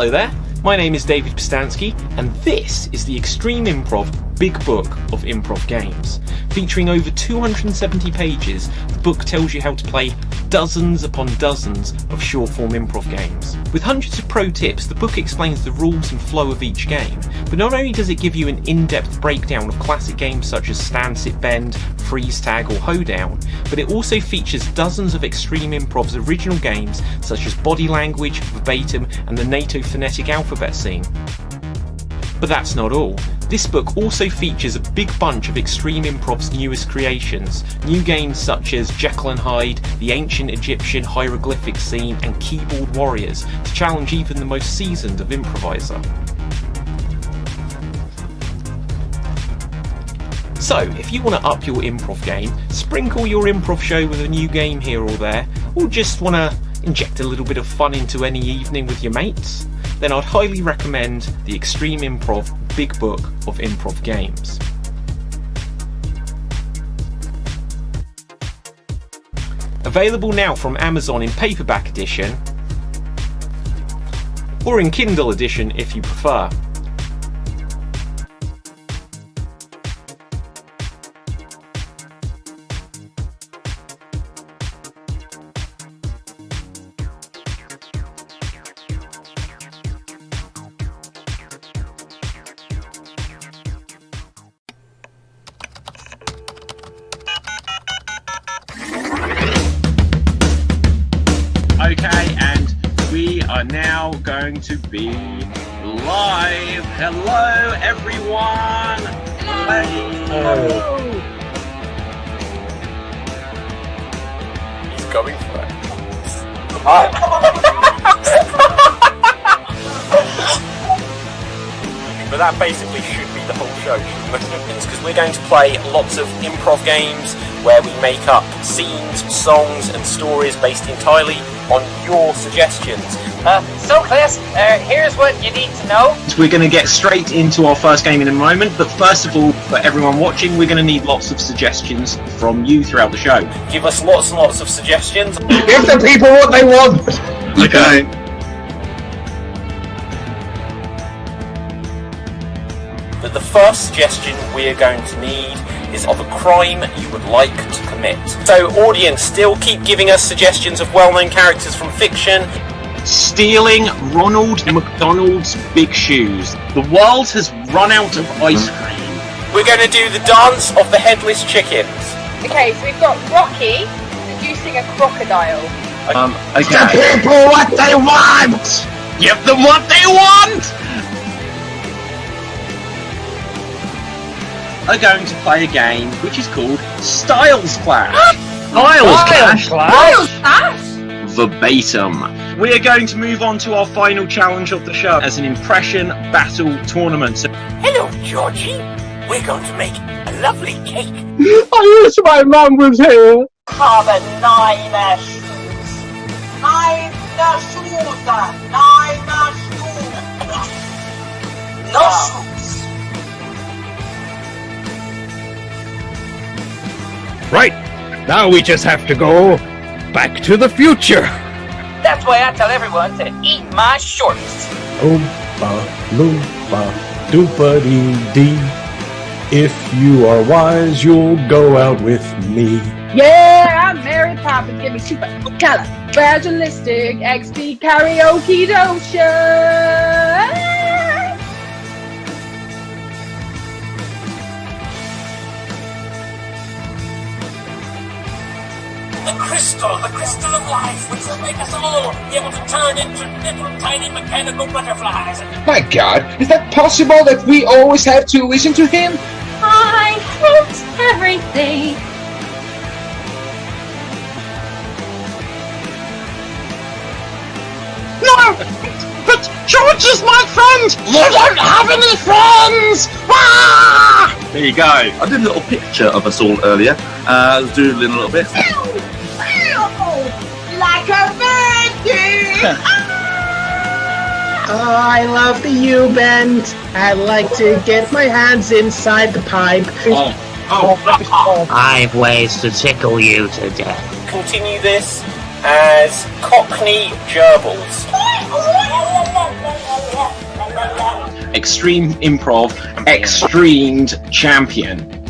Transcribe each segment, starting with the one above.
Hello there, my name is David Pistansky, and this is the Extreme Improv Big Book of Improv Games. Featuring over 270 pages, the book tells you how to play dozens upon dozens of short-form improv games. With hundreds of pro tips, the book explains the rules and flow of each game, but not only does it give you an in-depth breakdown of classic games such as Stand, Sit, Bend, Freeze Tag or Showdown, but it also features dozens of Extreme Improv's original games such as Body Language, Verbatim and the NATO phonetic alphabet scene. But that's not all. This book also features a big bunch of Extreme Improv's newest creations, new games such as Jekyll and Hyde, the ancient Egyptian hieroglyphic scene and Keyboard Warriors to challenge even the most seasoned of improviser. So, if you want to up your improv game, sprinkle your improv show with a new game here or there, or just want to inject a little bit of fun into any evening with your mates, then I'd highly recommend the Extreme Improv Big Book of Improv Games. Available now from Amazon in paperback edition, or in Kindle edition if you prefer. Okay, and we are now going to be live. Hello, everyone. Hello. He's going for it. Hi. But that basically should be the whole show, because we're going to play lots of improv games where we make up scenes, songs and stories based entirely on your suggestions. So Chris, here's what you need to know. We're going to get straight into our first game in a moment, but first of all, for everyone watching, we're going to need lots of suggestions from you throughout the show. Give us lots and lots of suggestions. Give the people what they want! Okay. But the first suggestion we're going to need is of a crime you would like to commit. So audience, still keep giving us suggestions of well-known characters from fiction. Stealing Ronald McDonald's big shoes. The world has run out of ice cream. We're going to do the dance of the headless chickens. Okay, so we've got Rocky seducing a crocodile. Okay. The people what they want! Give them what they want! Are going to play a game which is called Styles Clash. Styles Clash? Verbatim. We are going to move on to our final challenge of the show as an impression battle tournament. So, Hello, Georgie. We're going to make a lovely cake. I wish my mum was here. Have a nine shoes. Nine shoes. No shoes. Right, now we just have to go back to the future. That's why I tell everyone to eat my shorts. Oompa loompa doopa-dee-dee. If you are wise, you'll go out with me. Yeah, I'm Mary Poppins. Give me super color, fragilistic, XP karaoke notion. The crystal of life, which will make us all be able to turn into little tiny mechanical butterflies. My God, is that possible that we always have to listen to him? I hate everything. No! But George is my friend! You don't have any friends! Ah! there you go. I did a little picture of us all earlier. I was doodling a little bit. Like a virgin. Oh, I love the U-bend. I like to get my hands inside the pipe. I have ways to tickle you to death. Continue this as Cockney Gerbils. Extreme Improv XStreamed champion.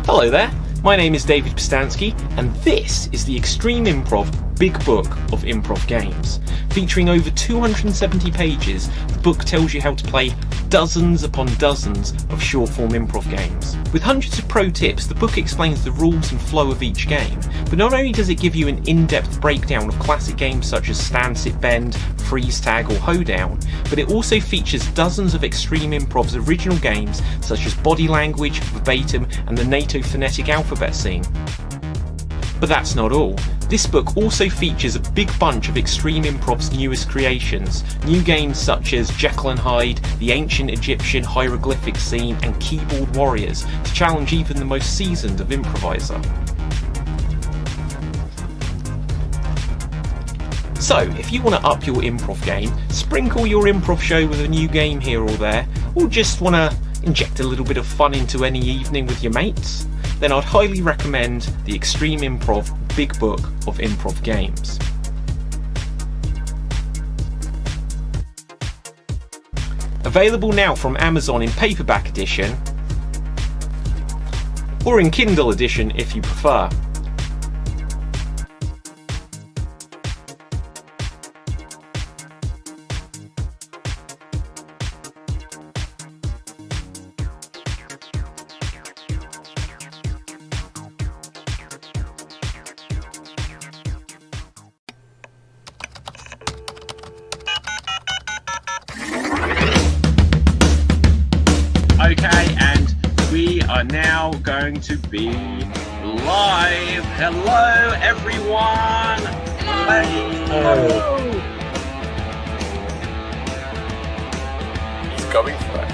Hello there, my name is David Pistansky, and this is the Extreme Improv Big Book of Improv Games. Featuring over 270 pages, the book tells you how to play dozens upon dozens of short-form improv games. With hundreds of pro tips, the book explains the rules and flow of each game, but not only does it give you an in-depth breakdown of classic games such as Stand, Sit, Bend, Freeze Tag or Showdown, but it also features dozens of Extreme Improv's original games such as Body Language, Verbatim and the NATO phonetic alphabet scene. But that's not all. This book also features a big bunch of Extreme Improv's newest creations, new games such as Jekyll and Hyde, the ancient Egyptian hieroglyphic scene and Keyboard Warriors to challenge even the most seasoned of improviser. So, if you want to up your improv game, sprinkle your improv show with a new game here or there, or just want to inject a little bit of fun into any evening with your mates, then I'd highly recommend the Extreme Improv Big Book of Improv Games. Available now from Amazon in paperback edition, or in Kindle edition if you prefer. are now going to be live. Hello, everyone. Hello. He's going for it.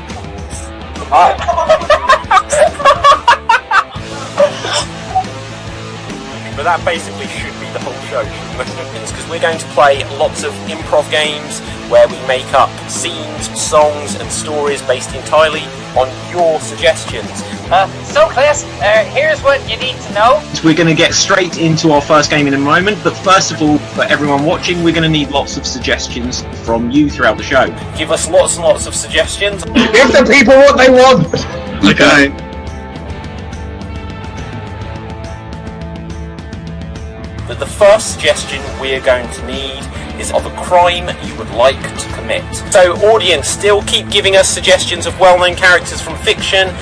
But that basically should be the whole show, because we're going to play lots of improv games where we make up scenes, songs and stories based entirely on your suggestions. So Chris, here's what you need to know. We're going to get straight into our first game in a moment, but first of all, for everyone watching, we're going to need lots of suggestions from you throughout the show. Give us lots and lots of suggestions. Give the people what they want! Okay. The first suggestion we're going to need is of a crime you would like to commit. So audience, still keep giving us suggestions of well-known characters from fiction.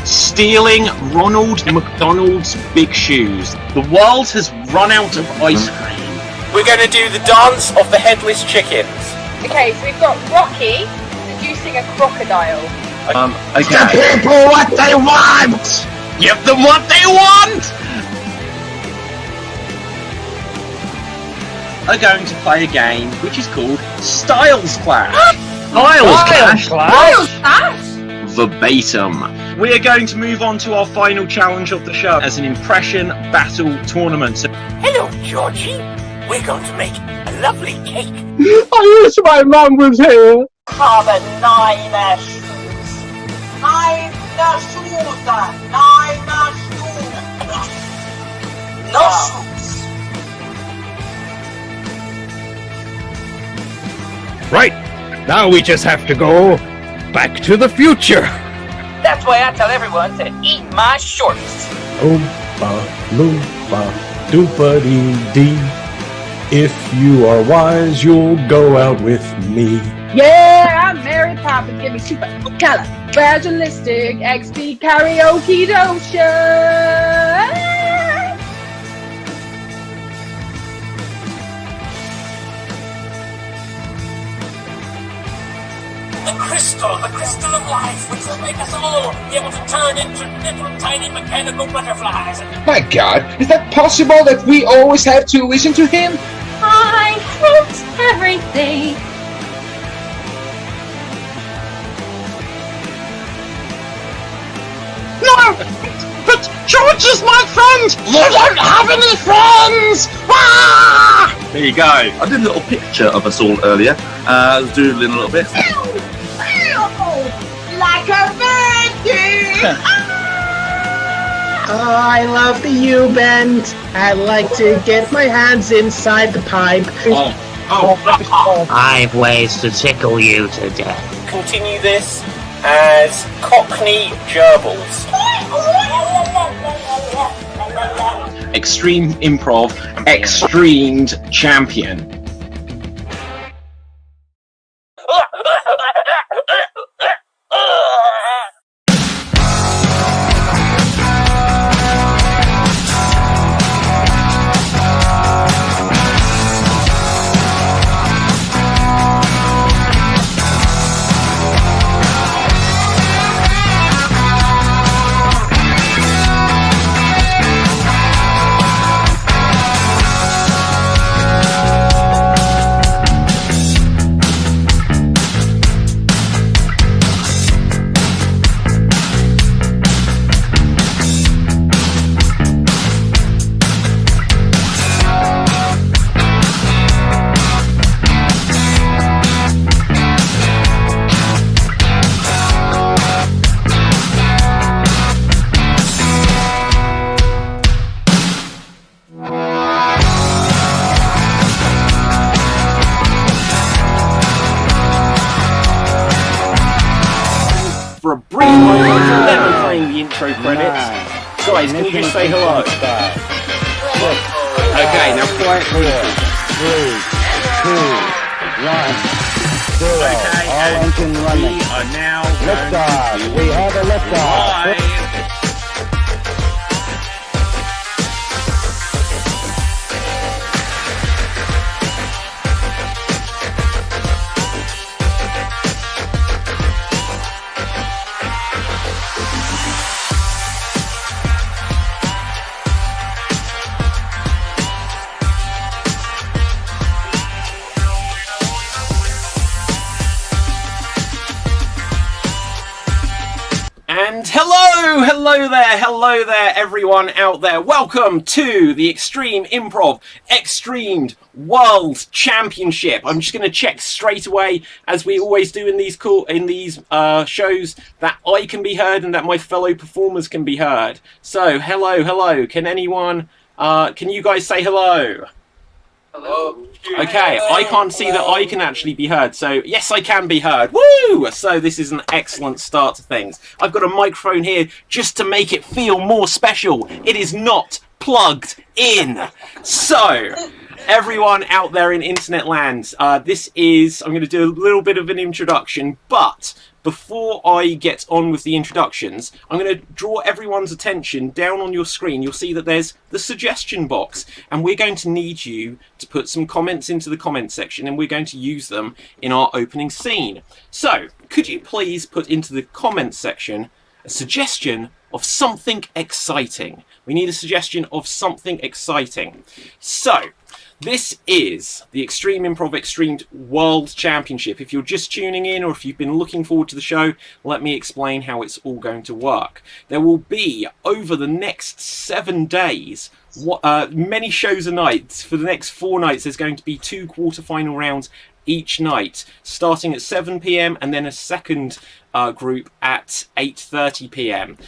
Stealing Ronald McDonald's big shoes. The world has run out of ice cream. We're going to do the dance of the headless chickens. Okay, so we've got Rocky seducing a crocodile. Okay. The people what they want! Give them what they want! Are going to play a game which is called Styles Clash. Styles Clash? Verbatim. We are going to move on to our final challenge of the show as an impression battle tournament. So, Hello, Georgie. We're going to make a lovely cake. I wish my mum was here. Habe neine Shoes. Neine Shoes. Neine Shoes. No shoes. Right, now we just have to go back to the future. That's why I tell everyone to eat my shorts. Oompa loompa doopity-dee. If you are wise, you'll go out with me. Yeah, I'm Mary Poppins. Give me supercalifragilistic XP karaoke dotion. The crystal of life, which will make us all be able to turn into little tiny mechanical butterflies. My God, is that possible that we always have to listen to him? I hate everything. No! But George is my friend! You don't have any friends! Ah! there you go. I did a little picture of us all earlier. I was doodling a little bit. Like a virgin! Oh, I love the U-bend. I like to get my hands inside the pipe. I've ways to tickle you to death. Continue this as Cockney Gerbils. Extreme Improv XStreamed Champion. For a brief moment, then we're playing the intro credits. Guys, can you just say hello? Okay, now quiet please. 3, 2, 1, 0. Okay, all engine running. We are now Liftoff. We have a liftoff. live. Hello there, everyone out there. Welcome to the Extreme Improv XStreamed World Championship. I'm just going to check straight away, as we always do in these shows, that I can be heard and that my fellow performers can be heard. So, hello. Can anyone? Can you guys say hello? Hello. Okay, I can't see that I can actually be heard, so yes, I can be heard. Woo! So this is an excellent start to things. I've got a microphone here just to make it feel more special. It is not plugged in. So, everyone out there in internet land, I'm going to do a little bit of an introduction, but before I get on with the introductions, I'm going to draw everyone's attention down on your screen. You'll see that there's the suggestion box, and we're going to need you to put some comments into the comment section, and we're going to use them in our opening scene. So, could you please put into the comment section a suggestion of something exciting? We need a suggestion of something exciting. So, this is the Extreme Improv XStreamed World Championship. If you're just tuning in or if you've been looking forward to the show, let me explain how it's all going to work. There will be, over the next 7 days, many shows a night. For the next 4 nights, there's going to be 2 quarterfinal rounds each night, starting at 7 p.m. and then a second group at 8:30 p.m.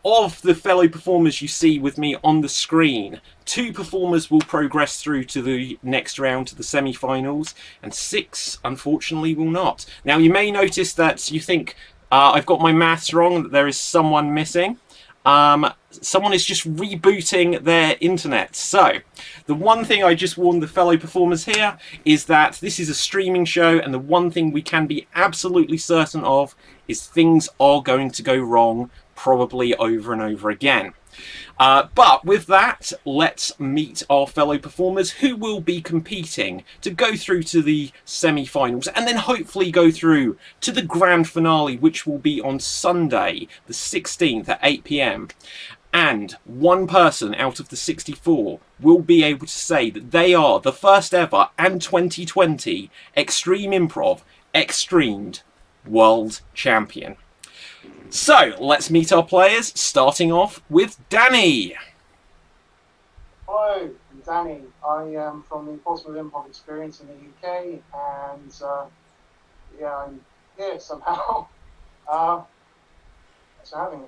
Of the fellow performers you see with me on the screen, 2 performers will progress through to the next round, to the semi-finals, and 6, unfortunately, will not. Now, you may notice that you think I've got my maths wrong, that there is someone missing. Someone is just rebooting their internet. So, the one thing I just warned the fellow performers here is that this is a streaming show, and the one thing we can be absolutely certain of is things are going to go wrong, probably over and over again. But with that, let's meet our fellow performers who will be competing to go through to the semi-finals and then hopefully go through to the grand finale, which will be on Sunday, the 16th at 8 p.m. And one person out of the 64 will be able to say that they are the first ever and 2020 Extreme Improv XStreamed World Champion. So, let's meet our players, starting off with Danny. Hello, I'm Danny. I am from the Portsmouth Improv Experience in the UK, and I'm here somehow. Thanks for having me.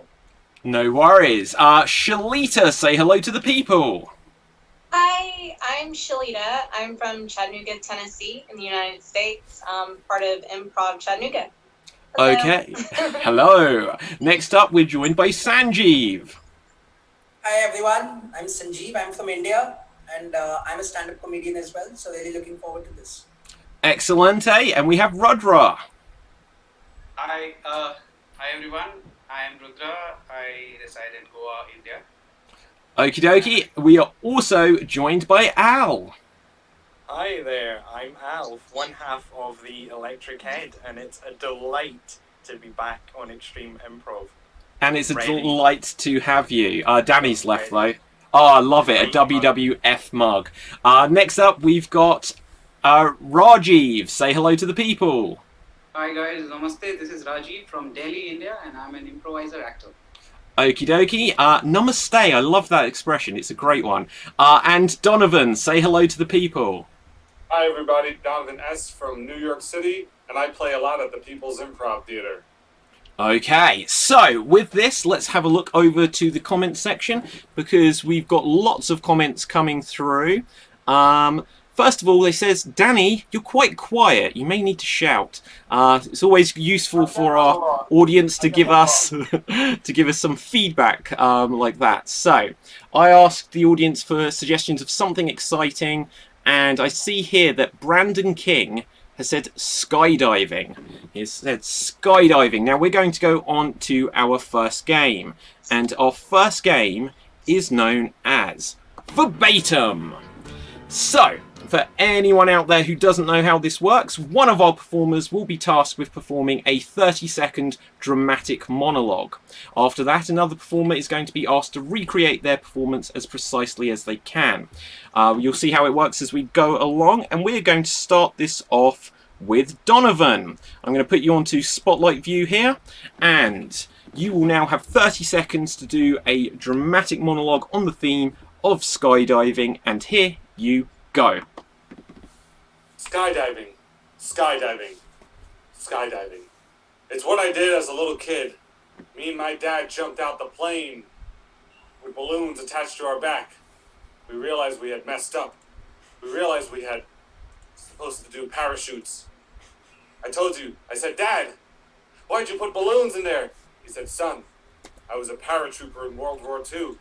No worries. Shalita, say hello to the people. Hi, I'm Shalita. I'm from Chattanooga, Tennessee, in the United States. Part of Improv Chattanooga. Hello. Okay. Hello. Next up, we're joined by Sanjeev. Hi everyone, I'm Sanjeev. I'm from India, and I'm a stand-up comedian as well. So really looking forward to this. Excellent. And we have Rudra. Hi everyone. I am Rudra. I reside in Goa, India. Okie dokie. We are also joined by Al. Hi there, I'm Alf, one half of the Electric Head, and it's a delight to be back on Extreme Improv. And it's a delight to have you. Danny's left though. Oh, I love it, a WWF mug. Next up, we've got Rajiv. Say hello to the people. Hi guys, namaste. This is Rajiv from Delhi, India, and I'm an improviser actor. Okie dokie. Namaste, I love that expression. It's a great one. And Donovan, say hello to the people. Hi everybody, Donovan S. from New York City, and I play a lot at the People's Improv Theater. Okay, so with this, let's have a look over to the comment section, because we've got lots of comments coming through. First of all, it says, Danny, you're quite quiet. You may need to shout. It's always useful for our audience to give us some feedback like that. So, I asked the audience for suggestions of something exciting, and I see here that Brandon King has said skydiving. He said skydiving. Now we're going to go on to our first game. And our first game is known as Verbatim. So, for anyone out there who doesn't know how this works, one of our performers will be tasked with performing a 30-second dramatic monologue. After that, another performer is going to be asked to recreate their performance as precisely as they can. You'll see how it works as we go along, and we're going to start this off with Donovan. I'm going to put you onto Spotlight View here, and you will now have 30 seconds to do a dramatic monologue on the theme of skydiving, and here you go. Skydiving, skydiving, skydiving. It's what I did as a little kid. Me and my dad jumped out the plane with balloons attached to our back. We realized we had messed up. We realized we had supposed to do parachutes. I told you, I said, Dad, why'd you put balloons in there? He said, son, I was a paratrooper in World War II.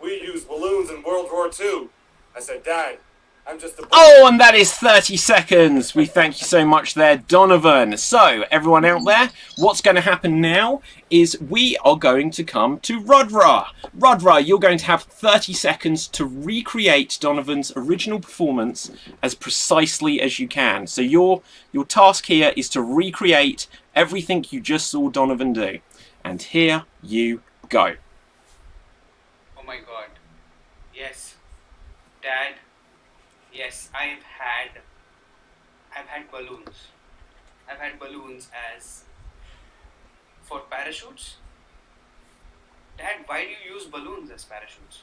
We used balloons in World War II. I said, Dad, I'm just a... Oh, and that is 30 seconds. We thank you so much there, Donovan. So, everyone out there, what's going to happen now is we are going to come to Rudra. Rudra, you're going to have 30 seconds to recreate Donovan's original performance as precisely as you can. So your task here is to recreate everything you just saw Donovan do. And here you go. Oh my god. Yes. Dad. Yes, I've had balloons. I've had balloons as for parachutes. Dad, why do you use balloons as parachutes?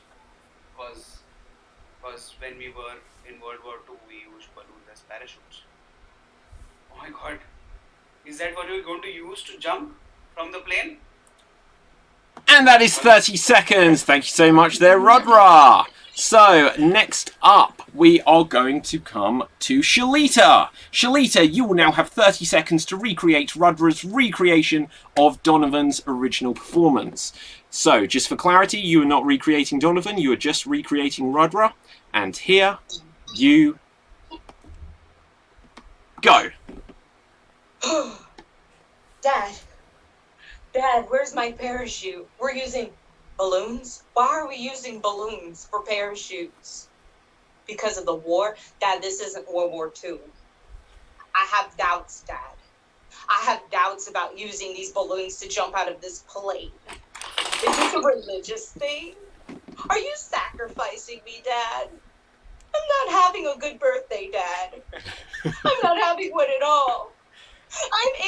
Because when we were in World War II, we used balloons as parachutes. Oh my god. Is that what you're going to use to jump from the plane? And that is 30 seconds. Thank you so much there, Rudra. So, next up, we are going to come to Shalita. Shalita, you will now have 30 seconds to recreate Rudra's recreation of Donovan's original performance. So, just for clarity, you are not recreating Donovan, you are just recreating Rudra. And here you go. Dad, where's my parachute? We're using balloons? Why are we using balloons for parachutes? Because of the war? Dad, this isn't World War II. I have doubts, Dad. I have doubts about using these balloons to jump out of this plane. Is this a religious thing? Are you sacrificing me, Dad? I'm not having a good birthday, Dad. I'm not having one at all.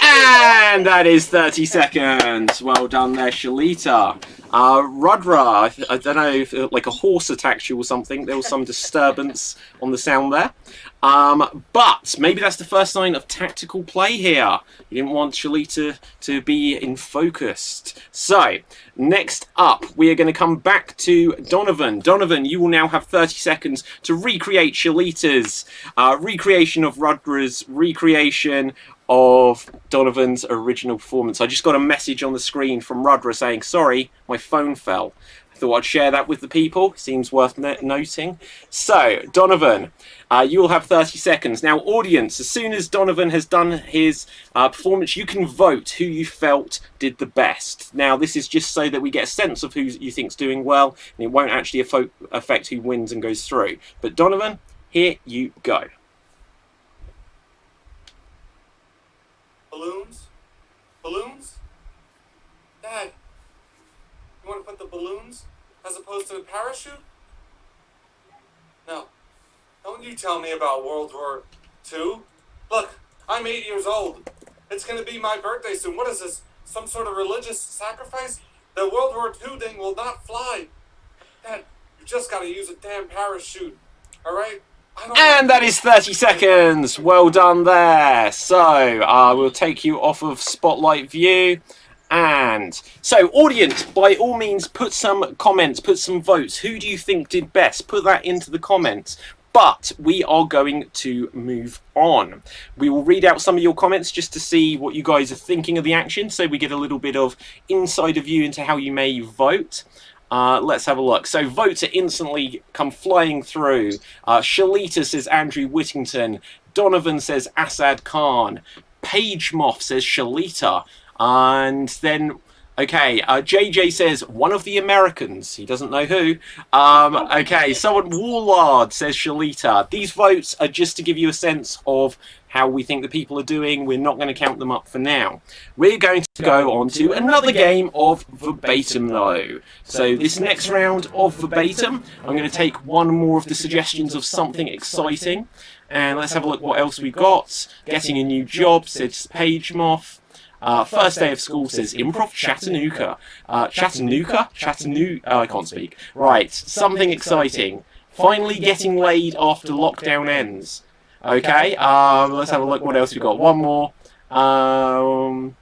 And that is 30 seconds. Well done there, Shalita. Rudra, I don't know if like a horse attacked you or something. There was some disturbance on the sound there. But maybe that's the first sign of tactical play here. You didn't want Shalita to be in focus. So, next up, we are going to come back to Donovan. Donovan, you will now have 30 seconds to recreate Shalita's recreation of Rudra's recreation of Donovan's original performance. I just got a message on the screen from Rudra saying, sorry, my phone fell. I thought I'd share that with the people. Seems worth noting. So, Donovan, you will have 30 seconds. Now, audience, as soon as Donovan has done his performance, you can vote who you felt did the best. Now, this is just so that we get a sense of who you think's doing well, and it won't actually affect who wins and goes through. But Donovan, here you go. Balloons? Balloons? Dad, you want to put the balloons as opposed to the parachute? No. Don't you tell me about World War II. Look, I'm 8 years old. It's going to be my birthday soon. What is this? Some sort of religious sacrifice? The World War II thing will not fly. Dad, you just got to use a damn parachute. All right? And that is 30 seconds. Well done there. So, we'll take you off of Spotlight View. And so, audience, by all means, put some comments, put some votes. Who do you think did best? Put that into the comments. But we are going to move on. We will read out some of your comments just to see what you guys are thinking of the action, so we get a little bit of insider view into how you may vote. Let's have a look. So votes are instantly come flying through. Shalita says Andrew Whittington. Donovan says Assad Khan. Page Moth says Shalita. And then, okay, JJ says one of the Americans. He doesn't know who. Okay, someone Warlord says Shalita. These votes are just to give you a sense of how we think the people are doing. We're not going to count them up for now. We're going to go on to another game of Verbatim, though. So this next round of Verbatim, I'm going to take one more of the suggestions of something exciting. And let's have a look what else we've got. Getting a new job, says Page Moth. First day of school, says Improv Chattanooga. Chattanooga? I can't speak. Right, something exciting. Finally getting laid after lockdown ends. Okay, let's have a look what else we got. One more. No,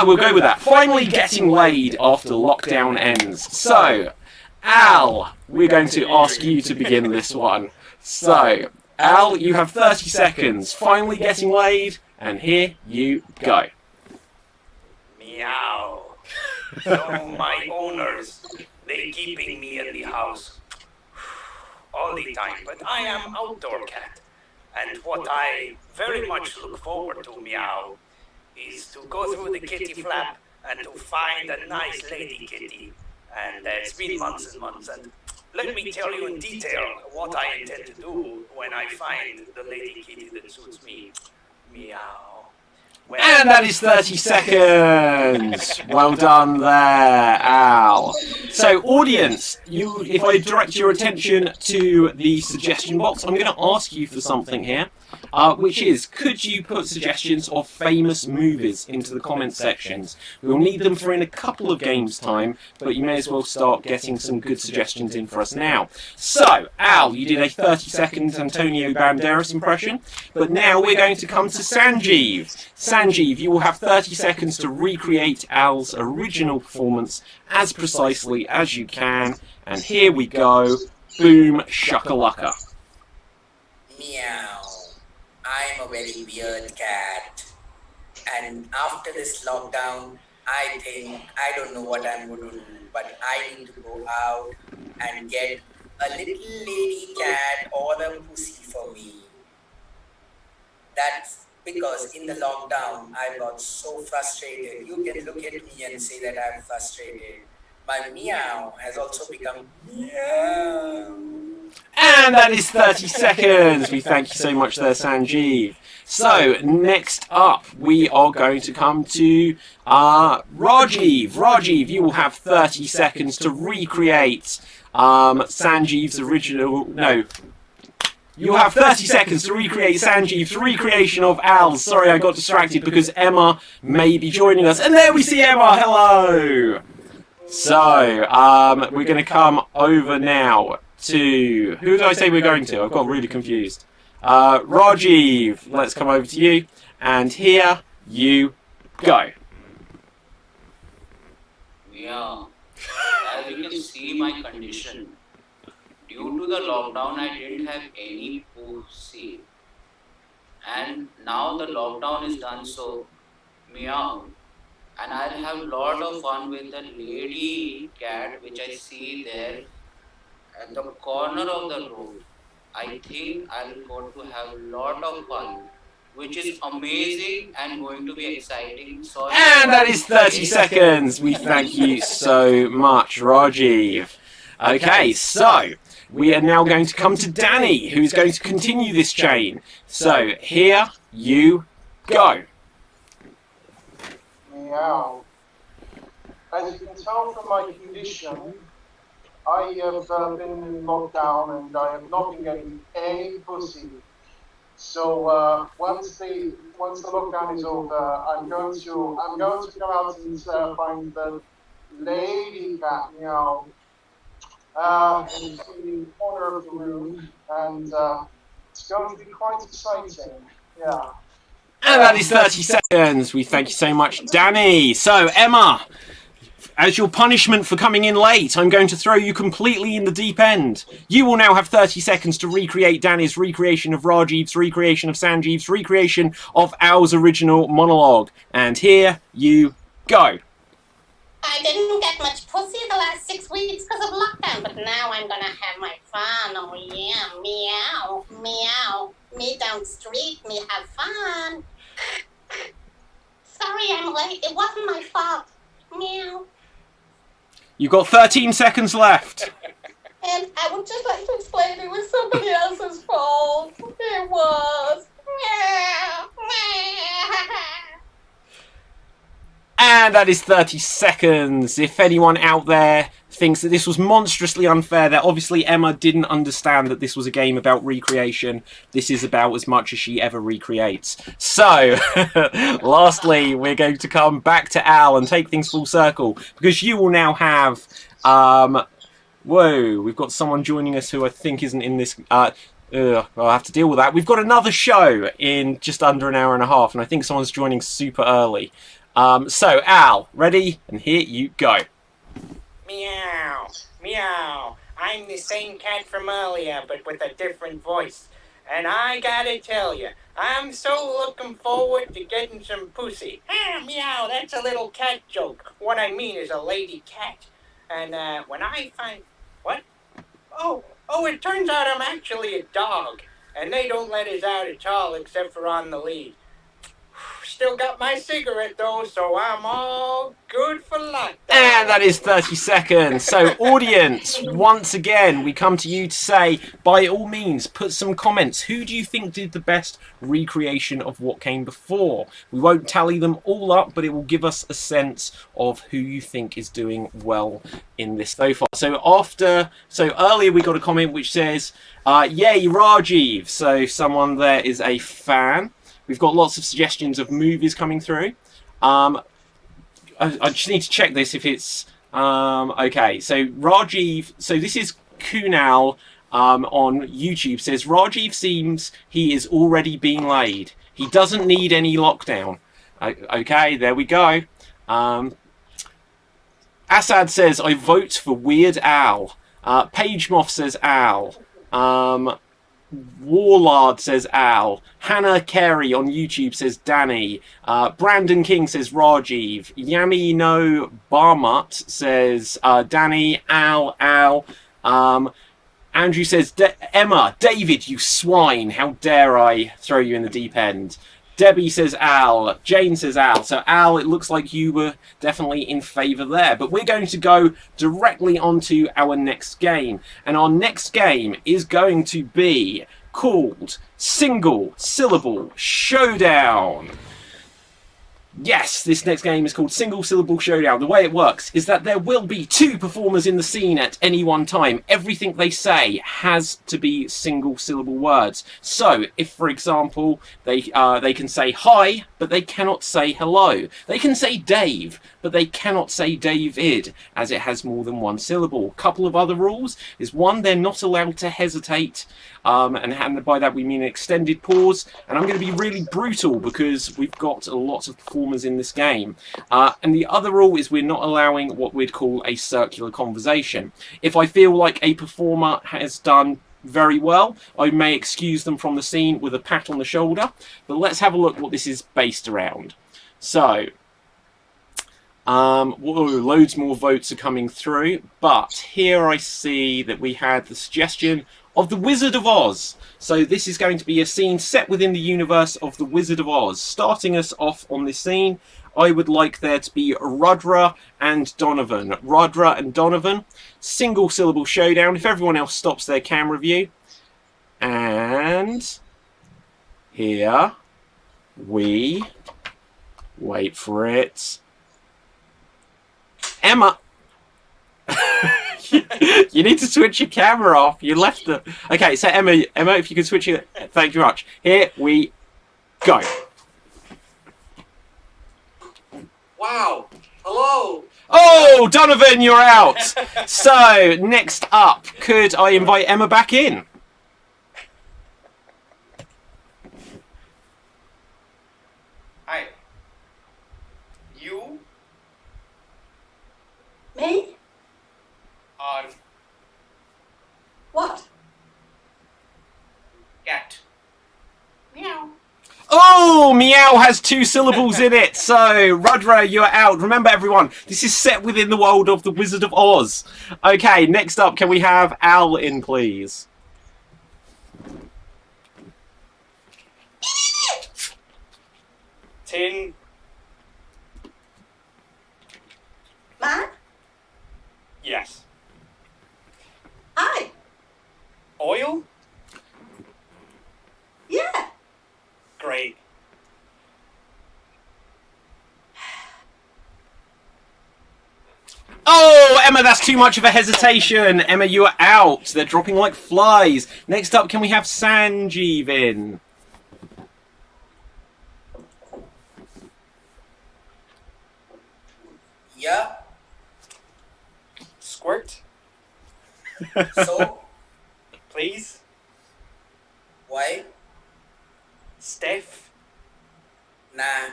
we'll go with that. Finally getting laid after lockdown ends. So, Al, we're going to ask you to begin this one. So, Al, you have 30 seconds. Finally getting laid, and here you go. Meow. So my owners, they keeping me in the house all the time, but I am outdoor cat. And what I very much look forward to, Meow, is to go through the kitty flap and to find a nice lady kitty. And it's been months and months, and let me tell you in detail what I intend to do when I find the lady kitty that suits me. Meow. And that is 30 seconds! Well done there, Al. So, audience, if I direct your attention to the suggestion box, I'm going to ask you for something here, which is, could you put suggestions of famous movies into the comment sections? We'll need them for in a couple of games' time, but you may as well start getting some good suggestions in for us now. So, Al, you did a 30-second Antonio Banderas impression, but now we're going to come to Sanjeev. Sanjeev, you will have 30 seconds to recreate Al's original performance as precisely as you can. And here we go. Boom shakalaka. Meow. I'm a very weird cat. And after this lockdown, I think, I don't know what I'm going to do, but I need to go out and get a little lady cat or a pussy for me. That's because in the lockdown, I got so frustrated. You can look at me and say that I'm frustrated. My meow has also become meow. And that is 30 seconds. We thank you so much there, Sanjeev. So, next up, we are going to come to Rajiv. Rajiv, you will have 30 seconds to recreate Sanjeev's original... No. You'll have 30 seconds to recreate Sanjeev's recreation of Al's. Sorry, I got distracted because Emma may be joining us. And there we see Emma. Hello. So, we're going to come over now to... Who did I say we're going to? I've got really confused. Rajiv, let's come over to you. And here you go. Yeah. As you can see my condition. Due to the lockdown, I didn't have any pussy. And now the lockdown is done, so meow. And I'll have a lot of fun with the lady cat which I see there at the corner of the road. I think I'll going to have a lot of fun, which is amazing and going to be exciting. So and that is 30 seconds. We thank you so much, Rajiv. Okay, so... we are now going to come to Danny, who's going to continue this chain. So, here you go. Meow. As you can tell from my condition, I have been in lockdown and I have not been getting any pussy. So once the lockdown is over, I'm going to go out and find the lady cat. Meow. In the corner of the room, and it's going to be quite exciting. Yeah. And that is 30 seconds. We thank you so much, Danny. So, Emma, as your punishment for coming in late, I'm going to throw you completely in the deep end. You will now have 30 seconds to recreate Danny's recreation of Rajiv's recreation of Sanjeev's recreation of Al's original monologue. And here you go. I didn't get much pussy the last 6 weeks because of lockdown, but now I'm gonna have my fun. Oh yeah, meow, meow. Me down the street, me have fun. Sorry I'm late, it wasn't my fault. Meow. You've got 13 seconds left. And I would just like to explain it was somebody else's fault. It was. Meow, meow. And that is 30 seconds. If anyone out there thinks that this was monstrously unfair, that obviously Emma didn't understand that this was a game about recreation. This is about as much as she ever recreates. So, lastly, we're going to come back to Al and take things full circle, because you will now have... whoa, we've got someone joining us who I think isn't in this... I'll have to deal with that. We've got another show in just under an hour and a half, and I think someone's joining super early. So, Al, ready? And here you go. Meow, meow. I'm the same cat from earlier, but with a different voice. And I gotta tell you, I'm so looking forward to getting some pussy. Ah, meow, that's a little cat joke. What I mean is a lady cat. And when I find... What? Oh, it turns out I'm actually a dog. And they don't let us out at all except for on the lead. Still got my cigarette though, so I'm all good for life. And that is 30 seconds. So, audience, once again, we come to you to say, by all means, put some comments. Who do you think did the best recreation of what came before? We won't tally them all up, but it will give us a sense of who you think is doing well in this so far. So earlier we got a comment which says, yay, Rajiv. So someone there is a fan. We've got lots of suggestions of movies coming through. I just need to check this if it's... okay, so Rajiv... So this is Kunal on YouTube. Says, Rajiv seems he is already being laid. He doesn't need any lockdown. Okay, there we go. Assad says, I vote for Weird Al. Page Moth says Al. Warlord says Al. Hannah Carey on YouTube says Danny. Brandon King says Rajiv. Yami No Barmut says Danny. Al. Andrew says Emma. David, you swine. How dare I throw you in the deep end. Debbie says Al. Jane says Al. So Al, it looks like you were definitely in favour there. But we're going to go directly onto our next game. And our next game is going to be called Single Syllable Showdown. Yes, this next game is called Single Syllable Showdown. The way it works is that there will be two performers in the scene at any one time. Everything they say has to be single syllable words. So, if, for example, they can say hi, but they cannot say hello. They can say Dave, but they cannot say David, as it has more than one syllable. A couple of other rules is, one, they're not allowed to hesitate, and by that we mean an extended pause. And I'm going to be really brutal because we've got lots of performers in this game. And the other rule is we're not allowing what we'd call a circular conversation. If I feel like a performer has done very well, I may excuse them from the scene with a pat on the shoulder. But let's have a look what this is based around. So, whoa, loads more votes are coming through. But here I see that we had the suggestion of The Wizard of Oz. So this is going to be a scene set within the universe of The Wizard of Oz. Starting us off on this scene, I would like there to be Rudra and Donovan. Rudra and Donovan, single syllable showdown. If everyone else stops their camera view. And here we wait for it. Emma. You need to switch your camera off. You left the... Okay, so Emma, if you can switch it... Thank you very much. Here we go. Wow. Hello. Oh, Donovan, you're out. So, next up, could I invite Emma back in? Hi. You Me? are What? cat. Meow. Oh, meow has two syllables in it. So, Rudra, you're out. Remember, everyone, this is set within the world of The Wizard of Oz. Okay, next up, can we have Al in, please? Tin. Ma? Yes. Hi. Oil? Yeah. Great. Emma, that's too much of a hesitation. Emma, you are out. They're dropping like flies. Next up, can we have Sanjeev in? Yeah. Squirt. So? Please. Why? Steph. Nah.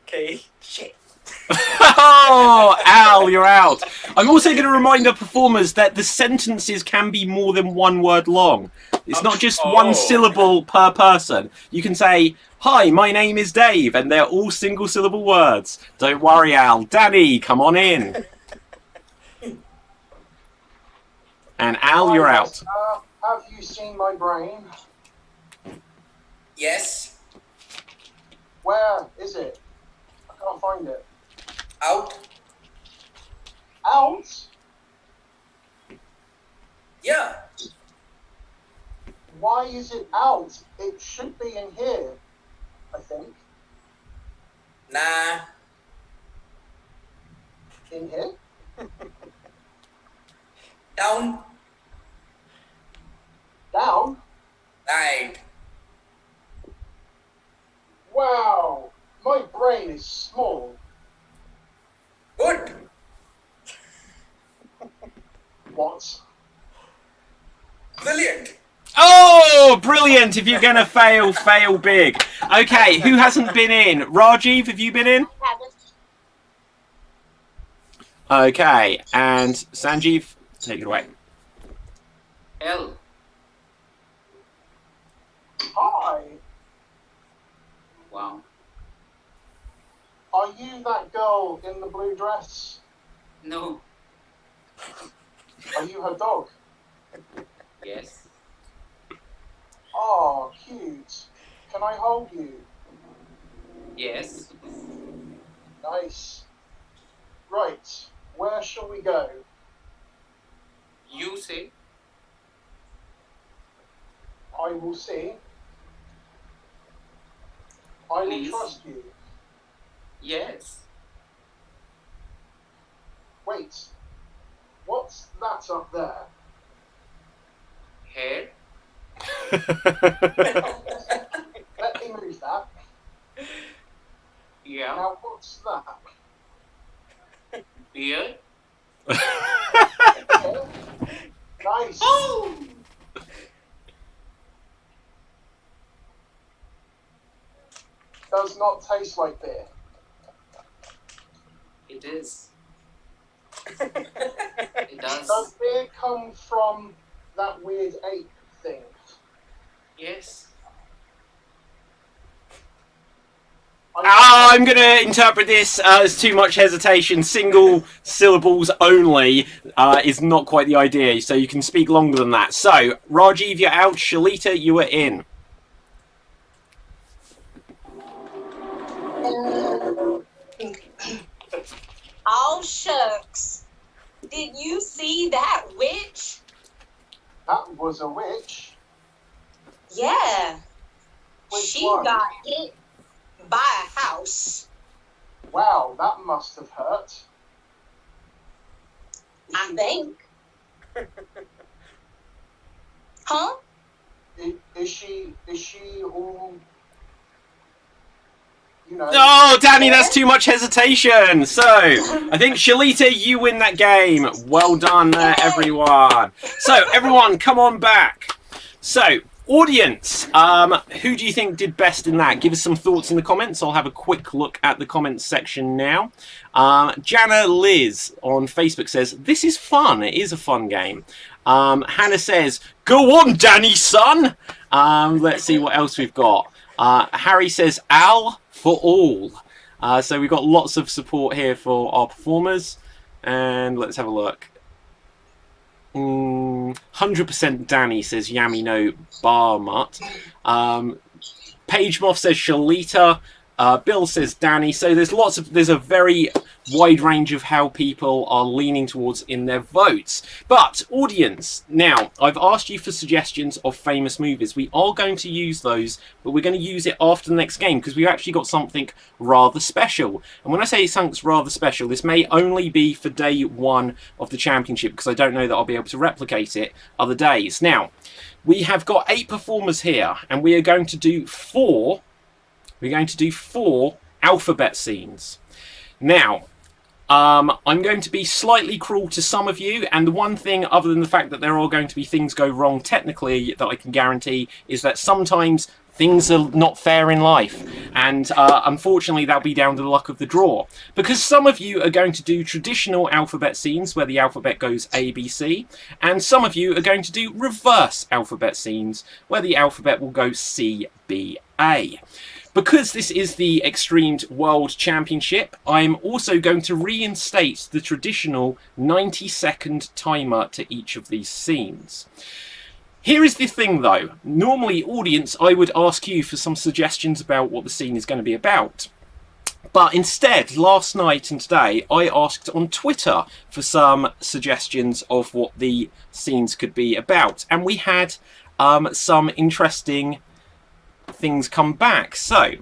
Okay. Shit. Oh, Al, you're out. I'm also going to remind our performers that the sentences can be more than one word long. It's not just one syllable per person. You can say, "Hi, my name is Dave," and they're all single syllable words. Don't worry, Al. Danny, come on in. And Al, you're out. Have you seen my brain? Yes. Where is it? I can't find it. Out. Out? Yeah. Why is it out? It should be in here, I think. Nah. In here? Down. Down? Right. Wow, my brain is small. Good. What? Brilliant. Oh, brilliant. If you're going to fail, fail big. Okay, who hasn't been in? Rajiv, have you been in? Okay, and Sanjeev, take it away. L. Hi. Wow. Are you that girl in the blue dress? No. Are you her dog? Yes. Oh, cute. Can I hold you? Yes. Nice. Right, where shall we go? You say. I will see. I will Please. trust you. Yes. Wait, what's that up there? Hair. Let me move that. Yeah. Now, what's that? Beard. Nice. Oh! Does not taste like beer. It is. It does. Does beer come from that weird ape thing? Yes. I'm going to interpret this as too much hesitation. Single syllables only is not quite the idea, so you can speak longer than that. So, Rajiv, you're out. Shalita, you are in. Oh, shucks. Did you see that witch? That was a witch. Yeah. Which She one? got hit by a house. Wow, that must have hurt. I think. Huh? Is she all, you know? Oh, Danny, that's too much hesitation. So, I think, Shalita, you win that game. Well done there, everyone. So, everyone, come on back. So, audience, who do you think did best in that? Give us some thoughts in the comments. I'll have a quick look at the comments section now. Jana Liz on Facebook says, "This is fun. It is a fun game." Hannah says, "Go on, Danny, son." Let's see what else we've got. Harry says, "Al for all." So we've got lots of support here for our performers. And let's have a look. 100% Danny, says Yami no bar mutt. Page Moth says Shalita. Bill says Danny. So there's a very wide range of how people are leaning towards in their votes. But audience, now I've asked you for suggestions of famous movies. We are going to use those, but we're going to use it after the next game because we've actually got something rather special. And when I say something's rather special, this may only be for day 1 of the championship because I don't know that I'll be able to replicate it other days. Now, we have got 8 performers here, and we are going to do 4. We're going to do 4 alphabet scenes. Now, I'm going to be slightly cruel to some of you, and the one thing, other than the fact that there are going to be things go wrong technically, that I can guarantee is that sometimes things are not fair in life, and unfortunately that'll be down to the luck of the draw. Because some of you are going to do traditional alphabet scenes where the alphabet goes A, B, C, and some of you are going to do reverse alphabet scenes where the alphabet will go C, B, A. Because this is the Extreamed World Championship, I'm also going to reinstate the traditional 90-second timer to each of these scenes. Here is the thing though, normally audience I would ask you for some suggestions about what the scene is going to be about. But instead, last night and today, I asked on Twitter for some suggestions of what the scenes could be about. And we had some interesting things come back. So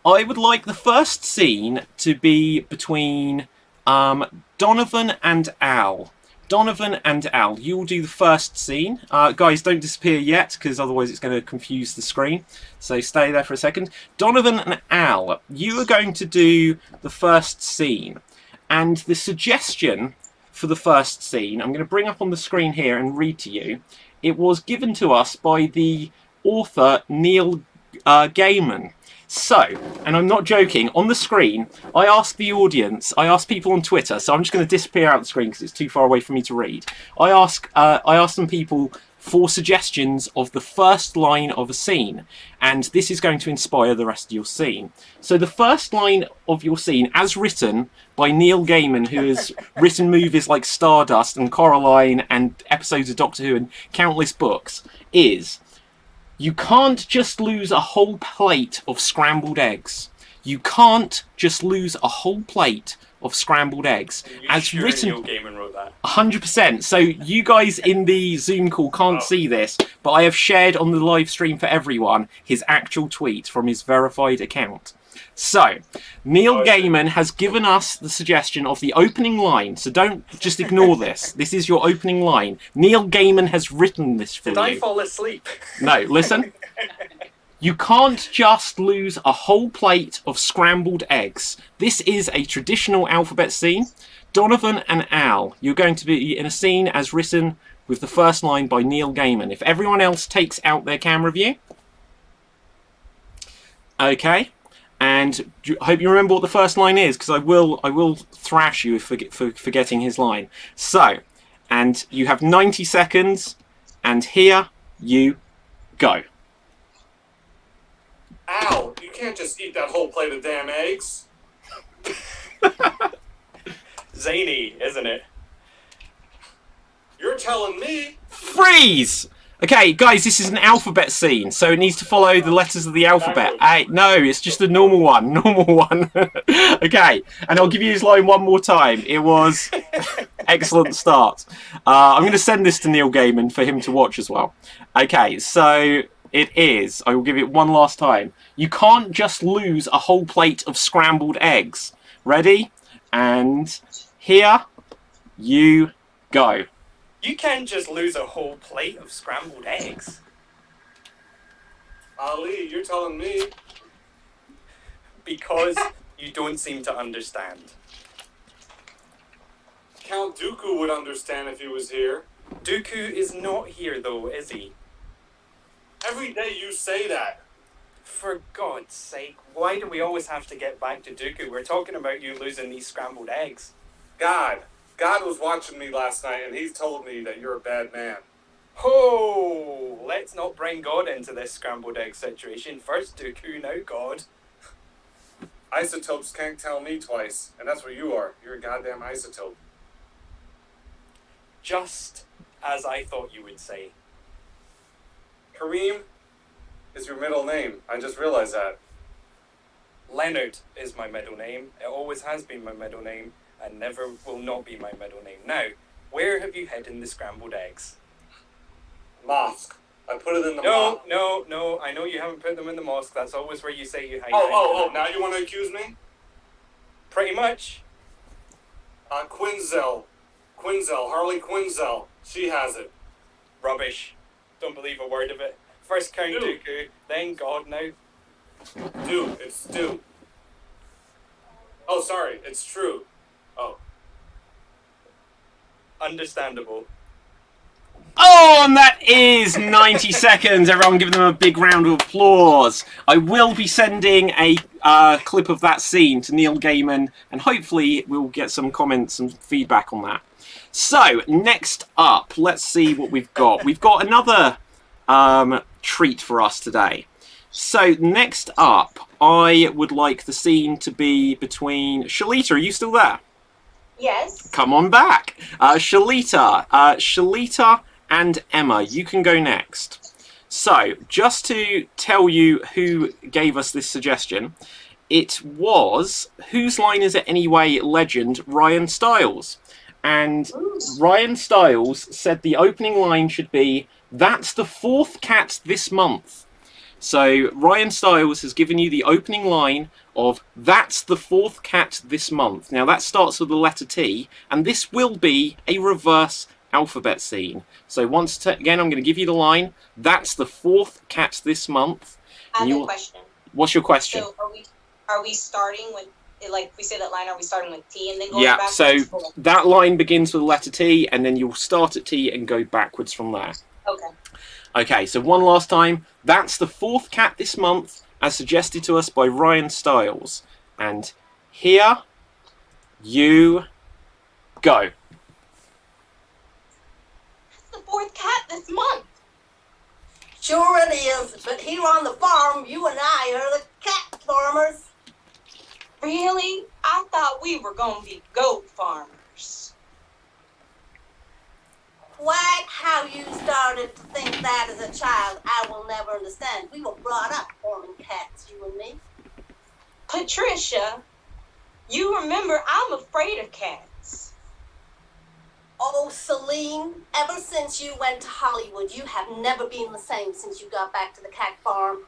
I would like the first scene to be between Donovan and Al. Donovan and Al, you will do the first scene. Guys, don't disappear yet because otherwise it's going to confuse the screen, so stay there for a second. Donovan and Al, you are going to do the first scene, and the suggestion for the first scene I'm going to bring up on the screen here and read to you. It was given to us by the author Neil Gaiman. So, and I'm not joking, on the screen I asked the audience, I asked people on Twitter, so I'm just going to disappear out the screen because it's too far away for me to read. I asked some people for suggestions of the first line of a scene, and this is going to inspire the rest of your scene. So the first line of your scene, as written by Neil Gaiman, who has written movies like Stardust and Coraline and episodes of Doctor Who and countless books, is: you can't just lose a whole plate of scrambled eggs. You can't just lose a whole plate of scrambled eggs. As sure written, Neil Gaiman wrote that? 100%. So you guys in the Zoom call can't see this, but I have shared on the live stream for everyone his actual tweet from his verified account. So, Neil Gaiman has given us the suggestion of the opening line, so don't just ignore this. This is your opening line. Neil Gaiman has written this for you. Did I fall asleep? No, listen. You can't just lose a whole plate of scrambled eggs. This is a traditional alphabet scene. Donovan and Al, you're going to be in a scene as written with the first line by Neil Gaiman. If everyone else takes out their camera view. Okay. And I hope you remember what the first line is, because I will thrash you for forgetting his line. So, and you have 90 seconds, and here you go. Ow! You can't just eat that whole plate of damn eggs. Zany, isn't it? You're telling me. Freeze! Okay, guys, this is an alphabet scene, so it needs to follow the letters of the alphabet. No, it's just a normal one. Okay, and I'll give you his line one more time. It was excellent start. I'm going to send this to Neil Gaiman for him to watch as well. Okay, so it is. I will give it one last time. You can't just lose a whole plate of scrambled eggs. Ready? And here you go. You can't just lose a whole plate of scrambled eggs. Ali, you're telling me. Because you don't seem to understand. Count Dooku would understand if he was here. Dooku is not here though, is he? Every day you say that. For God's sake, why do we always have to get back to Dooku? We're talking about you losing these scrambled eggs. God was watching me last night, and he's told me that you're a bad man. Oh, let's not bring God into this scrambled egg situation. First Dooku, now God. Isotopes can't tell me twice, and that's what you are. You're a goddamn isotope. Just as I thought you would say. Kareem is your middle name. I just realized that. Leonard is my middle name. It always has been my middle name and never will not be my middle name. Now, where have you hidden the scrambled eggs? Mosque. I put it in the mosque. No. I know you haven't put them in the mosque. That's always where you say you hide them. Oh, now you want to accuse me? Pretty much. Quinzel, Harley Quinzel. She has it. Rubbish. Don't believe a word of it. First Count Dooku, then God now. It's Stu. Oh, sorry, it's true. Oh. Understandable. Oh, and that is 90 seconds. Everyone give them a big round of applause. I will be sending a clip of that scene to Neil Gaiman, and hopefully we'll get some comments and feedback on that. So, next up, let's see what we've got. We've got another treat for us today. So, next up, I would like the scene to be between... Shalita, are you still there? Yes. Come on back. Shalita and Emma, you can go next. So, just to tell you who gave us this suggestion, it was Whose Line Is It Anyway legend Ryan Stiles. And Ryan Stiles said the opening line should be, "That's the 4th cat this month." So Ryan Stiles has given you the opening line of "That's the 4th cat this month." Now that starts with the letter T, and this will be a reverse alphabet scene. So once again, I'm going to give you the line, "That's the 4th cat this month." I have a question. What's your question? So are we starting with, like we say that line, are we starting with T and then going backwards? So that line begins with the letter T, and then you'll start at T and go backwards from there. Okay. Okay, so one last time. That's the 4th cat this month, as suggested to us by Ryan Stiles. And here you go. That's the 4th cat this month. Sure it is, but here on the farm, you and I are the cat farmers. Really? I thought we were going to be goat farmers. Quite how you started to think that as a child, I will never understand. We were brought up farming cats, you and me. Patricia, you remember I'm afraid of cats. Oh, Celine, ever since you went to Hollywood, you have never been the same since you got back to the cat farm.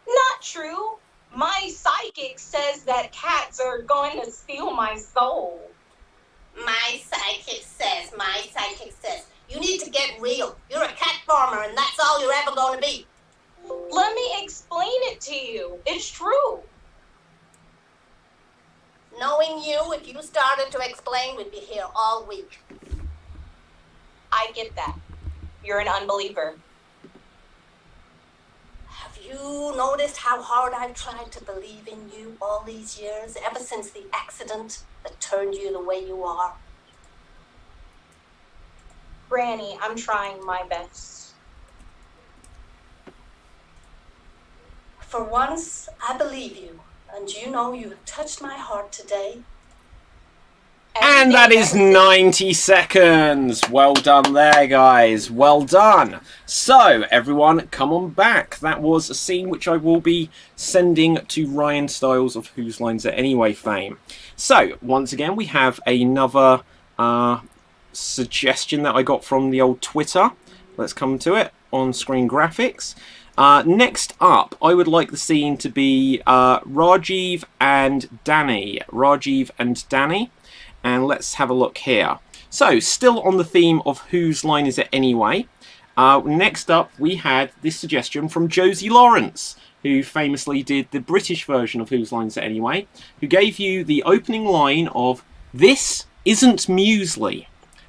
Not true. My psychic says that cats are going to steal my soul. My psychic says. You need to get real. You're a cat farmer, and that's all you're ever going to be. Let me explain it to you. It's true. Knowing you, if you started to explain, we'd be here all week. I get that. You're an unbeliever. Have you noticed how hard I've tried to believe in you all these years, ever since the accident that turned you the way you are? Granny, I'm trying my best. For once, I believe you. And you know you have touched my heart today. And that is 90 seconds. Well done there, guys. Well done. So, everyone, come on back. That was a scene which I will be sending to Ryan Stiles of Whose Lines It Anyway fame. So, once again, we have another suggestion that I got from the old Twitter. Let's come to it. On-screen graphics. Next up, I would like the scene to be Rajiv and Danny. And let's have a look here. So, still on the theme of Whose Line Is It Anyway? Next up, we had this suggestion from Josie Lawrence, who famously did the British version of Whose Line Is It Anyway, who gave you the opening line of, "This isn't muesli."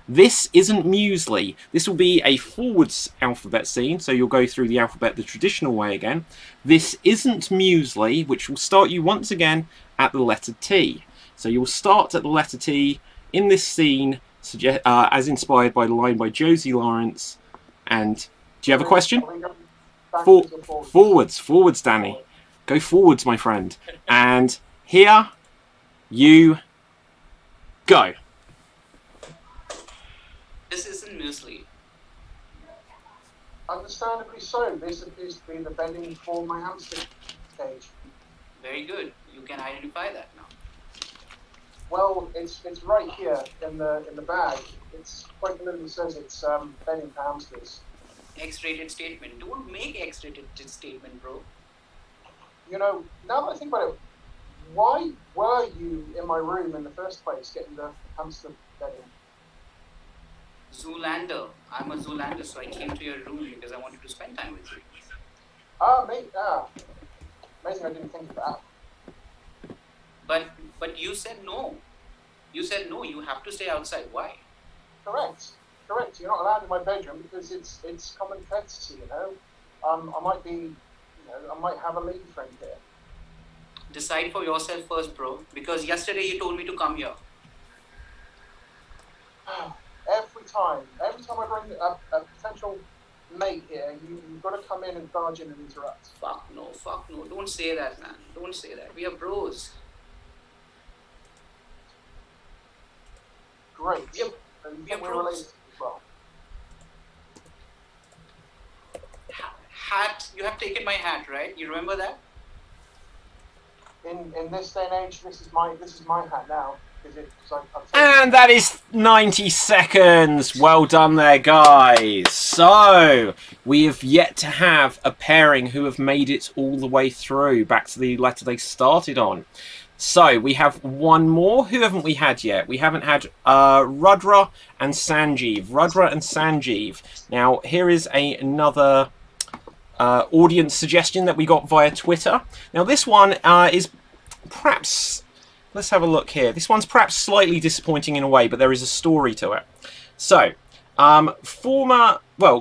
This isn't muesli. This will be a forwards alphabet scene, so you'll go through the alphabet the traditional way again. This isn't muesli, which will start you once again at the letter T. So you'll start at the letter T in this scene, as inspired by the line by Josie Lawrence. And do you have a question? Forwards, Danny. Go forwards, my friend. And here you go. This isn't muesli. Understandably so. This appears to be the bedding for my hamster cage. Very good. You can identify that now. Well, it's right here in the bag. It's quite clearly says it's bedding for hamsters. X-rated statement. Don't make X-rated statement, bro. You know, now that I think about it, why were you in my room in the first place getting the hamster bedding? Zoolander. I'm a Zoolander, so I came to your room because I wanted to spend time with you. Amazing I didn't think of that. But you said no. You said no, you have to stay outside. Why? Correct. You're not allowed in my bedroom because it's common courtesy, you know. I might be, I might have a lady friend here. Decide for yourself first, bro. Because yesterday you told me to come here. Every time I bring a potential mate here, you've got to come in and barge in and interrupt. Fuck no. Don't say that, man. Don't say that. We are bros. Great. Yep. We are related as well. Hat. You have taken my hat, right? You remember that? In this day and age, this is my hat now. And that is 90 seconds. Well done there, guys. So we have yet to have a pairing who have made it all the way through back to the letter they started on. So we have one more. Who haven't we had yet? We haven't had Rudra and Sanjeev. Now here is another audience suggestion that we got via Twitter. Now this one is perhaps... Let's have a look here. This one's perhaps slightly disappointing in a way, but there is a story to it. So,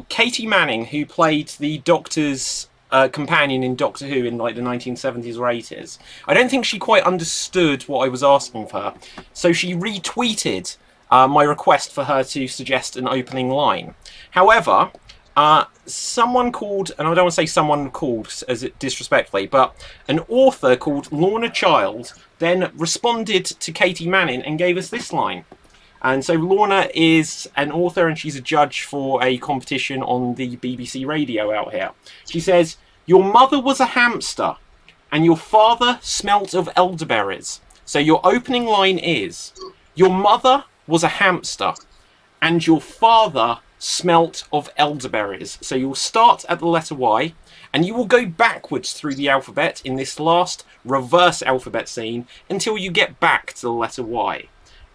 Katie Manning, who played the Doctor's companion in Doctor Who in like the 1970s or 80s, I don't think she quite understood what I was asking for her. So she retweeted my request for her to suggest an opening line. However, someone called, and I don't want to say someone called as it disrespectfully, but an author called Lorna Child then responded to Katie Manning and gave us this line. And so Lorna is an author and she's a judge for a competition on the BBC radio out here. She says, "Your mother was a hamster and your father smelt of elderberries." So your opening line is, "Your mother was a hamster and your father smelt of elderberries." So you'll start at the letter Y and you will go backwards through the alphabet in this last reverse alphabet scene until you get back to the letter Y.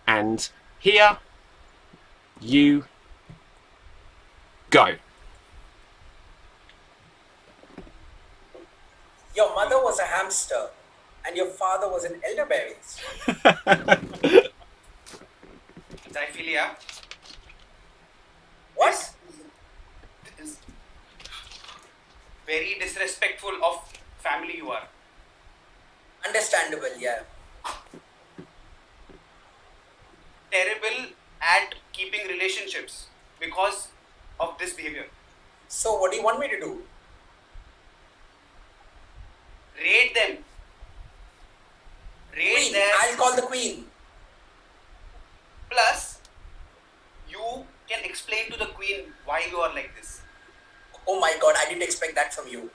And here you go. Your mother was a hamster and your father was an elderberries. Xiphilia. What? Is very disrespectful of family you are. Understandable, yeah. Terrible at keeping relationships because of this behavior. So what do you want me to do? Raid them. Raid them. I'll call the queen. Plus, you can explain to the queen why you are like this. Oh my god, I didn't expect that from you.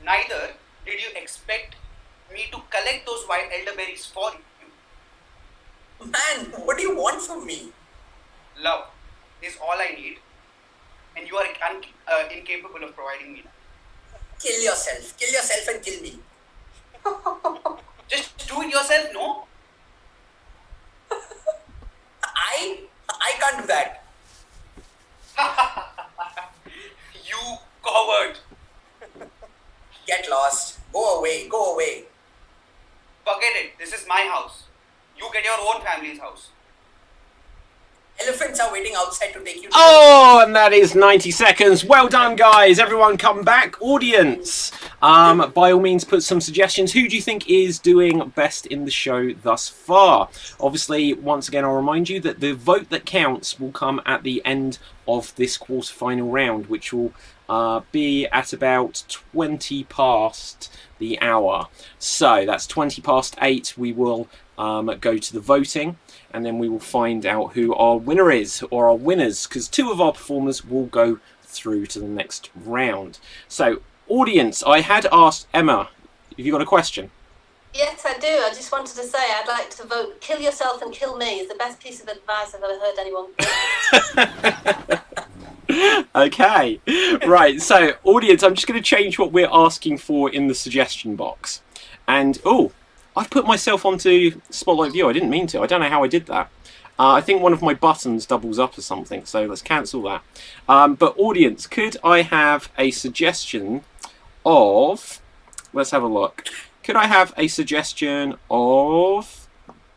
Neither did you expect me to collect those white elderberries for you. Man, what do you want from me? Love is all I need, and you are incapable of providing me that. Kill yourself and kill me. Just do it yourself, no? I can't do that. You coward. Get lost. Go away. Forget it. This is my house. You get your own family's house. Elephants are waiting outside to take you to Oh, and that is 90 seconds. Well done, guys. Everyone come back. Audience, by all means, put some suggestions. Who do you think is doing best in the show thus far? Obviously, once again, I'll remind you that the vote that counts will come at the end of this quarterfinal round, which will be at about 20 past the hour. So that's 20 past 8. We will go to the voting, and then we will find out who our winner is, or our winners, because 2 of our performers will go through to the next round. So, audience, I had asked Emma, have you got a question? Yes, I do. I just wanted to say I'd like to vote "Kill Yourself and Kill Me" is the best piece of advice I've ever heard anyone give. Okay, right, so audience, I'm just going to change what we're asking for in the suggestion box. And, oh, I've put myself onto Spotlight View. I didn't mean to. I don't know how I did that. I think one of my buttons doubles up or something, so let's cancel that. But audience, could I have a suggestion of... Let's have a look. Could I have a suggestion of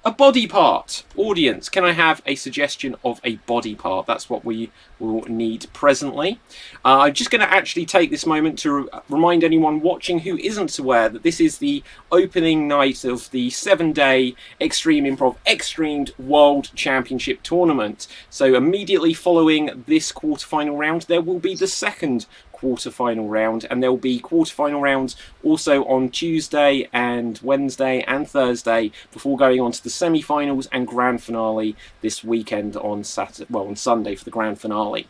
a body part? Audience, can I have a suggestion of a body part? That's what we will need presently. I'm just going to actually take this moment to remind anyone watching who isn't aware that this is the opening night of the 7-day Extreme Improv XStreamed World Championship Tournament. So immediately following this quarterfinal round, there will be the second quarterfinal round, and there will be quarterfinal rounds also on Tuesday and Wednesday and Thursday before going on to the semi-finals and grand finale this weekend on on Sunday for the grand finale.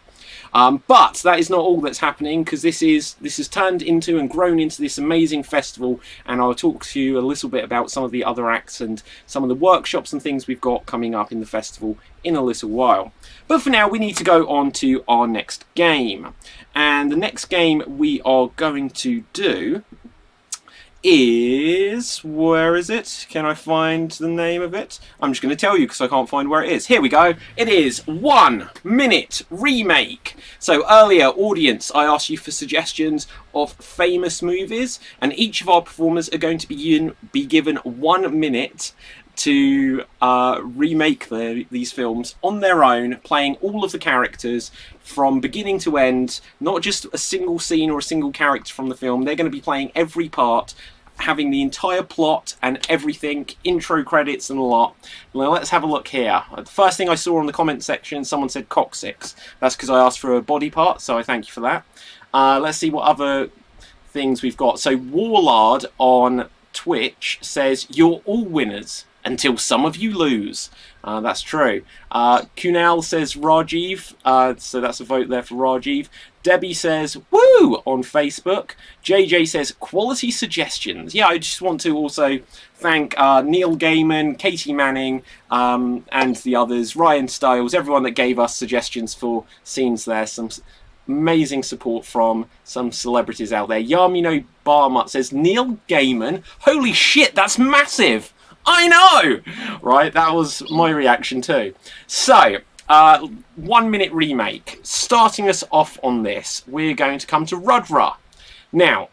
But that is not all that's happening, because this has turned into and grown into this amazing festival, and I'll talk to you a little bit about some of the other acts and some of the workshops and things we've got coming up in the festival in a little while. But for now, we need to go on to our next game, and the next game we are going to do is... where is it? Can I find the name of it? I'm just going to tell you because I can't find where it is. Here we go. It is 1 Minute Remake. So earlier, audience, I asked you for suggestions of famous movies, and each of our performers are going to be given 1 minute to remake these films on their own, playing all of the characters from beginning to end, not just a single scene or a single character from the film. They're going to be playing every part, having the entire plot and everything, intro credits and a lot. Now let's have a look here. The first thing I saw on the comment section, someone said coccyx. That's because I asked for a body part, so I thank you for that. Let's see what other things we've got. So Warlord on Twitch says, "You're all winners until some of you lose." That's true. Kunal says Rajiv, so that's a vote there for Rajiv. Debbie says, "Woo!" on Facebook. JJ says, "Quality suggestions." Yeah, I just want to also thank Neil Gaiman, Katie Manning, and the others, Ryan Stiles, everyone that gave us suggestions for scenes there. Some amazing support from some celebrities out there. Yamino Barmut says, "Neil Gaiman? Holy shit, that's massive!" I know! Right, that was my reaction too. So, 1 Minute Remake. Starting us off on this, we're going to come to Rudra. Now,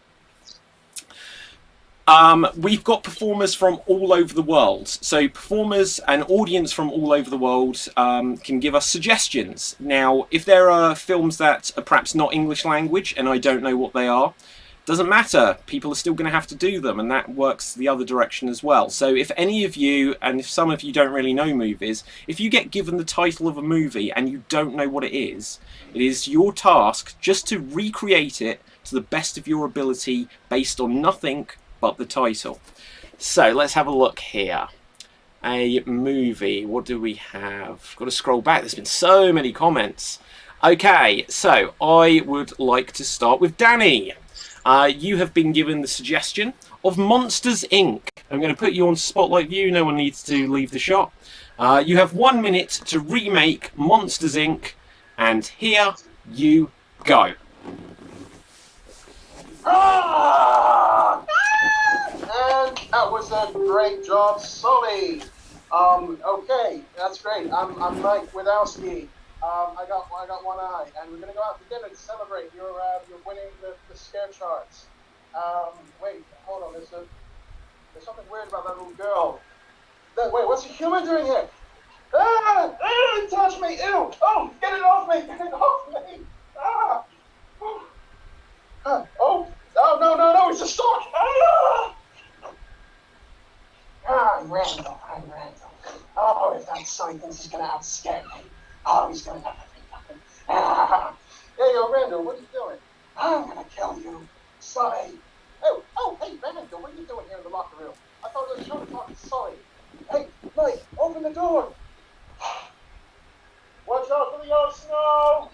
we've got performers from all over the world. So performers and audience from all over the world can give us suggestions. Now, if there are films that are perhaps not English language and I don't know what they are, doesn't matter, people are still going to have to do them, and that works the other direction as well. So if any of you, and if some of you don't really know movies, if you get given the title of a movie and you don't know what it is your task just to recreate it to the best of your ability based on nothing but the title. So let's have a look here. A movie, what do we have? Got to scroll back, there's been so many comments. Okay, so I would like to start with Danny. You have been given the suggestion of Monsters, Inc. I'm going to put you on Spotlight View. No one needs to leave the shot. You have 1 minute to remake Monsters, Inc. And here you go. And that was a great job, Sully. Okay, that's great. I'm Mike Witowski. I got one eye, and we're gonna go out to dinner to celebrate your winning the scare charts. Wait, hold on. There's something weird about that little girl. Wait, what's the human doing here? Ah! Ew, touch me! Ew! Oh, get it off me! Get it off me! Ah! Oh! No! It's a stork! Ah! I'm Randall. Oh, if that Sully thinks he's gonna outscare me. Oh, he's gonna have nothing. Ah. Hey, Randall, what are you doing? I'm gonna kill you, Sully. Hey, Randall, what are you doing here in the locker room? I thought it was your turn to talk to Sully. Hey, Mike, open the door. Watch out for the snow.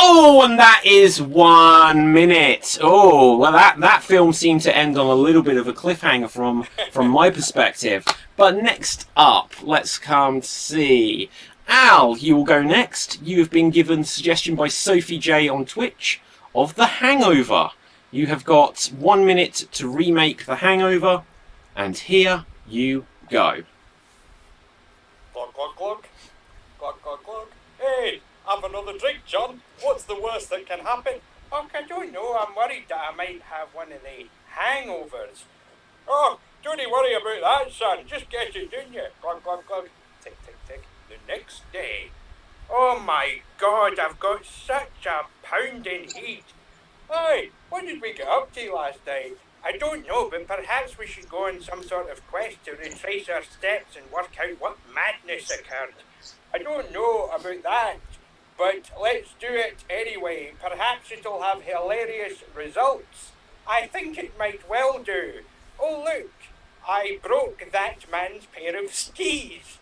Oh, and that is 1 minute. Oh, well, that film seemed to end on a little bit of a cliffhanger from my perspective. But next up, let's come to see. Al, you will go next. You have been given suggestion by Sophie J on Twitch of The Hangover. You have got 1 minute to remake The Hangover, and here you go. Clock, clock, clock. Clock, clock, clock. Hey, have another drink, John. What's the worst that can happen? Oh, I don't know. I'm worried that I might have one of the hangovers. Oh, don't you worry about that, son. Just get it, didn't you? Clock, clock, clock. Tick, tick, tick. The next day. Oh my God, I've got such a pounding heat. Hey, what did we get up to last night? I don't know, but perhaps we should go on some sort of quest to retrace our steps and work out what madness occurred. I don't know about that, but let's do it anyway. Perhaps it'll have hilarious results. I think it might well do. Oh look, I broke that man's pair of skis.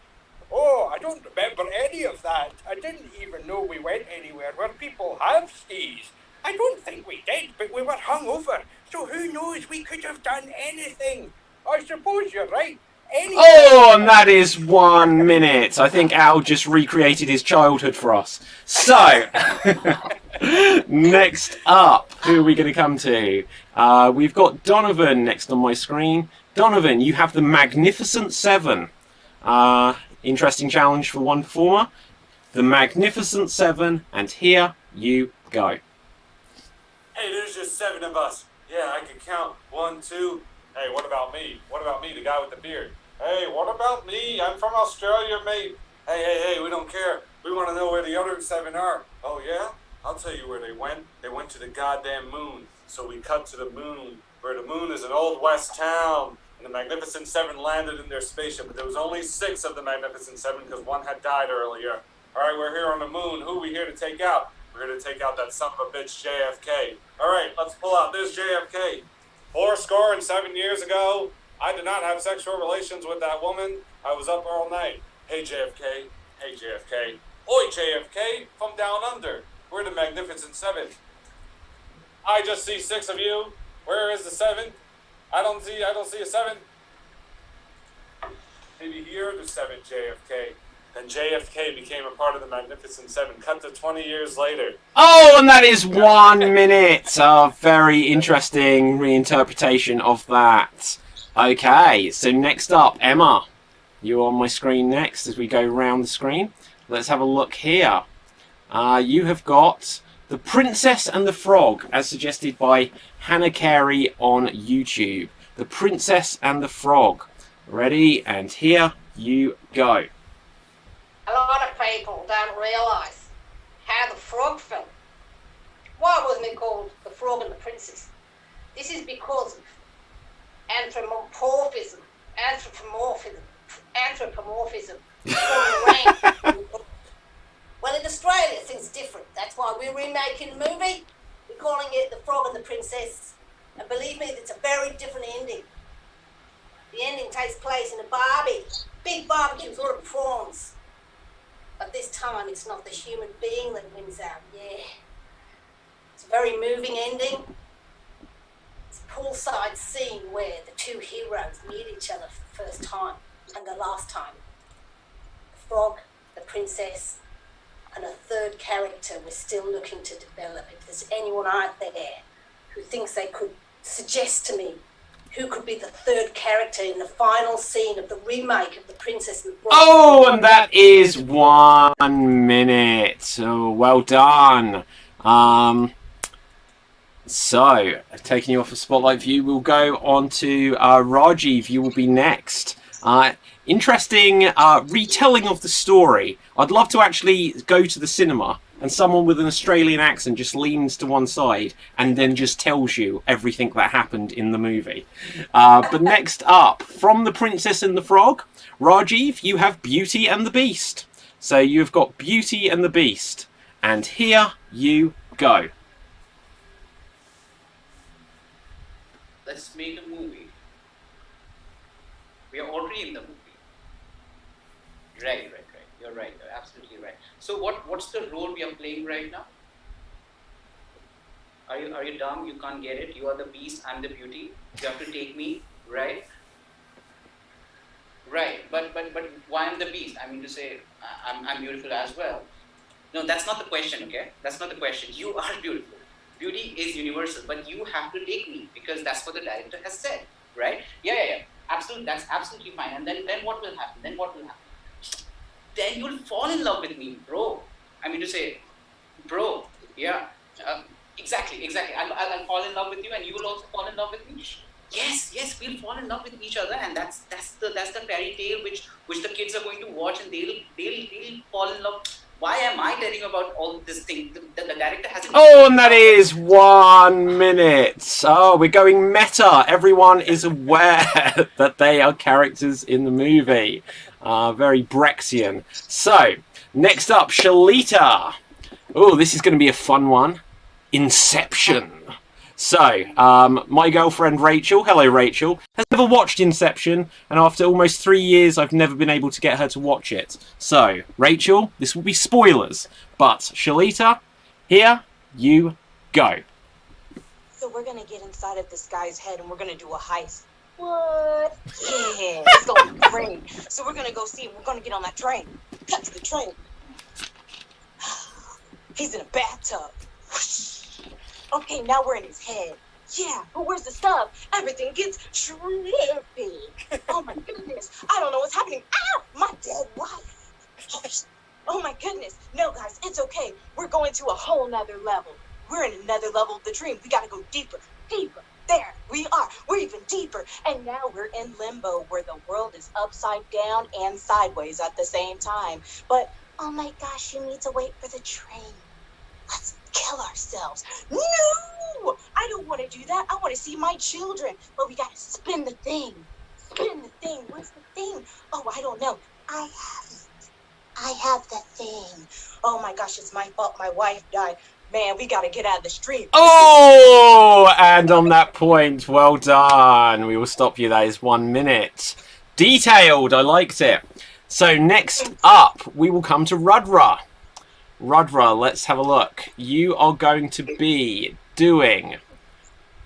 Oh, I don't remember any of that. I didn't even know we went anywhere where people have skis. I don't think we did, but we were hungover, so who knows, we could have done anything. I suppose you're right. Anything. Oh, and that is 1 minute. I think Al just recreated his childhood for us. So, next up, who are we going to come to? We've got Donovan next on my screen. Donovan, you have the Magnificent Seven. Interesting challenge for one performer. The Magnificent Seven, and here you go. Hey, there's just 7 of us. Yeah, I can count. 1, 2. Hey, what about me? What about me, the guy with the beard? Hey, what about me? I'm from Australia, mate. Hey, we don't care. We want to know where the other 7 are. Oh, yeah? I'll tell you where they went. They went to the goddamn moon. So we cut to the moon, where the moon is an old west town. And the Magnificent Seven landed in their spaceship, but there was only 6 of the Magnificent Seven because one had died earlier. All right, we're here on the moon. Who are we here to take out? We're here to take out that son of a bitch, JFK. All right, let's pull out this JFK. 407 years ago, I did not have sexual relations with that woman. I was up all night. Hey, JFK. Hey, JFK. Oi, JFK, from down under. We're the Magnificent Seven. I just see 6 of you. Where is the 7th? I don't see a 7. Maybe here, the 7th JFK. Then JFK became a part of the Magnificent Seven. Cut to 20 years later. Oh, and that is 1 minute. A very interesting reinterpretation of that. Okay, so next up, Emma. You're on my screen next as we go round the screen. Let's have a look here. You have got The Princess and the Frog, as suggested by Hannah Carey on YouTube. The Princess and the Frog. Ready? And here you go. A lot of people don't realise how the frog fell. Why wasn't it called The Frog and the Princess? This is because of anthropomorphism. Well, in Australia, things are different. That's why we're remaking the movie. We're calling it The Frog and the Princess. And believe me, it's a very different ending. The ending takes place in a barbie. Big barbecue with a lot of prawns. But this time, it's not the human being that wins out. Yeah. It's a very moving ending. It's a poolside scene where the 2 heroes meet each other for the first time and the last time. The frog, the princess, and a 3rd character we're still looking to develop. If there's anyone out there who thinks they could suggest to me who could be the 3rd character in the final scene of the remake of The Princess and the Frog. Oh, and that is 1 minute. So, well done. So, taking you off a spotlight view, we'll go on to Rajiv. You will be next. Interesting retelling of the story. I'd love to actually go to the cinema and someone with an Australian accent just leans to one side and then just tells you everything that happened in the movie. But next up, from The Princess and the Frog, Rajiv, you have Beauty and the Beast. So you've got Beauty and the Beast. And here you go. Let's make a movie. We are already in the movie. Right. You're right. You're absolutely right. So what's the role we are playing right now? Are you dumb? You can't get it. You are the beast. I'm the beauty. You have to take me, right? Right. But why I'm the beast? I mean to say, I'm beautiful as well. No, that's not the question. Okay, that's not the question. You are beautiful. Beauty is universal, but you have to take me because that's what the director has said, right? Yeah. Absolutely, that's absolutely fine. And then what will happen? Then you'll fall in love with me, bro. I mean to say, bro. Yeah. Exactly. I'll fall in love with you, and you will also fall in love with me. Yes, we'll fall in love with each other, and that's the fairy tale which the kids are going to watch, and they'll fall in love. Why am I telling you about all this thing? The director hasn't. Oh, and that is 1 minute. Oh, we're going meta. Everyone is aware that they are characters in the movie. Very Brexian. So, next up, Shalita. Oh, this is going to be a fun one. Inception. So, my girlfriend Rachel, hello Rachel, has never watched Inception, and after almost 3 years I've never been able to get her to watch it. So, Rachel, this will be spoilers, but Shalita, here you go. So we're gonna get inside of this guy's head and we're gonna do a heist. What? Yeah, it's gonna be great. So we're gonna go see him. We're gonna get on that train. Cut to the train. He's in a bathtub. Okay, now we're in his head. Yeah, but where's the stuff? Everything gets trippy. Oh my goodness. I don't know what's happening. Ah, my dead wife. Oh my goodness. No, guys, it's okay. We're going to a whole nother level. We're in another level of the dream. We gotta go deeper. There, we are. We're even deeper. And now we're in limbo where the world is upside down and sideways at the same time. But, oh my gosh, you need to wait for the train. Let's kill ourselves. No! I don't want to do that. I want to see my children. But we gotta spin the thing. Where's the thing? Oh, I don't know. I have the thing. Oh my gosh, it's my fault. My wife died. Man, we gotta get out of the street. Oh, and on that point, well done. We will stop you. That is 1 minute. Detailed. I liked it. So next up, we will come to Rudra. Rudra, let's have a look. You are going to be doing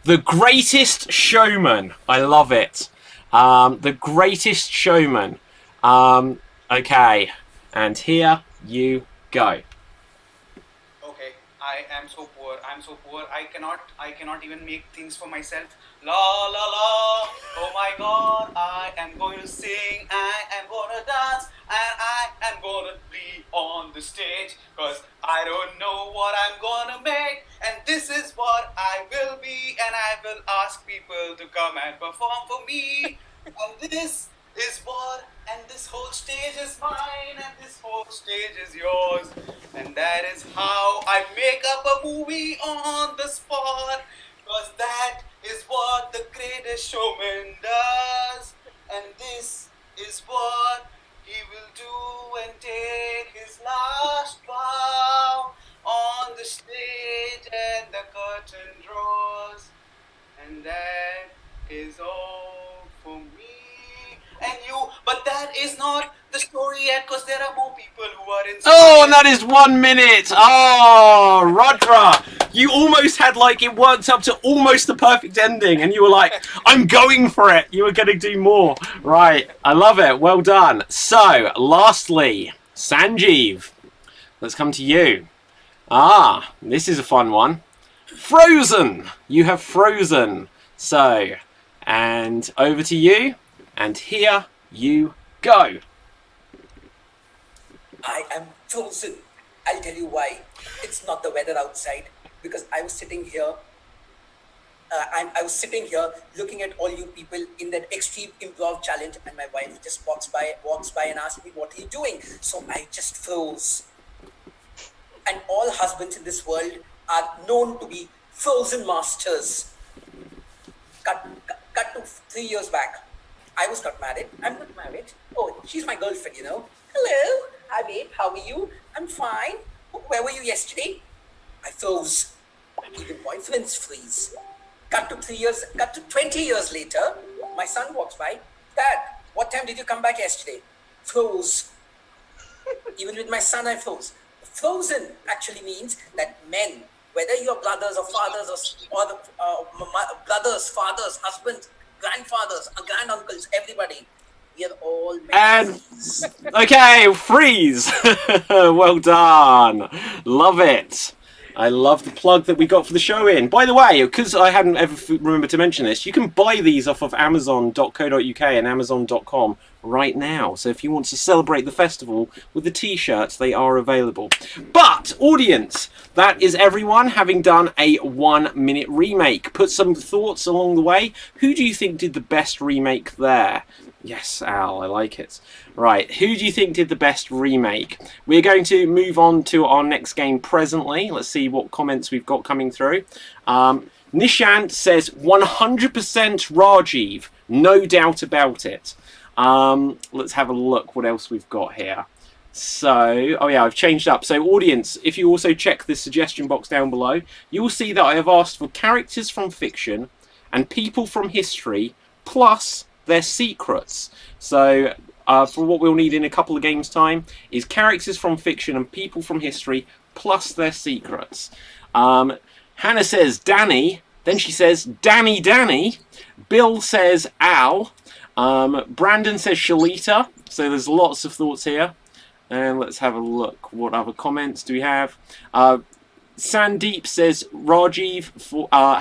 The Greatest Showman. I love it. The Greatest Showman. Okay, and here you go. Okay, I am so poor. I'm so poor. I cannot even make things for myself. La la la. Oh my God. I am going to sing. I am going to dance. And I am going to be on the stage. Because I don't know what I'm going to make. And this is what I will be. And I will ask people to come and perform for me. And this is what. And this whole stage is mine. And this whole stage is yours. And that is how I make up a movie on the spot. Because that is what the Greatest Showman does. And this is what he will do and take his last bow on the stage, and the curtain draws. And that is all for me and you. But that is not the story yet, because there are more people who are inspired. Oh, and that is 1 minute. Oh, Rudra, you almost had, like, it worked up to almost the perfect ending, and you were like, I'm going for it. You were going to do more. Right, I love it. Well done. So, lastly, Sanjeev, let's come to you. This is a fun one. Frozen. You have Frozen. So, and over to you, and here you go. I am frozen. I'll tell you why. It's not the weather outside, because I was sitting here. I was sitting here looking at all you people in that extreme improv challenge, and my wife just walks by and asks me, "What are you doing?" So I just froze. And all husbands in this world are known to be frozen masters. Cut to 3 years back. I was not married. I'm not married. Oh, she's my girlfriend, you know. Hello. Hi, babe. How are you? I'm fine. Where were you yesterday? I froze. Even boyfriends freeze. Cut to 20 years later, my son walks by. Dad, what time did you come back yesterday? Froze. Even with my son, I froze. Frozen actually means that men whether you're brothers or fathers or the brothers, fathers, husbands, grandfathers, granduncles, everybody. We are all And okay, freeze. Well done. Love it. I love the plug that we got for the show in. By the way, because I hadn't ever remembered to mention this, you can buy these off of Amazon.co.uk and Amazon.com right now. So if you want to celebrate the festival with the t-shirts, they are available. But, audience, that is everyone having done a 1-minute remake. Put some thoughts along the way. Who do you think did the best remake there? Yes, Al, I like it. Right, who do you think did the best remake? We're going to move on to our next game presently. Let's see what comments we've got coming through. Nishant says 100% Rajiv, no doubt about it. Let's have a look what else we've got here. So, oh yeah, I've changed up. So audience, if you also check the suggestion box down below, you will see that I have asked for characters from fiction and people from history, plus their secrets. So for what we'll need in a couple of games time is characters from fiction and people from history plus their secrets. Hannah says Danny, then she says Danny. Bill says Al. Brandon says Shalita. So there's lots of thoughts here. And let's have a look. What other comments do we have? Sandeep says Rajiv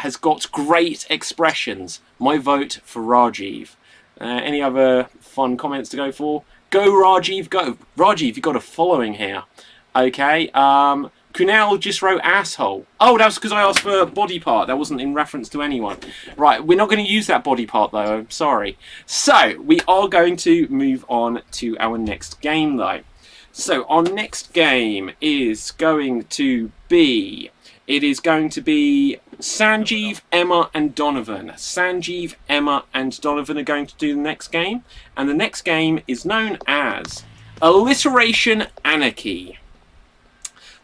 has got great expressions. My vote for Rajiv. Any other fun comments to go for? Go Rajiv, go. Rajiv, you've got a following here. Okay. Kunal just wrote asshole. Oh, that was because I asked for a body part. That wasn't in reference to anyone. Right, we're not going to use that body part though. I'm sorry. So, we are going to move on to our next game though. So, our next game is going to be... It is going to be Sanjeev, Emma, and Donovan. Sanjeev, Emma, and Donovan are going to do the next game. And the next game is known as Alliteration Anarchy.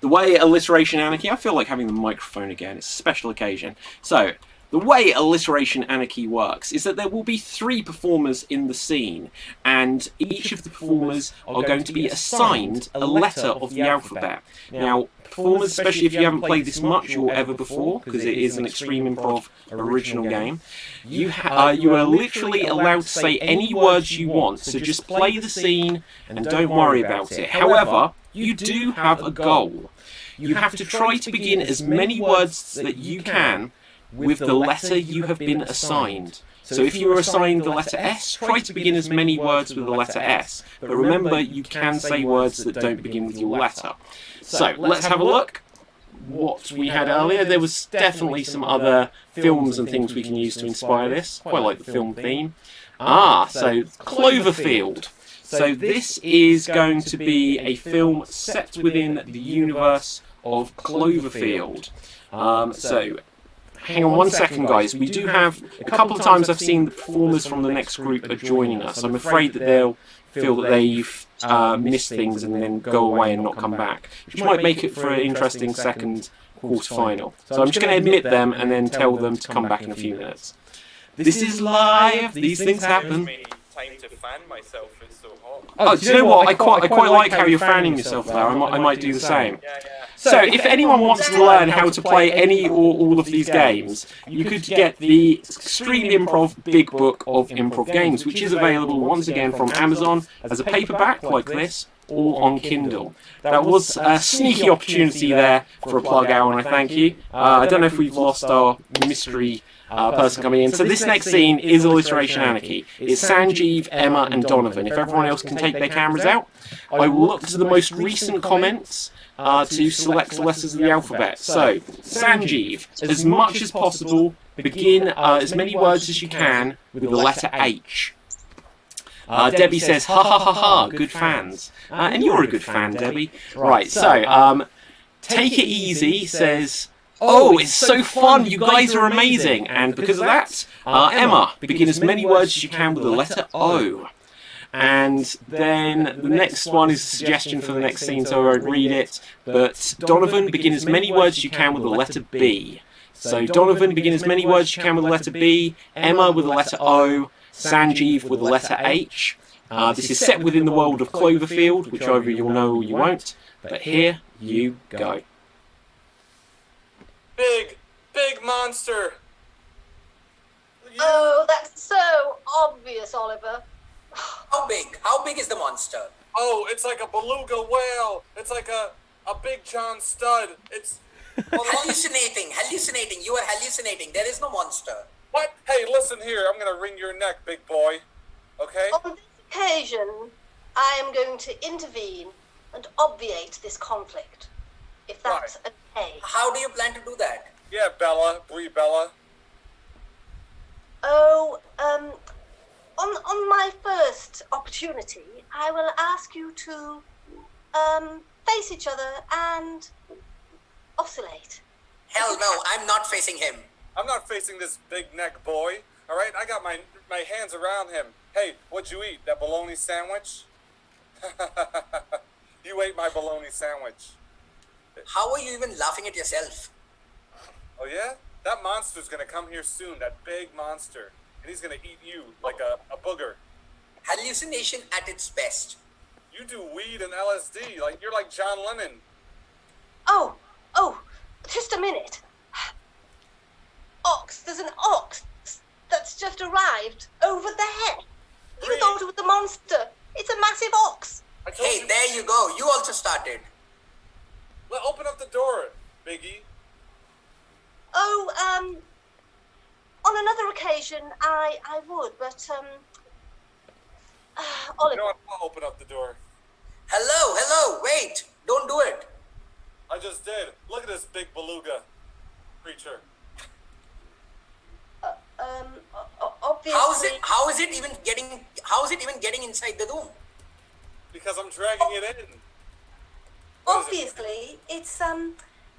The way Alliteration Anarchy... I feel like having the microphone again. It's a special occasion. So, the way Alliteration Anarchy works is that there will be 3 performers in the scene. And each of the performers are going to be assigned a letter of the alphabet. Now, performers, especially if you haven't played this much or ever before, because it is an Extreme Improv original game, you are literally allowed to say any words you want, so just play the scene and don't worry about it. However, you do have a goal. You have to try to begin as many words that you can with the letter you have been assigned. So if you were assigned the letter S, try to begin as many words with the letter S. But remember, you can say words that don't begin with your letter. So let's have a look what we had earlier. There was definitely some other films and things we can use to inspire this. Quite like the film theme. So Cloverfield. So this is going to be a film set within the universe of Cloverfield. So hang on one second, guys. We do have a couple of times I've seen the performers from the next group are joining us. I'm afraid that they'll feel that they've missed things and then go away and not come back, which might make it for an interesting second quarter-final. So I'm just going to admit them and then tell them to come back in a few minutes. This is live. These things happen. Time to fan myself. It's so hot. Oh, do you know what? I quite like how you're fanning yourself there. I might do the same. So, if anyone wants to learn how to play any or all of these games, you could get the Extreme Improv Big Book of Improv Games, which is available once again from Amazon as a paperback like this, or on Kindle. That was a sneaky opportunity there for a plug, Al, and I thank you. I don't know if we've lost our mystery person coming in. So this next scene is Alliteration Anarchy. It's Sanjeev, Emma, and Donovan. If everyone else can take their cameras out, I will look to the most recent comments to select the letters of the alphabet. So, Sanjeev, as much as possible, begin as many words as you can with the letter H. Debbie says, ha ha ha ha, good fans. And you're a good fan, Debbie. Right, so, Take It Easy says, oh, it's so fun, you guys are amazing. And because of that, Emma, begin as many words as you can with the letter O. And then the next one is a suggestion for the next scene, so I won't read it. But Donovan, begin as many words as you can with the letter B. So Donovan, begin as many words as you can with the letter B. Emma with the letter O. Sanjeev with the letter H. This is set within the world of Cloverfield, which either you'll know or you won't. But here you go. big monster. Oh, that's so obvious, Oliver. How big? How big is the monster? Oh, it's like a beluga whale. It's like a big John Stud. It's hallucinating. You are hallucinating. There is no monster. What? Hey, listen here. I'm gonna wring your neck, big boy. Okay? On this occasion, I am going to intervene and obviate this conflict, if that's okay. How do you plan to do that? Yeah, Bella. Brie Bella. Oh, on my first opportunity, I will ask you to, face each other and oscillate. Hell no, I'm not facing him. I'm not facing this big neck boy. All right? I got my hands around him. Hey, what'd you eat? That bologna sandwich? You ate my bologna sandwich. How are you even laughing at yourself? Oh, yeah? That monster's gonna come here soon, that big monster. And he's gonna eat you like a booger. Hallucination at its best. You do weed and LSD, like you're like John Lennon. Oh, just a minute. There's an ox that's just arrived over there. You thought it was a monster. It's a massive ox. Hey, there you go. You also started. Well, open up the door, Biggie. Oh, on another occasion, I would, but, Oliver. You know what? I'll open up the door. Hello, wait. Don't do it. I just did. Look at this big beluga creature. Obviously. How is it even getting inside the room? Because I'm dragging it in. Obviously, it's,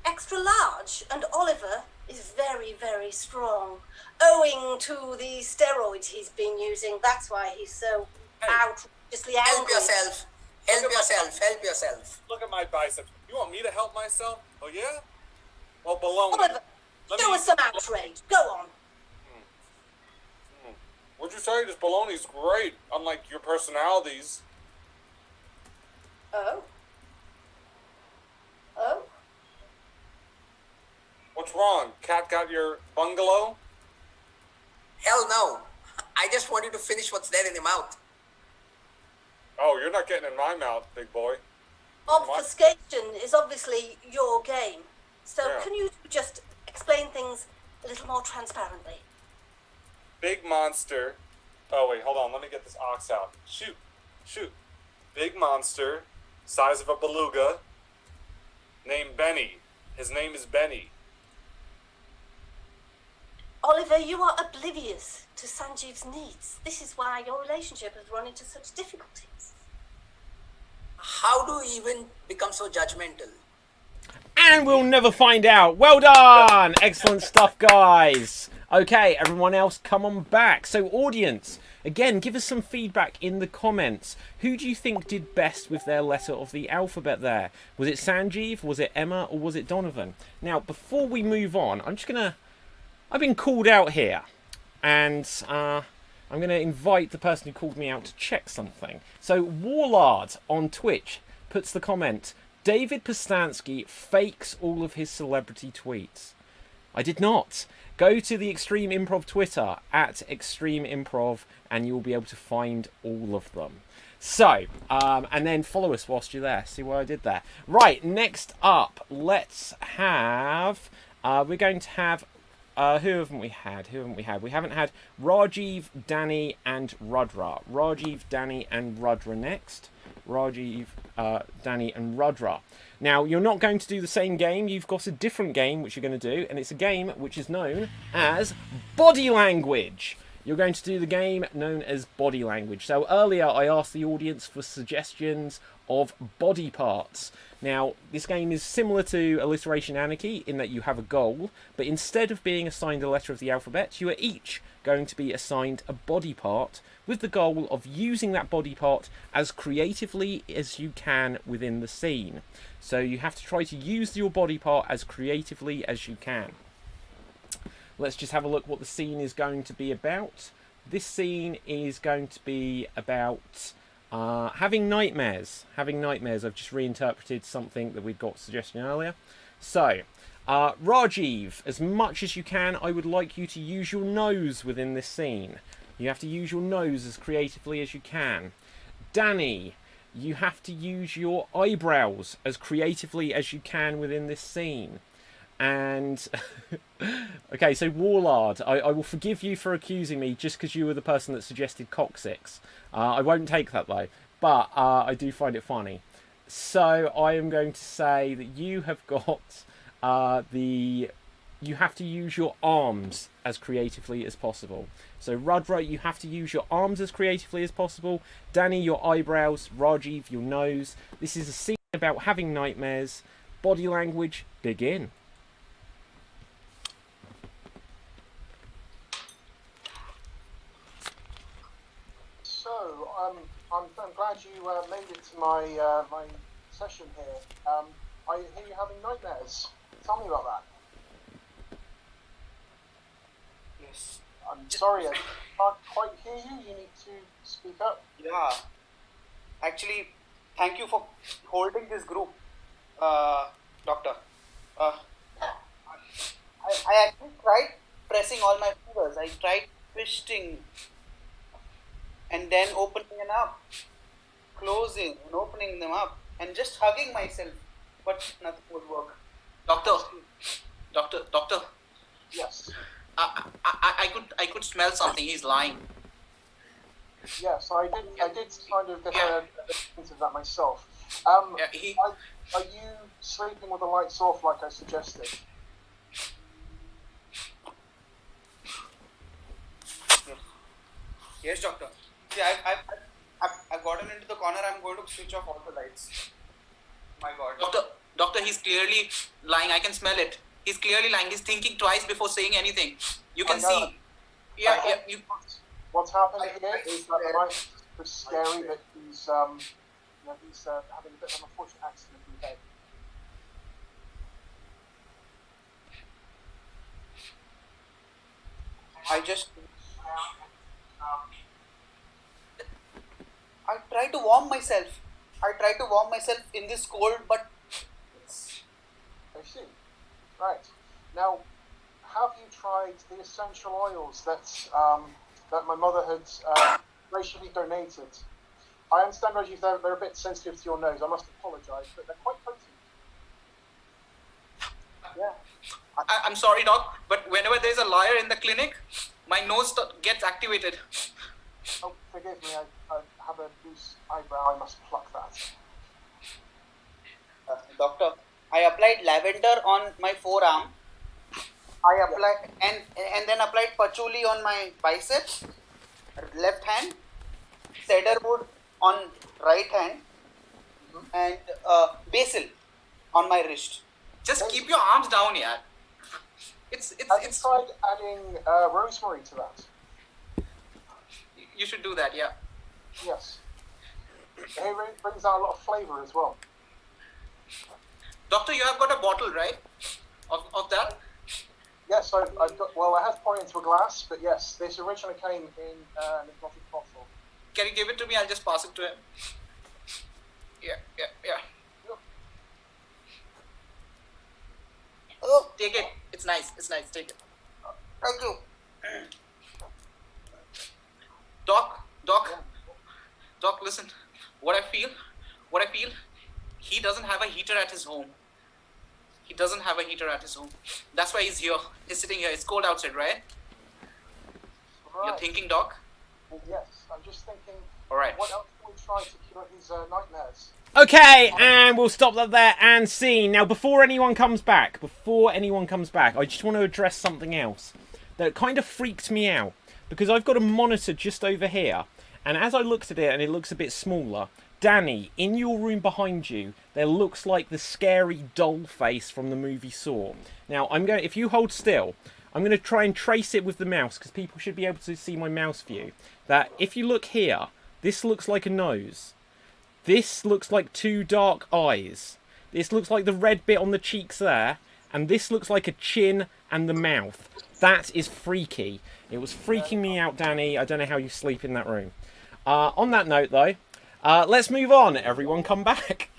extra large, and Oliver is very, very strong. Owing to the steroids he's been using, that's why he's so outrageously angry. Help yourself. Help yourself. Look at my biceps. You want me to help myself? Oh, yeah? Well, baloney. Oliver, show us some outrage. Go on. What'd you say? This baloney's great, unlike your personalities. Oh. What's wrong? Cat got your bungalow? Hell no. I just want you to finish what's there in your mouth. Oh, you're not getting in my mouth, big boy. Obfuscation is obviously your game. So Yeah. can you just explain things a little more transparently? Big monster. Oh, wait, hold on. Let me get this ox out. Shoot. Big monster, size of a beluga, named Benny. His name is Benny. Oliver, you are oblivious to Sanjeev's needs. This is why your relationship has run into such difficulties. How do you even become so judgmental? And we'll never find out. Well done! Excellent stuff, guys. Okay, everyone else, come on back. So, audience, again, give us some feedback in the comments. Who do you think did best with their letter of the alphabet there? Was it Sanjeev, was it Emma, or was it Donovan? Now, before we move on, I've been called out here, and I'm going to invite the person who called me out to check something. So, Warlord on Twitch puts the comment, David Pistansky fakes all of his celebrity tweets. I did not. Go to the Extreme Improv Twitter, @Extreme Improv, and you'll be able to find all of them. So, and then follow us whilst you're there. See what I did there? Right, next up, let's have... we're going to have... who haven't we had? We haven't had Rajiv, Danny, and Rudra. Rajiv, Danny, and Rudra next. Rajiv, Danny, and Rudra. Now, you're not going to do the same game. You've got a different game which you're going to do, and it's a game which is known as Body Language. You're going to do the game known as Body Language. So earlier I asked the audience for suggestions of body parts. Now, this game is similar to Alliteration Anarchy in that you have a goal, but instead of being assigned a letter of the alphabet, you are each going to be assigned a body part with the goal of using that body part as creatively as you can within the scene. So you have to try to use your body part as creatively as you can. Let's just have a look what the scene is going to be about. This scene is going to be about having nightmares. I've just reinterpreted something that we'd got suggestion earlier. So, Rajiv, as much as you can, I would like you to use your nose within this scene. You have to use your nose as creatively as you can. Danny, you have to use your eyebrows as creatively as you can within this scene. And, okay, so Warlord, I will forgive you for accusing me just because you were the person that suggested coccyx. I won't take that, though, but I do find it funny. So I am going to say that you have got you have to use your arms as creatively as possible. So Rudra, you have to use your arms as creatively as possible. Danny, your eyebrows. Rajiv, your nose. This is a scene about having nightmares. Body language, begin. So, I'm glad you made it to my my session here. I hear you're having nightmares. Tell me about that. Yes. I'm sorry, I can't quite hear you. You need to speak up. Yeah. Actually, thank you for holding this group, Doctor. I actually tried pressing all my fingers. I tried twisting and then opening them up, closing and opening them up, and just hugging myself, but nothing would work. Doctor. Yes. I could smell something. He's lying. Yes, I did kind of get a hint of that myself. Are you sleeping with the lights off like I suggested? Yes, Doctor. See, I've gotten into the corner. I'm going to switch off all the lights. My God. Doctor, he's clearly lying. I can smell it. He's clearly lying. He's thinking twice before saying anything. You can see. Yeah. What's happened here is that the light was scary that he's having a bit of an unfortunate accident in bed. I try to warm myself. In this cold, but I see. Right. Now, have you tried the essential oils that my mother had graciously donated? I understand, Reggie, they're a bit sensitive to your nose. I must apologise, but they're quite potent. Yeah. I'm sorry, Doc, but whenever there's a liar in the clinic, my nose gets activated. Oh, forgive me. I have a loose eyebrow. I must pluck that. Doctor, I applied lavender on my forearm. I applied and then applied patchouli on my biceps, left hand, cedarwood on right hand, and basil on my wrist. Just keep your arms down, yeah. Have you tried adding rosemary to that? You should do that, yeah. Yes. It brings out a lot of flavour as well. Doctor, you have got a bottle, right? Of that? Yes, I've got. Well, I have poured into a glass, but yes, this originally came in an exotic bottle. Can you give it to me? I'll just pass it to him. Yeah. Oh, take it. It's nice. Take it. Thank you. Doc, listen. What I feel, he doesn't have a heater at his home. That's why he's here. He's sitting here. It's cold outside, right? You're thinking, Doc? Yes, I'm just thinking. All right. What else can we try to cure his nightmares? Okay, and we'll stop that there and scene. Now, before anyone comes back, I just want to address something else that kind of freaked me out. Because I've got a monitor just over here, and as I looked at it and it looks a bit smaller, Danny, in your room behind you, there looks like the scary doll face from the movie Saw. Now, if you hold still, I'm going to try and trace it with the mouse, because people should be able to see my mouse view. That if you look here, this looks like a nose. This looks like two dark eyes. This looks like the red bit on the cheeks there, and this looks like a chin and the mouth. That is freaky. It was freaking me out, Danny. I don't know how you sleep in that room. On that note, though, let's move on. Everyone come back.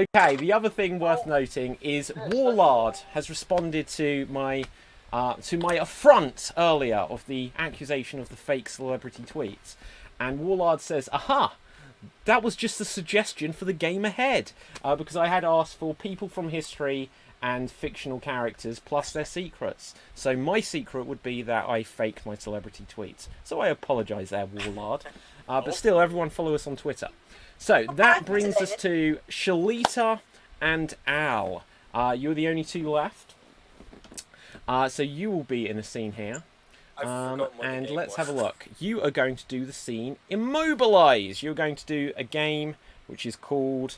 Okay, the other thing worth noting is Warlord has responded to my affront earlier of the accusation of the fake celebrity tweets. And Warlord says, aha, that was just a suggestion for the game ahead. Because I had asked for people from history and fictional characters plus their secrets. So my secret would be that I faked my celebrity tweets. So I apologise there, Warlord. But still, everyone follow us on Twitter. So that brings us to Shalita and Al. You're the only two left. So you will be in a scene here. And let's have a look. You are going to do the scene Immobilize. You're going to do a game which is called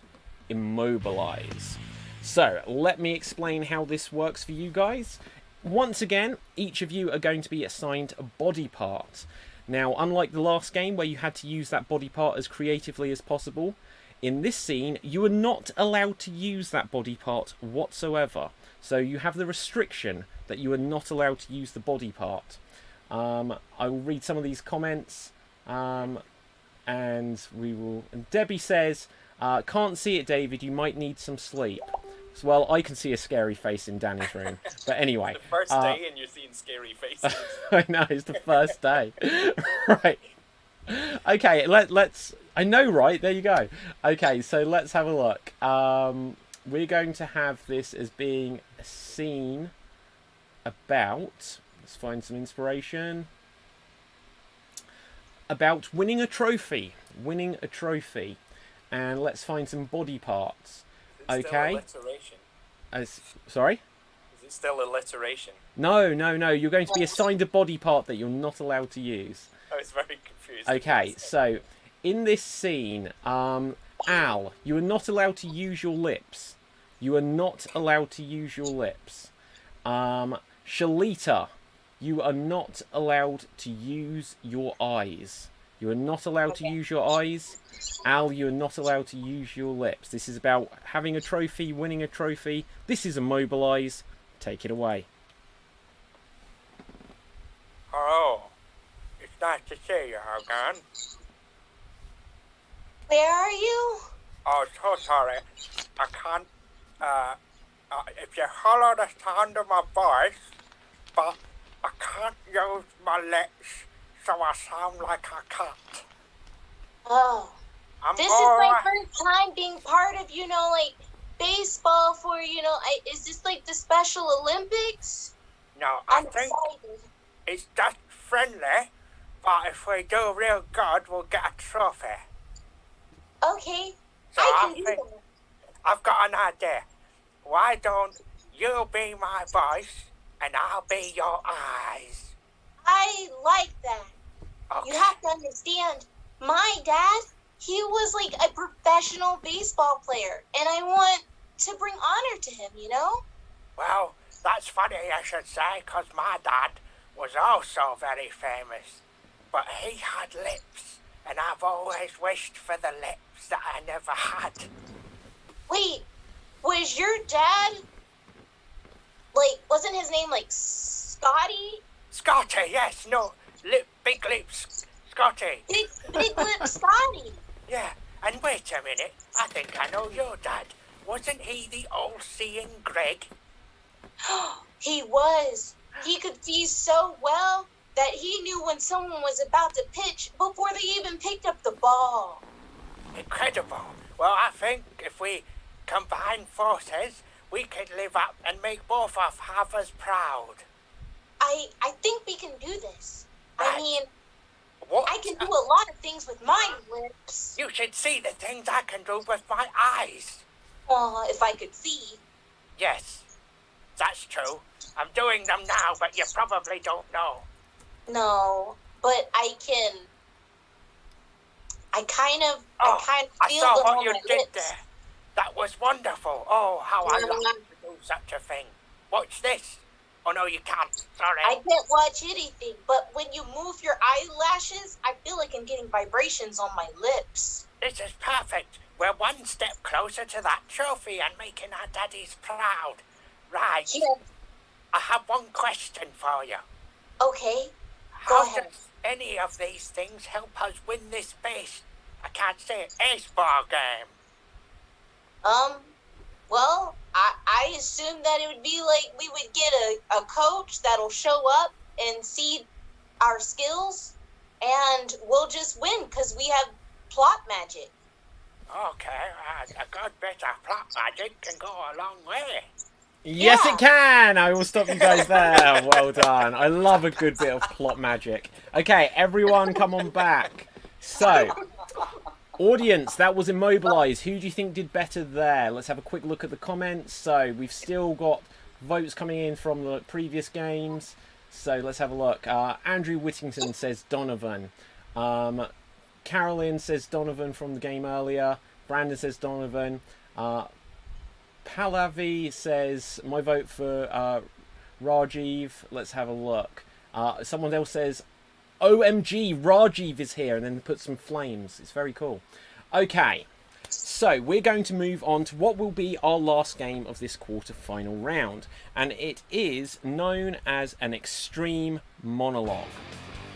Immobilize. So let me explain how this works for you guys. Once again, each of you are going to be assigned a body part. Now, unlike the last game where you had to use that body part as creatively as possible, in this scene you are not allowed to use that body part whatsoever. So you have the restriction that you are not allowed to use the body part. I will read some of these comments, and we will. And Debbie says, "Can't see it, David. You might need some sleep." So, well, I can see a scary face in Danny's room. But anyway, the first day, and you're seeing scary faces. I know, it's the first day. Right. Okay, let's. I know, right? There you go. Okay, so let's have a look. We're going to have this as being a scene about. Let's find some inspiration. About winning a trophy. Winning a trophy. And let's find some body parts. Okay. Sorry? Is it still alliteration? No. You're going to be assigned a body part that you're not allowed to use. I was very confused. Okay, so in this scene, Al, you are not allowed to use your lips. You are not allowed to use your lips. Shalita, you are not allowed to use your eyes. You are not allowed to use your eyes. Al, you are not allowed to use your lips. This is about having a trophy, winning a trophy. This is Immobilize. Take it away. Hello. It's nice to see you again. Where are you? Oh, so sorry. I can't, if you follow the sound of my voice, but I can't use my lips, so I sound like a cat. Oh. This is my first time being part of, like, baseball for, is this like the Special Olympics? No, I think it's just friendly, but if we do real good, we'll get a trophy. Okay, so I can do that. I've got an idea. Why don't you be my voice and I'll be your eyes? I like that. Okay. You have to understand, my dad, he was like a professional baseball player, and I want to bring honor to him, Well, that's funny I should say, because my dad was also very famous. But he had lips, and I've always wished for the lips that I never had. Wait, was your dad, wasn't his name, Scotty? Scotty, yes, no, big lips, Scotty. Big lip Scotty. Yeah, and wait a minute, I think I know your dad. Wasn't he the all-seeing Greg? He was. He could see so well that he knew when someone was about to pitch before they even picked up the ball. Incredible. Well, I think if we combine forces, we could live up and make both of us proud. I think we can do this. Right. I mean, what? I can do a lot of things with my lips. You should see the things I can do with my eyes. Well, if I could see. Yes, that's true. I'm doing them now, but you probably don't know. No, but I can. I kind of feel saw them what on you my did lips. there. That was wonderful. Oh, how I love to do such a thing. Watch this. Oh, no, you can't. Sorry. I can't watch anything, but when you move your eyelashes, I feel like I'm getting vibrations on my lips. This is perfect. We're one step closer to that trophy and making our daddies proud. Right. Yeah. I have one question for you. Okay. How does any of these things help us win this I can't say it, baseball game? Well, I assumed that it would be like we would get a coach that'll show up and see our skills, and we'll just win because we have plot magic. Okay, a good bit of plot magic can go a long way. Yes, it can! I will stop you guys there. Well done. I love a good bit of plot magic. Okay, everyone come on back. So, audience, that was Immobilize. Who do you think did better there? Let's have a quick look at the comments. So, we've still got votes coming in from the previous games. So, let's have a look. Andrew Whittington says Donovan. Carolyn says Donovan from the game earlier. Brandon says Donovan. Pallavi says, my vote for Rajiv. Let's have a look. Someone else says, OMG, Rajiv is here, and then put some flames. It's very cool. Okay, so we're going to move on to what will be our last game of this quarter-final round, and it is known as an extreme monologue.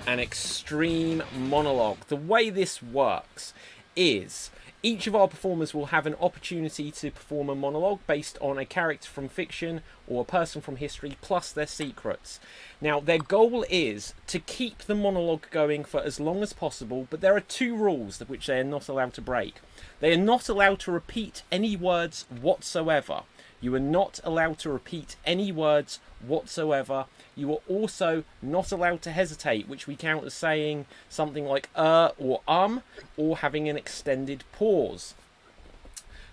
An extreme monologue. The way this works is each of our performers will have an opportunity to perform a monologue based on a character from fiction or a person from history plus their secrets. Now, their goal is to keep the monologue going for as long as possible, but there are two rules which they are not allowed to break. They are not allowed to repeat any words whatsoever. You are not allowed to repeat any words whatsoever. You are also not allowed to hesitate, which we count as saying something like or having an extended pause.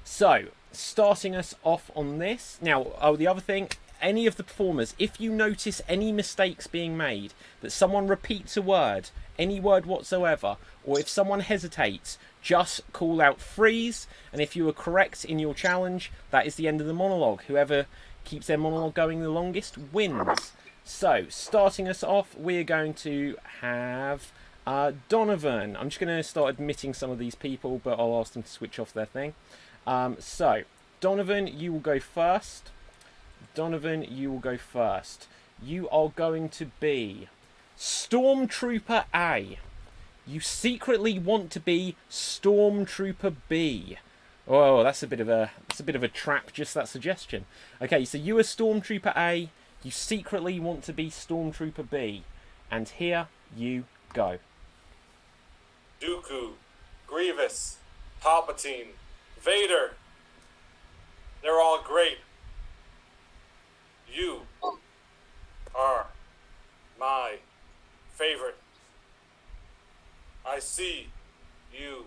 So, starting us off on this. Now, the other thing, any of the performers, if you notice any mistakes being made, that someone repeats a word, any word whatsoever, or if someone hesitates, just call out freeze, and if you are correct in your challenge, that is the end of the monologue. Whoever keeps their monologue going the longest wins. So, starting us off, we're going to have Donovan. I'm just going to start admitting some of these people, but I'll ask them to switch off their thing. So, Donovan, you will go first. Donovan, you will go first. You are going to be Stormtrooper A. You secretly want to be Stormtrooper B. Oh, that's a bit of a trap, just that suggestion. Okay, so you are Stormtrooper A. You secretly want to be Stormtrooper B. And here you go. Dooku, Grievous, Palpatine, Vader. They're all great. You are my favorite. I see you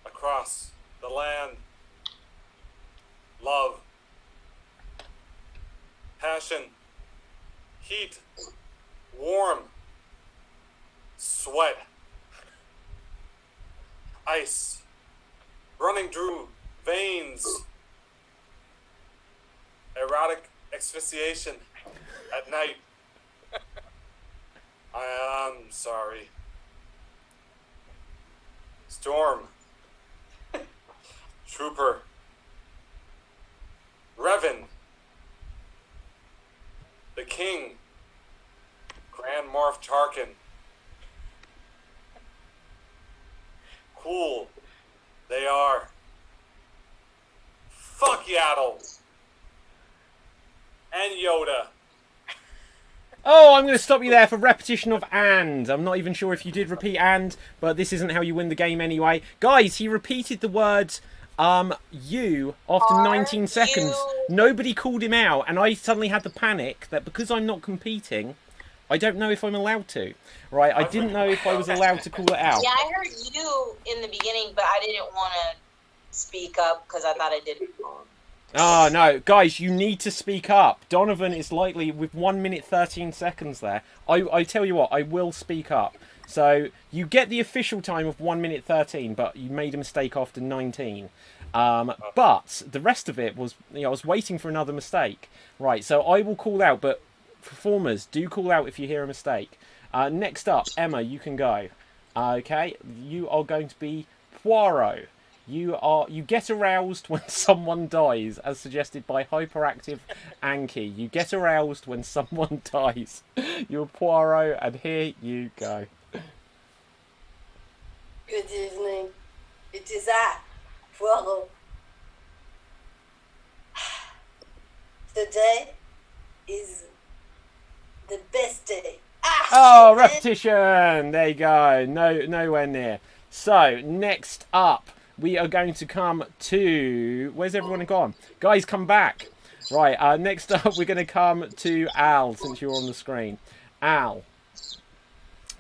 across the land. Love, passion, heat, warm, sweat, ice, running through veins, erotic asphyxiation at night. I'm sorry. Storm. Trooper. Revan. The King. Grand Moff Tarkin. Cool. They are. Fuck Yaddle. And Yoda. Oh, I'm going to stop you there for repetition of and. I'm not even sure if you did repeat and, but this isn't how you win the game anyway. Guys, he repeated the words you after 19 seconds. Nobody called him out, and I suddenly had the panic that because I'm not competing, I don't know if I'm allowed to. Right? I didn't know if I was allowed to call it out. Yeah, I heard you in the beginning, but I didn't want to speak up because I thought I did it wrong. Oh, no. Guys, you need to speak up. Donovan is likely with 1 minute 13 seconds there. I tell you what, I will speak up. So, you get the official time of 1 minute 13, but you made a mistake after 19. But the rest of it was, I was waiting for another mistake. Right, so I will call out, but performers, do call out if you hear a mistake. Next up, Emma, you can go. Okay, you are going to be Poirot. You get aroused when someone dies, as suggested by Hyperactive Anki. You get aroused when someone dies. You're Poirot, and here you go. Good evening. It is I, Well, today is the best day. Oh, repetition! There you go. Nowhere near. So, next up, we are going to come to... Where's everyone gone? Guys, come back. Right, next up, we're going to come to Al, since you're on the screen. Al,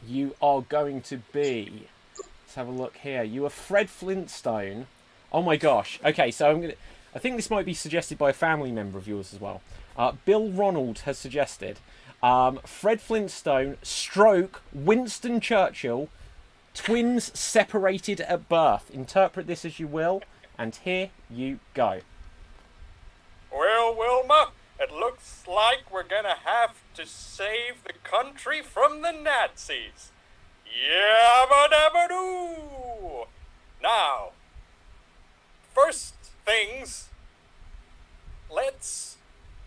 you are going to be... Let's have a look here. You are Fred Flintstone. Oh my gosh. Okay, so I think this might be suggested by a family member of yours as well. Bill Ronald has suggested Fred Flintstone stroke Winston Churchill, twins separated at birth. Interpret this as you will, and here you go. Well, Wilma, it looks like we're gonna have to save the country from the Nazis. Yabba dabba doo! Now, first things, let's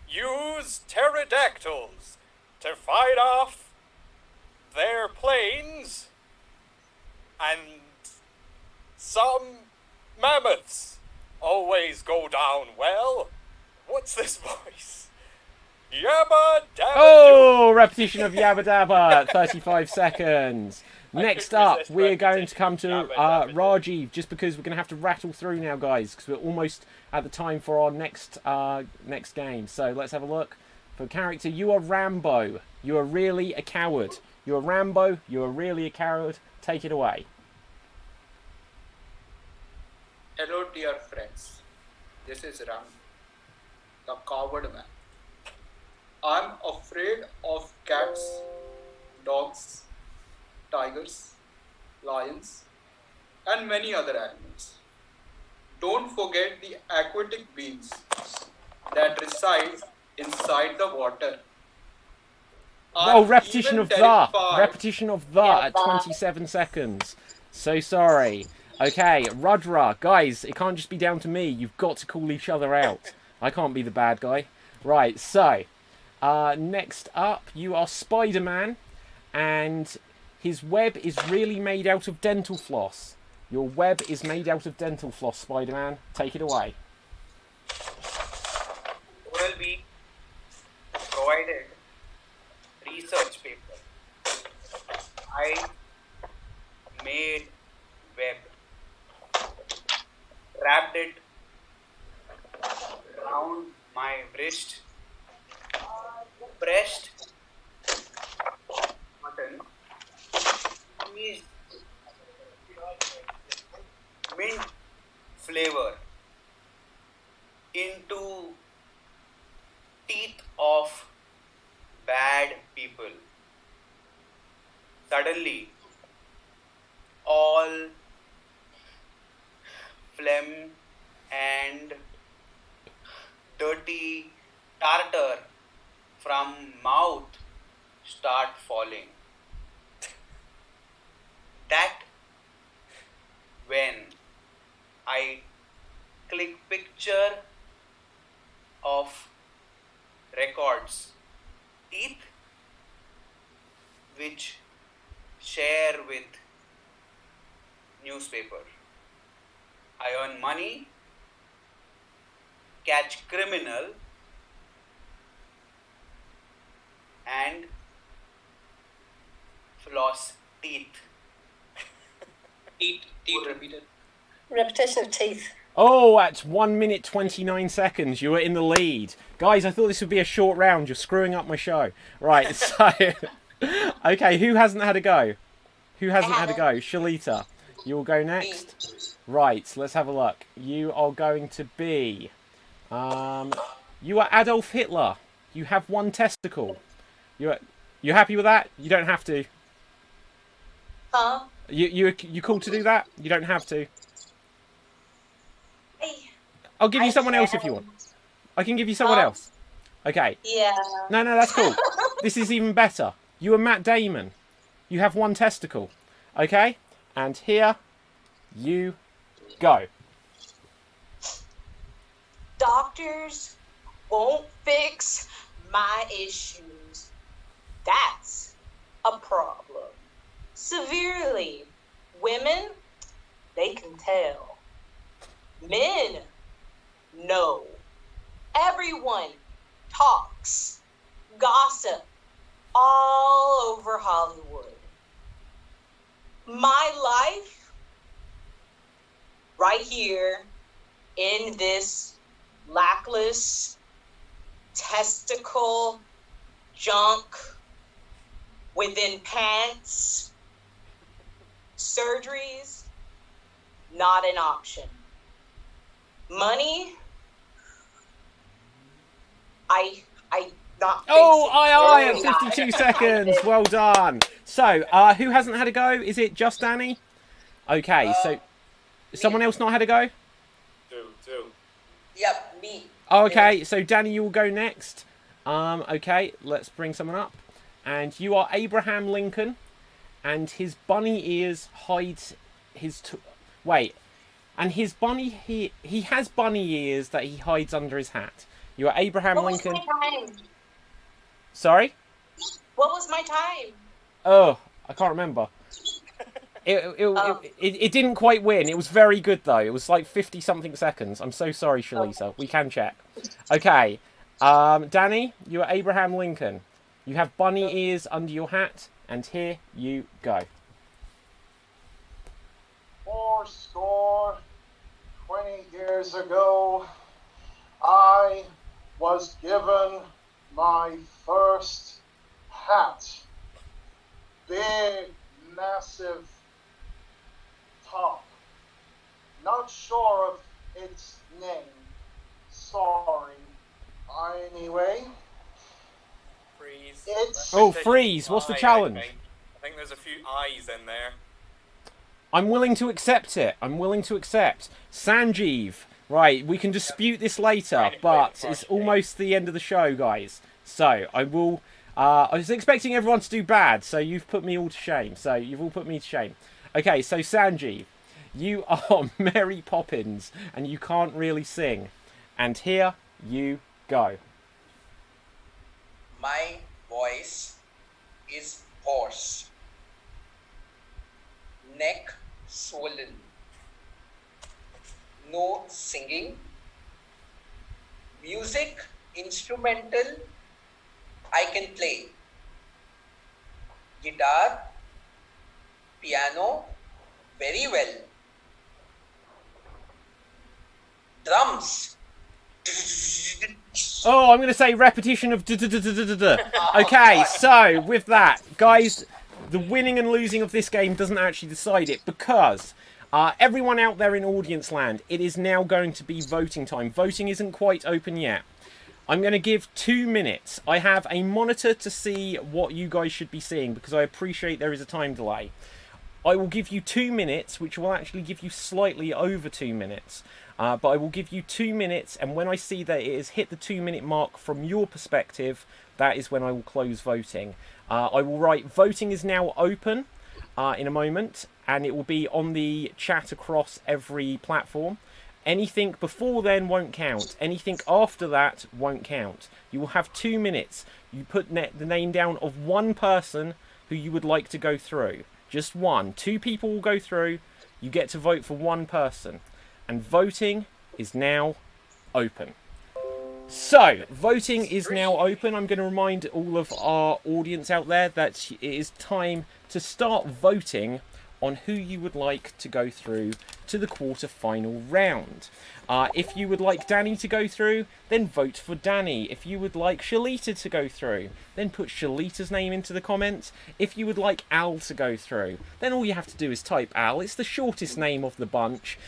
use pterodactyls to fight off their planes and some mammoths always go down well. What's this voice? Yabba dabba Oh, repetition of Yabba Dabba, 35 seconds. Next up, we're going to come to Rajiv, just because we're going to have to rattle through now, guys, because we're almost at the time for our next game. So let's have a look. For character, you are Rambo. You are really a coward. You are Rambo. You are really a coward. Take it away. Hello, dear friends. This is Ram, the coward man. I'm afraid of cats, dogs, tigers, lions, and many other animals. Don't forget the aquatic beings that reside inside the water. Oh, repetition of the. Repetition of the at 27 seconds. So sorry. Okay, Rudra. Guys, it can't just be down to me. You've got to call each other out. I can't be the bad guy. Right, so... next up, you are Spider-Man, and his web is really made out of dental floss. Your web is made out of dental floss, Spider-Man. Take it away. Well, we provided research paper. I made web, wrapped it around my wrist, pressed button, squeezed mint flavor into teeth of bad people. Suddenly, all phlegm and dirty tartar from mouth start falling. That when I click picture of records, teeth which share with newspaper. I earn money, catch criminal, and floss teeth. Teeth repeated. Repetition of teeth. Oh, at 1 minute 29 seconds, you were in the lead. Guys, I thought this would be a short round. You're screwing up my show. Right, so... okay, who hasn't had a go? Who hasn't had a go? Shalita, you will go next. Right, let's have a look. You are going to be... you are Adolf Hitler. You have one testicle. You happy with that? You don't have to. Huh? You cool to do that? You don't have to. I'll give you someone else if you want. I can give you someone else. Okay. Yeah. No, that's cool. This is even better. You are Matt Damon. You have one testicle. Okay? And here you go. Doctors won't fix my issues. That's a problem. Severely. Women, they can tell. Men, no. Everyone talks, gossip, all over Hollywood. My life, right here, in this lackless, testicle, junk, within pants, surgeries, not an option. Money, I not. Oh, aye, at 52 seconds. Well done. So, who hasn't had a go? Is it just Danny? Okay, so someone else not had a go? Two. Yep, me. Okay, so Danny, you will go next. Okay, let's bring someone up. And you are Abraham Lincoln, and his bunny ears hide his... Wait, and his bunny... He has bunny ears that he hides under his hat. You are Abraham Lincoln... What was my time? Sorry? What was my time? Oh, I can't remember. It didn't quite win. It was very good, though. It was like 50-something seconds. I'm so sorry, Shalisa. We can check. Okay. Danny, you are Abraham Lincoln. You have bunny ears under your hat, and here you go. 20 years ago, I was given my first hat. Big, massive top. Not sure of its name. Sorry. Anyway. Freeze. Oh, freeze. What's the challenge? I think there's a few eyes in there. I'm willing to accept it. I'm willing to accept. Sanjeev. Right, we can dispute this later, but it's almost the end of the show, guys. So, I will... I was expecting everyone to do bad, so you've put me all to shame. So, you've all put me to shame. Okay, so Sanjeev, you are Mary Poppins, and you can't really sing. And here you go. My voice is hoarse. Neck swollen. No singing. Music, instrumental, I can play. Guitar, piano, very well. Drums. Oh, I'm going to say repetition of da-da-da-da-da-da. Okay, so with that, guys, the winning and losing of this game doesn't actually decide it because everyone out there in audience land, it is now going to be voting time. Voting isn't quite open yet. I'm going to give 2 minutes. I have a monitor to see what you guys should be seeing because I appreciate there is a time delay. I will give you 2 minutes, which will actually give you slightly over 2 minutes. But I will give you 2 minutes, and when I see that it has hit the 2-minute mark from your perspective, that is when I will close voting. I will write voting is now open in a moment, and it will be on the chat across every platform. Anything before then won't count. Anything after that won't count. You will have 2 minutes. You put the name down of one person who you would like to go through. Just one. 2 people will go through. You get to vote for one person. And voting is now open. So, voting is now open. I'm going to remind all of our audience out there that it is time to start voting on who you would like to go through to the quarter-final round. If you would like Danny to go through, then vote for Danny. If you would like Shalita to go through, then put Shalita's name into the comments. If you would like Al to go through, then all you have to do is type Al. It's the shortest name of the bunch.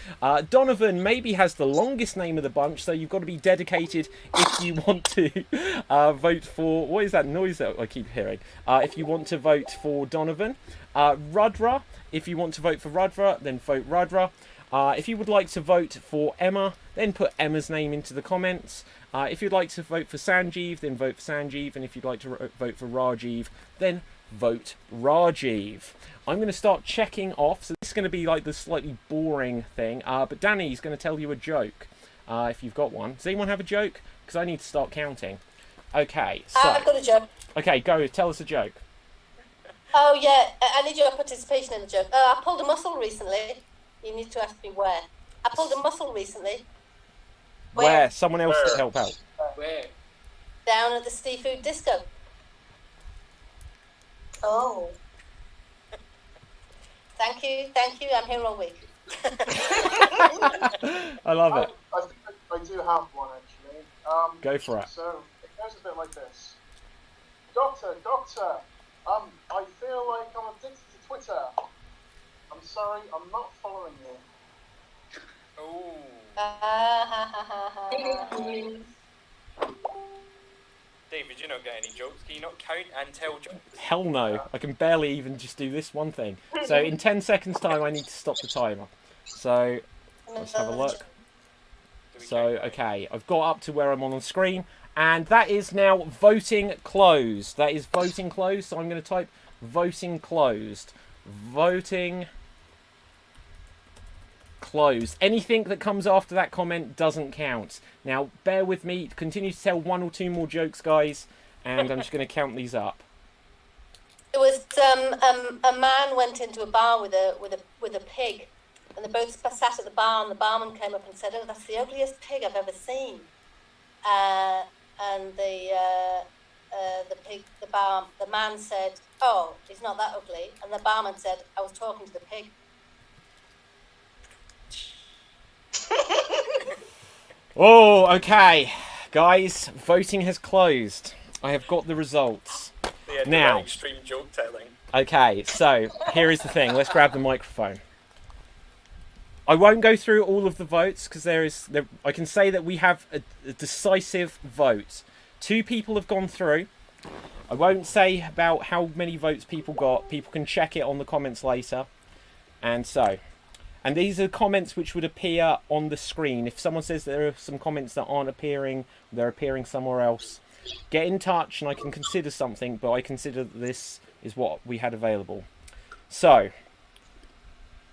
Donovan maybe has the longest name of the bunch, so you've got to be dedicated if you want to vote for... What is that noise that I keep hearing? If you want to vote for Donovan. Rudra, if you want to vote for Rudra, then vote Rudra. If you would like to vote for Emma, then put Emma's name into the comments. If you'd like to vote for Sanjeev, then vote for Sanjeev. And if you'd like to vote for Rajiv, then vote Rajiv. I'm going to start checking off. So this is going to be like the slightly boring thing. But Danny's going to tell you a joke, if you've got one. Does anyone have a joke? Because I need to start counting. Okay, so... I've got a joke. Okay, go. Tell us a joke. Oh, yeah. I need your participation in the joke. I pulled a muscle recently. You need to ask me where. I pulled a muscle recently. Where? Someone else could help out. Where? Down at the seafood disco. Oh. Thank you. I'm here all week. I love it. I think I do have one actually. Go for it. So it goes a bit like this. Doctor, I feel like I'm addicted to Twitter. I'm sorry, I'm not following you. Oh. David, you don't get any jokes. Can you not count and tell jokes? Hell no. I can barely even just do this one thing. So in 10 seconds time, I need to stop the timer. So let's have a look. So, okay, I've got up to where I'm on the screen. And that is now voting closed. That is voting closed. So I'm going to type voting closed. Voting closed. Anything that comes after that comment doesn't count. Now, bear with me. Continue to tell one or two more jokes, guys. And I'm just going to count these up. It was a man went into a bar with a pig, and they both sat at the bar, and the barman came up and said, "Oh, that's the ugliest pig I've ever seen." And the man said, "Oh, he's not that ugly." And the barman said, "I was talking to the pig." Oh, okay. Guys, voting has closed. I have got the results. Yeah, now, extreme joke telling. Okay, so here is the thing. Let's grab the microphone. I won't go through all of the votes because I can say that we have a decisive vote. 2 people have gone through. I won't say about how many votes people got. People can check it on the comments later. And these are comments which would appear on the screen. If someone says there are some comments that aren't appearing, they're appearing somewhere else, get in touch and I can consider something, but I consider that this is what we had available. So,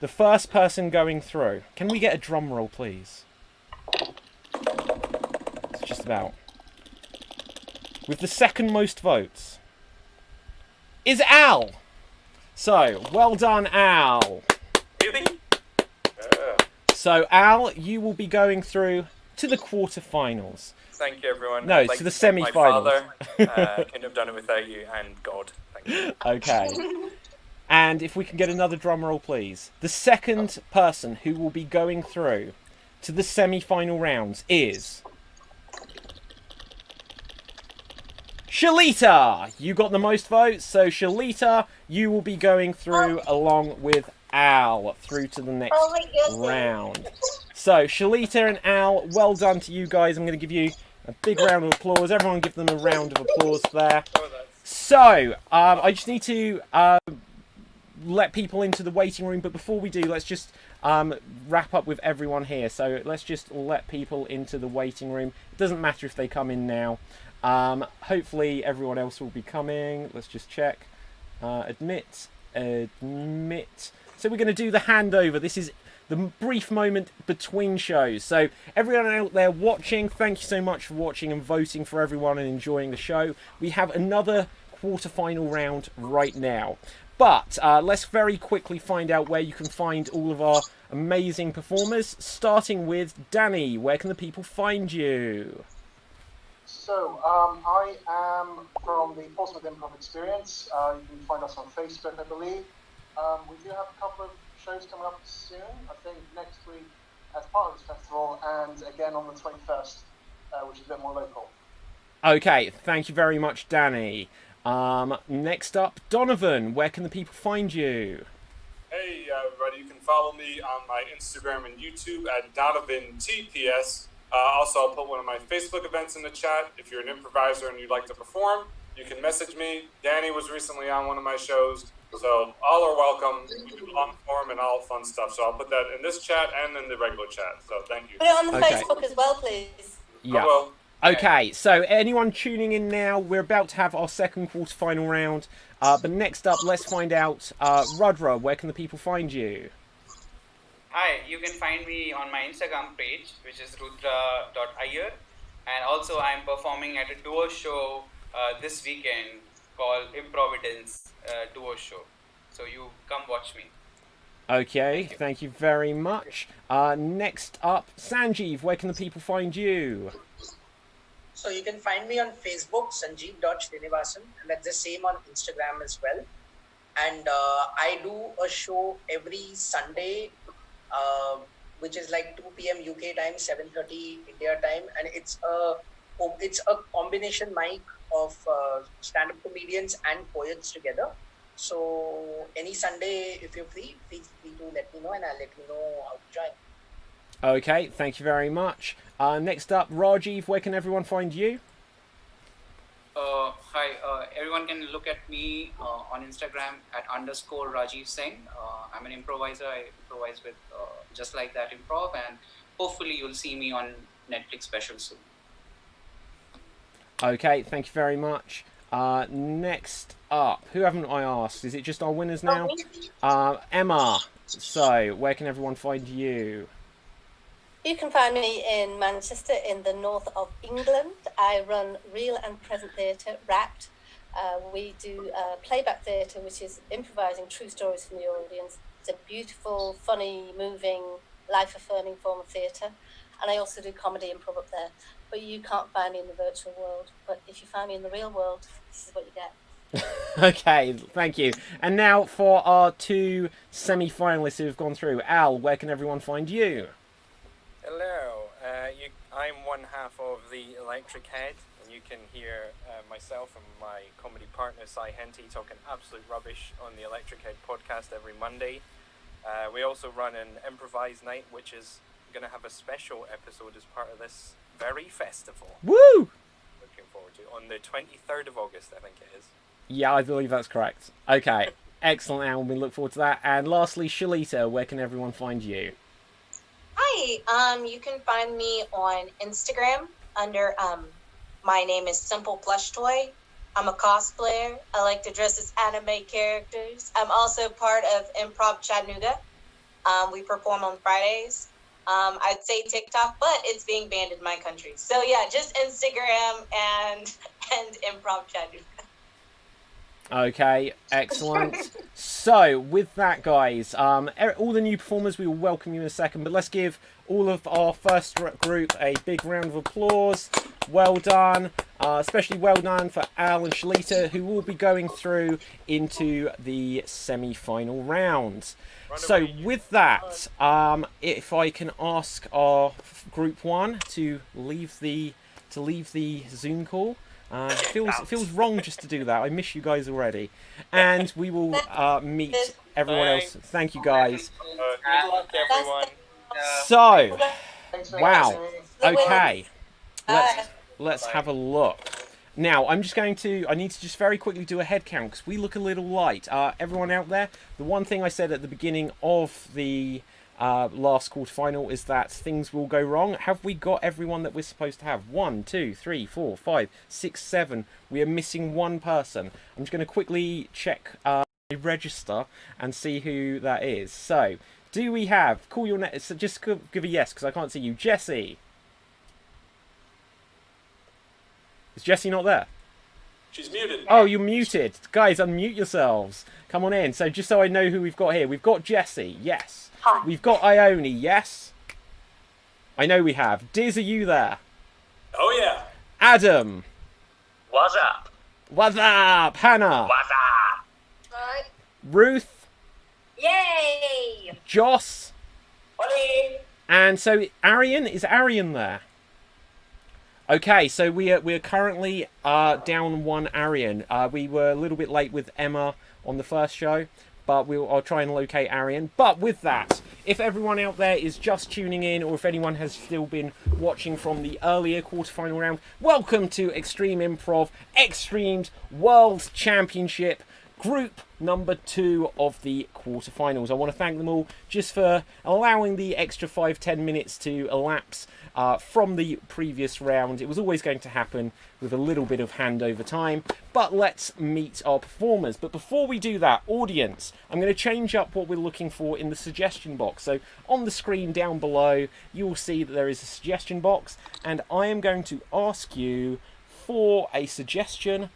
the first person going through. Can we get a drum roll, please? It's just about. With the second most votes is Al. So, well done, Al. Really? So, Al, you will be going through to the quarterfinals. Thank you, everyone. No, I'd like to the thank semi-finals. My father couldn't have done it without you, and God. Thank you. Okay. And if we can get another drum roll, please. The second person who will be going through to the semi-final rounds is Shalita. You got the most votes, so Shalita, you will be going through along with Al through to the next round. So, Shalita and Al, well done to you guys. I'm going to give you a big round of applause. Everyone give them a round of applause there. So, I just need to let people into the waiting room, but before we do, let's just wrap up with everyone here. So, let's just let people into the waiting room. It doesn't matter if they come in now. Hopefully, everyone else will be coming. Let's just check. Admit. So, we're going to do the handover. This is the brief moment between shows. So everyone out there watching, thank you so much for watching and voting for everyone and enjoying the show. We have another quarterfinal round right now. But let's very quickly find out where you can find all of our amazing performers, starting with Danny. Where can the people find you? So, I am from the Portsmouth Improv Experience. You can find us on Facebook, I believe. We do have a couple of shows coming up soon, I think next week as part of this festival, and again on the 21st, which is a bit more local. Okay, thank you very much, Danny. Next up, Donovan, where can the people find you? Hey, everybody, you can follow me on my Instagram and YouTube at DonovanTPS. Also, I'll put one of my Facebook events in the chat. If you're an improviser and you'd like to perform, you can message me. Danny was recently on one of my shows. So all are welcome. We do long form and all fun stuff. So I'll put that in this chat and in the regular chat. So thank you. Put it on the Facebook as well, please. Yeah. Okay, so anyone tuning in now, we're about to have our second quarterfinal round. But next up, let's find out, Rudra, where can the people find you? Hi, you can find me on my Instagram page, which is rudra.iyer. And also I'm performing at a duo show this weekend called Improvidence duo show. So you come watch me. Okay, thank you very much. Next up, Sanjeev, where can the people find you? So you can find me on Facebook, sanjeev.srinivasan, and that's the same on Instagram as well. And I do a show every Sunday, which is like 2 p.m. UK time, 7:30 India time, and it's a combination mic of stand-up comedians and poets together. So any Sunday, if you're free, feel free to let me know, and I'll let you know how to join. Okay, thank you very much. Next up, Rajiv, where can everyone find you? Hi, everyone can look at me on Instagram at _Rajiv Singh. I'm an improviser. I improvise with Just Like That Improv, and hopefully you'll see me on Netflix special soon. Okay, thank you very much. Next up, who haven't I asked? Is it just our winners now? Emma, so where can everyone find you? You can find me in Manchester, in the north of England. I run Real and Present Theatre, Wrapped. We do playback theatre, which is improvising true stories from the audience. It's a beautiful, funny, moving, life-affirming form of theatre. And I also do comedy improv up there. But you can't find me in the virtual world. But if you find me in the real world, this is what you get. Okay, thank you. And now for our two semi-finalists who have gone through. Al, where can everyone find you? Hello, I'm one half of the Electric Head, and you can hear myself and my comedy partner Cy Henty talking absolute rubbish on the Electric Head podcast every Monday. We also run an Improvise night, which is going to have a special episode as part of this very festival. Woo! Looking forward to on the 23rd of August, I think it is. Yeah, I believe that's correct. Okay, excellent, Al. We look forward to that. And lastly, Shalita, where can everyone find you? Hi, you can find me on Instagram under my name is Simple Plush Toy. I'm a cosplayer. I like to dress as anime characters. I'm also part of Improv Chattanooga. We perform on Fridays. I'd say TikTok, but it's being banned in my country. So yeah, just Instagram and Improv Chattanooga. Okay, excellent. So, with that, guys, all the new performers, we will welcome you in a second, but let's give all of our first group a big round of applause. Well done. Especially well done for Al and Shalita, who will be going through into the semi-final round. So, with that, if I can ask our group one to leave the Zoom call. It feels wrong just to do that. I miss you guys already. And we will meet everyone else. Thank you, guys. Good luck, everyone. So, wow. Okay. Let's have a look. Now, I need to just very quickly do a head count because we look a little light. Everyone out there, the one thing I said at the beginning of the last quarterfinal is that things will go wrong. Have we got everyone that we're supposed to have? 1, 2, 3, 4, 5, 6, 7. We are missing one person. I'm just going to quickly check register and see who that is. So, do we have? Call your net. So just give a yes because I can't see you. Jesse. Is Jessie not there? She's muted. Oh, you're muted. Guys, unmute yourselves. Come on in. So just so I know who we've got here. We've got Jessie. Yes. Hi. We've got Ione. Yes. I know we have. Diz, are you there? Oh, yeah. Adam. What's up? What's up? Hannah. What's up? Hi. Ruth. Yay! Joss. Ollie. And so Arian. Is Arian there? Okay, so we're currently down one Arian. We were a little bit late with Emma on the first show, but I'll try and locate Arian. But with that, if everyone out there is just tuning in, or if anyone has still been watching from the earlier quarterfinal round, welcome to Extreme Improv XStreamed World Championship Group number 2 of the quarterfinals. I want to thank them all just for allowing the extra 5-10 minutes to elapse from the previous round. It was always going to happen with a little bit of handover time, but let's meet our performers. But before we do that, audience, I'm going to change up what we're looking for in the suggestion box. So on the screen down below, you will see that there is a suggestion box, and I am going to ask you for a suggestion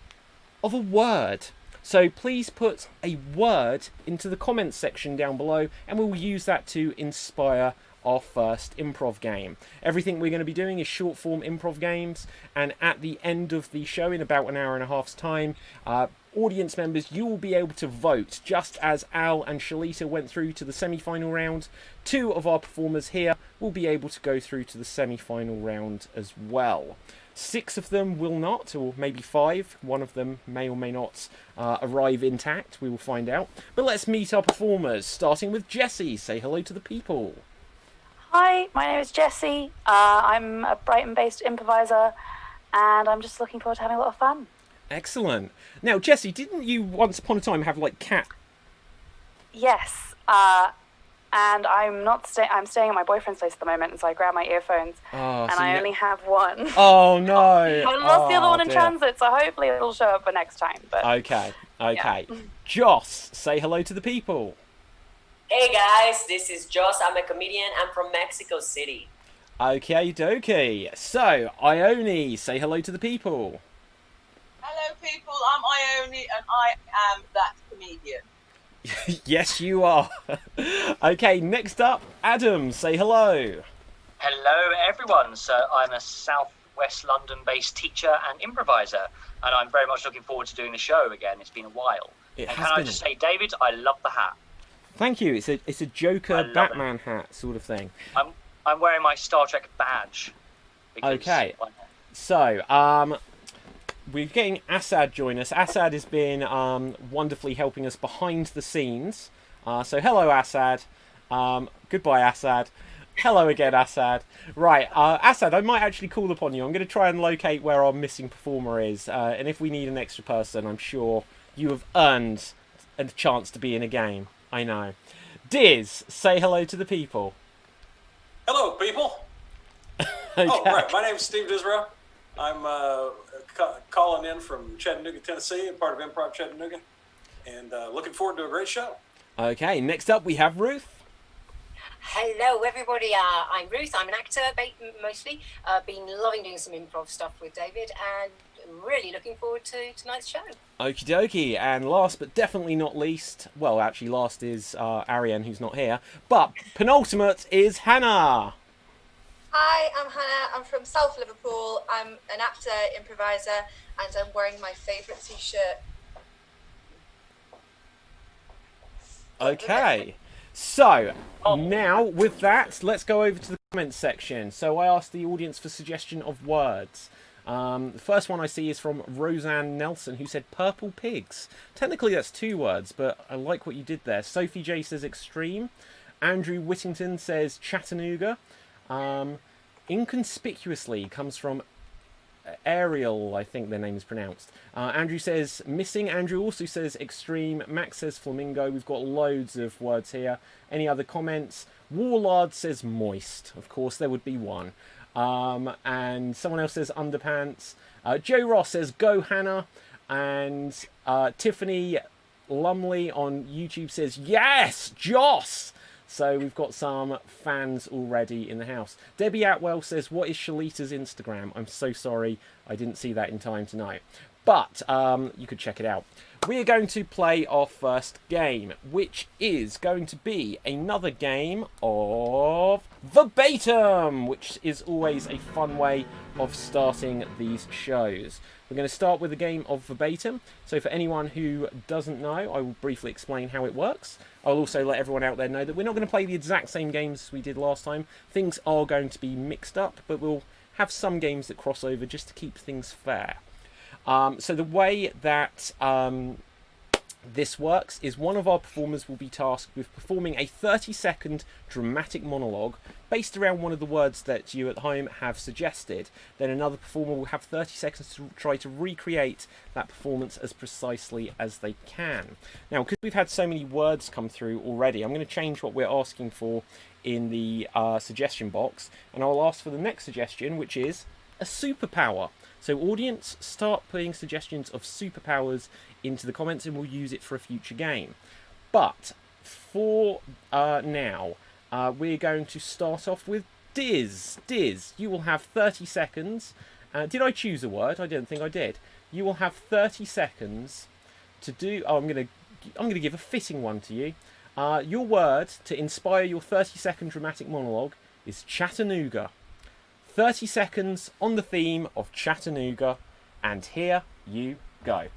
of a word. So please put a word into the comments section down below, and we'll use that to inspire our first improv game. Everything we're going to be doing is short form improv games, and at the end of the show, in about an hour and a half's time, audience members, you will be able to vote. Just as Al and Shalita went through to the semi-final round, 2 of our performers here will be able to go through to the semi-final round as well. 6 of them will not, or maybe 5. One of them may or may not arrive intact. We will find out. But let's meet our performers, starting with Jessie. Say hello to the people. Hi, my name is Jessie. I'm a Brighton-based improviser, and I'm just looking forward to having a lot of fun. Excellent. Now, Jessie, didn't you once upon a time have, like, cat? Yes, and I'm staying at my boyfriend's place at the moment, and so I grabbed my earphones, and I only have one. Oh, no. I lost the other one in dear. transit, so hopefully it'll show up for next time. But Okay. Yeah. Joss, say hello to the people. Hey guys, this is Joss. I'm a comedian. I'm from Mexico City. Okay, dokie. So, Ione, say hello to the people. Hello, people. I'm Ione, and I am that comedian. Yes, you are. Okay, next up, Adam, say hello. Hello, everyone. So I'm a Southwest London-based teacher and improviser, and I'm very much looking forward to doing the show again. It's been a while. It and has can I been. just say, David, I love the hat. Thank you. It's a Joker Batman hat sort of thing. I'm wearing my Star Trek badge. because Okay. why not? So, we're getting Assad join us. Assad has been wonderfully helping us behind the scenes. So hello, Assad. Goodbye, Assad. Hello again, Assad. Right, Assad, I might actually call upon you. I'm going to try and locate where our missing performer is. And if we need an extra person, I'm sure you have earned a chance to be in a game. I know. Diz, say hello to the people. Hello, people. Okay. Oh, right. My name's Steve Disrow. I'm calling in from Chattanooga, Tennessee, and part of Improv Chattanooga, and looking forward to a great show. Okay, next up we have Ruth. Hello, everybody. I'm Ruth. I'm an actor, mostly. Been loving doing some improv stuff with David, and really looking forward to tonight's show. Okie dokie, and last but definitely not least, well, actually last is Ariane, who's not here, but penultimate is Hannah. Hi, I'm Hannah. I'm from South Liverpool. I'm an actor, improviser, and I'm wearing my favourite t-shirt. Okay, so now with that, let's go over to the comments section. So I asked the audience for suggestion of words. The first one I see is from Roseanne Nelson, who said purple pigs. Technically that's 2 words, but I like what you did there. Sophie J says extreme. Andrew Whittington says Chattanooga. Inconspicuously comes from Ariel, I think their name is pronounced. Andrew says missing. Andrew also says extreme. Max says flamingo. We've got loads of words here. Any other comments? Warlord says moist. Of course, there would be one. And someone else says underpants. Joe Ross says go Hannah. And Tiffany Lumley on YouTube says yes, Joss. So we've got some fans already in the house. Debbie Atwell says, what is Shalita's Instagram? I'm so sorry, I didn't see that in time tonight. But you could check it out. We are going to play our first game, which is going to be another game of Verbatim, which is always a fun way of starting these shows. We're going to start with a game of Verbatim. So for anyone who doesn't know, I will briefly explain how it works. I'll also let everyone out there know that we're not going to play the exact same games we did last time. Things are going to be mixed up, but we'll have some games that cross over just to keep things fair. So the way that this works is one of our performers will be tasked with performing a 30-second dramatic monologue based around one of the words that you at home have suggested. Then another performer will have 30 seconds to try to recreate that performance as precisely as they can. Now, because we've had so many words come through already, I'm going to change what we're asking for in the suggestion box, and I'll ask for the next suggestion, which is a superpower. So audience, start putting suggestions of superpowers into the comments and we'll use it for a future game. But for now, we're going to start off with Diz. Diz, you will have 30 seconds. Did I choose a word? I don't think I did. You will have 30 seconds to do. Oh, I'm gonna give a fitting one to you. Your word to inspire your 30-second dramatic monologue is Chattanooga. 30 seconds on the theme of Chattanooga, and here you go.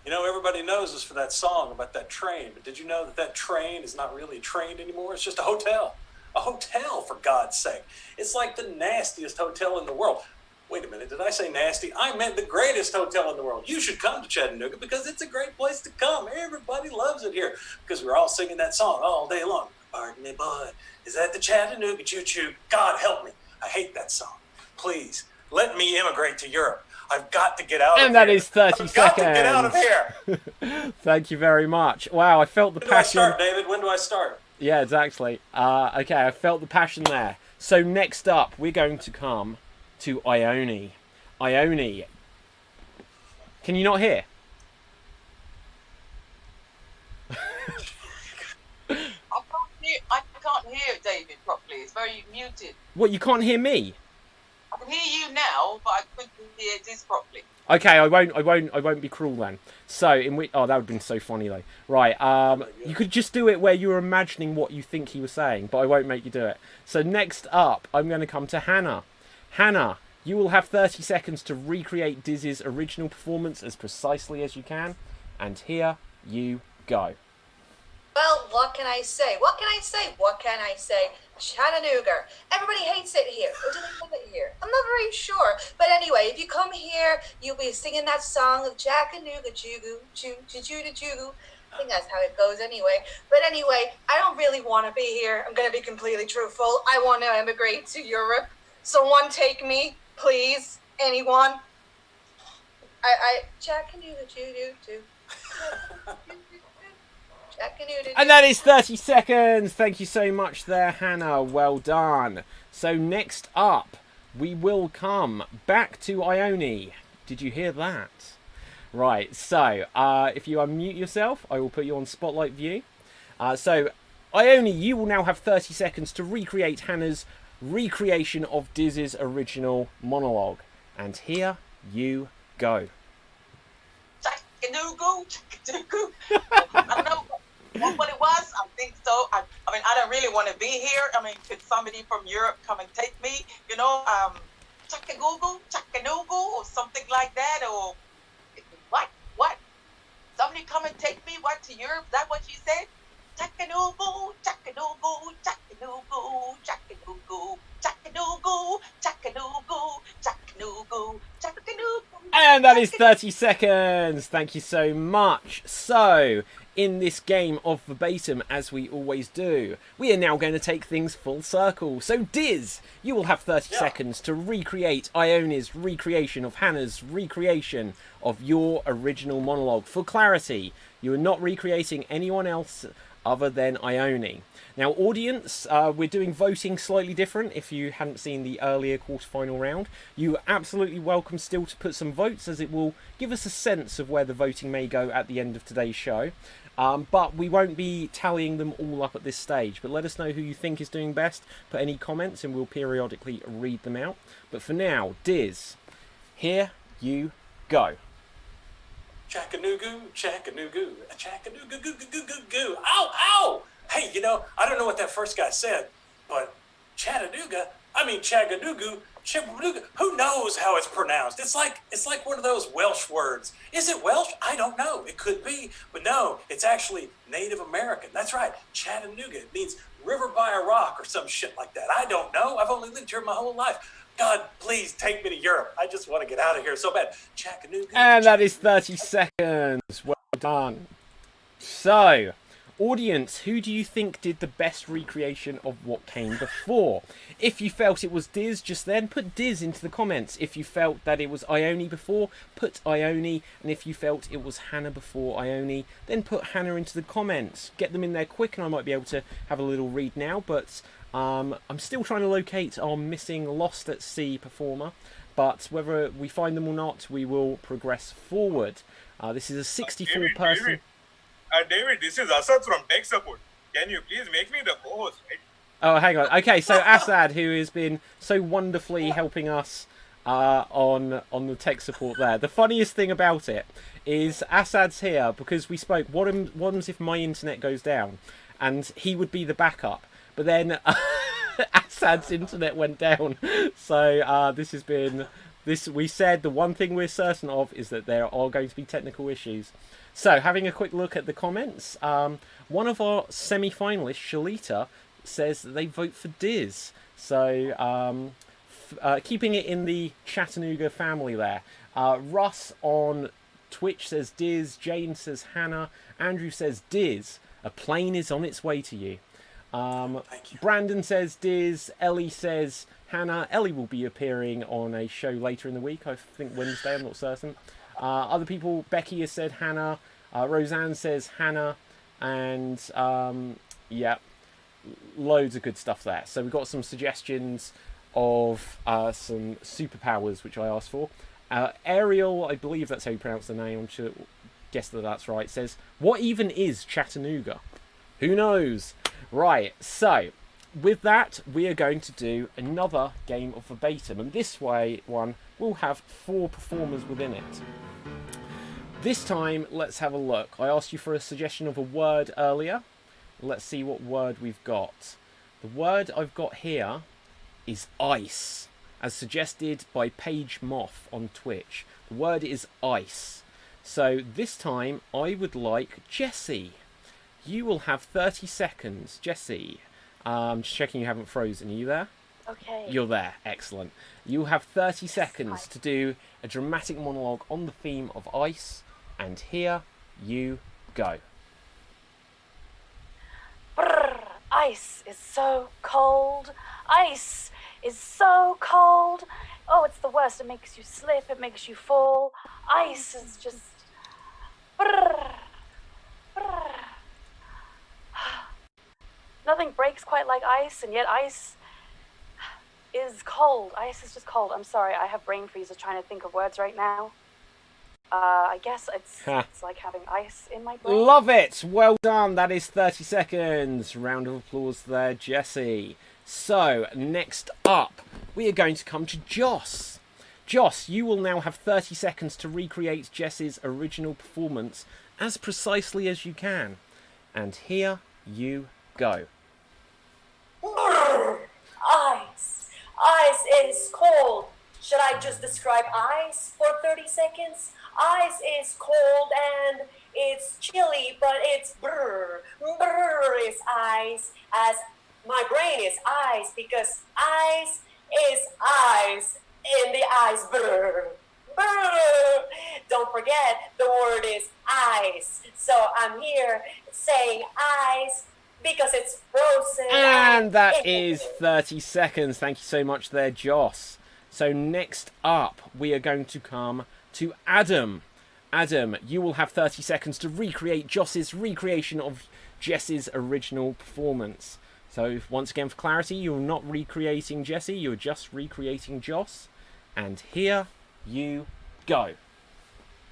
You know, everybody knows us for that song about that train, but did you know that that train is not really a train anymore? It's just a hotel. A hotel, for God's sake. It's like the nastiest hotel in the world. Wait a minute, did I say nasty? I meant the greatest hotel in the world. You should come to Chattanooga because it's a great place to come. Everybody loves it here because we're all singing that song all day long. Pardon me, boy, is that the Chattanooga choo-choo? God help me. I hate that song. Please, let me immigrate to Europe. I've got to get out of here. And that is 30 I've seconds. got to get out of here. Thank you very much. Wow, I felt the passion. When do I start, David? When do I start? Yeah, exactly. Okay, I felt the passion there. So next up, we're going to come to Ione. Ione. Can you not hear? I can't hear David properly. It's very muted. What, you can't hear me? I can hear you now, but I couldn't hear this properly. Okay, I won't be cruel then. So in which, oh, that would have been so funny though. Right, you could just do it where you were imagining what you think he was saying, but I won't make you do it. So next up, I'm going to come to Hannah. Hannah, you will have 30 seconds to recreate Diz's original performance as precisely as you can, and here you go. Well, what can I say? What can I say? What can I say? Chattanooga. Everybody hates it here. Or do they love it here? I'm not very sure. But anyway, if you come here, you'll be singing that song of Chattanooga, Jugu, Choo, Choo, Choo, Jugu. I think that's how it goes anyway. But anyway, I don't really want to be here. I'm going to be completely truthful. I want to emigrate to Europe. Someone take me, please. Anyone? Chattanooga, Choo, Choo, Choo. And that is 30 seconds. Thank you so much there, Hannah. Well done. So next up, we will come back to Ione. Did you hear that? Right, so if you unmute yourself, I will put you on spotlight view. So Ione, you will now have 30 seconds to recreate Hannah's recreation of Diz's original monologue. And here you go. I don't know what it was. I think so. I mean, I don't really want to be here. I mean, could somebody from Europe come and take me? You know, Chattanooga, or something like that, or what? Somebody come and take me? What, to Europe? Is that what you said? Chattanooga, Chattanooga, Chattanooga, Chattanooga, Chattanooga, Chattanooga, Chattanooga, Chattanooga. And that is 30 seconds. Thank you so much. So, in this game of Verbatim, as we always do, we are now going to take things full circle. So, Diz, you will have 30 seconds to recreate Ione's recreation of Hannah's recreation of your original monologue. For clarity, you are not recreating anyone else other than Ione. Now, audience, we're doing voting slightly different. If you hadn't seen the earlier quarterfinal round, you're absolutely welcome still to put some votes, as it will give us a sense of where the voting may go at the end of today's show. But we won't be tallying them all up at this stage. But let us know who you think is doing best. Put any comments and we'll periodically read them out. But for now, Diz, here you go. Chattanooga, Chattanooga, Chattanooga, goo, goo, goo, goo, goo. Ow, ow! Hey, you know, I don't know what that first guy said, but Chattanooga, who knows how it's pronounced? It's like one of those Welsh words. Is it Welsh? I don't know. It could be, but no, it's actually Native American. That's right. Chattanooga. It means river by a rock or some shit like that. I don't know. I've only lived here my whole life. God, please take me to Europe. I just want to get out of here so bad. Chattanooga. And that is 30 seconds. Well done. So, audience, who do you think did the best recreation of what came before? If you felt it was Diz just then, put Diz into the comments. If you felt that it was Ione before, put Ione. And if you felt it was Hannah before Ione, then put Hannah into the comments. Get them in there quick and I might be able to have a little read now. But I'm still trying to locate our missing Lost at Sea performer. But whether we find them or not, we will progress forward. This is a 64-person... David, this is Asad from Tech Support. Can you please make me the co-host, right? Oh, hang on. Okay, so Asad, who has been so wonderfully helping us on the tech support there. The funniest thing about it is Assad's here because we spoke. What happens if my internet goes down? And he would be the backup. But then Assad's internet went down. So this has been... We said the one thing we're certain of is that there are going to be technical issues. So, having a quick look at the comments, one of our semi-finalists, Shalita, says that they vote for Diz. So, keeping it in the Chattanooga family there. Russ on Twitch says Diz, Jane says Hannah, Andrew says Diz, a plane is on its way to you. Brandon says Diz, Ellie says Hannah. Ellie will be appearing on a show later in the week, I think Wednesday, I'm not certain. Other people, Becky has said Hannah, Roseanne says Hannah, and yeah, loads of good stuff there. So we've got some suggestions of some superpowers, which I asked for. Ariel, I believe that's how you pronounce the name, I'm sure, guess that that's right, says, what even is Chattanooga? Who knows? Right, so with that, we are going to do another game of Verbatim, and this one will have 4 performers within it. This time, let's have a look. I asked you for a suggestion of a word earlier. Let's see what word we've got. The word I've got here is ice, as suggested by Paige Moth on Twitch. The word is ice. So this time, I would like Jessie. You will have 30 seconds. Jessie, I'm just checking you haven't frozen. Are you there? Okay. You're there. Excellent. You have 30 seconds to do a dramatic monologue on the theme of ice. And here you go. Brrr, ice is so cold. Ice is so cold. Oh, it's the worst. It makes you slip. It makes you fall. Ice is just... Brrr, brrr. Nothing breaks quite like ice, and yet ice is cold. Ice is just cold. I'm sorry, I have brain freeze trying to think of words right now. I guess it's like having ice in my brain. Love it! Well done. That is 30 seconds. Round of applause there, Jessie. So, next up, we are going to come to Joss. Joss, you will now have 30 seconds to recreate Jessie's original performance as precisely as you can. And here you go. Ice. Ice is cold. Should I just describe ice for 30 seconds? Ice is cold and it's chilly, but it's brr. Brr is ice, as my brain is ice, because ice is ice in the ice. Brr. Brr. Don't forget, the word is ice. So I'm here saying ice because it's frozen. And that is 30 seconds. Thank you so much there, Joss. So next up, we are going to come to Adam. Adam, you will have 30 seconds to recreate Joss's recreation of Jess's original performance. So once again, for clarity, you're not recreating Jessie, you're just recreating Joss. And here you go.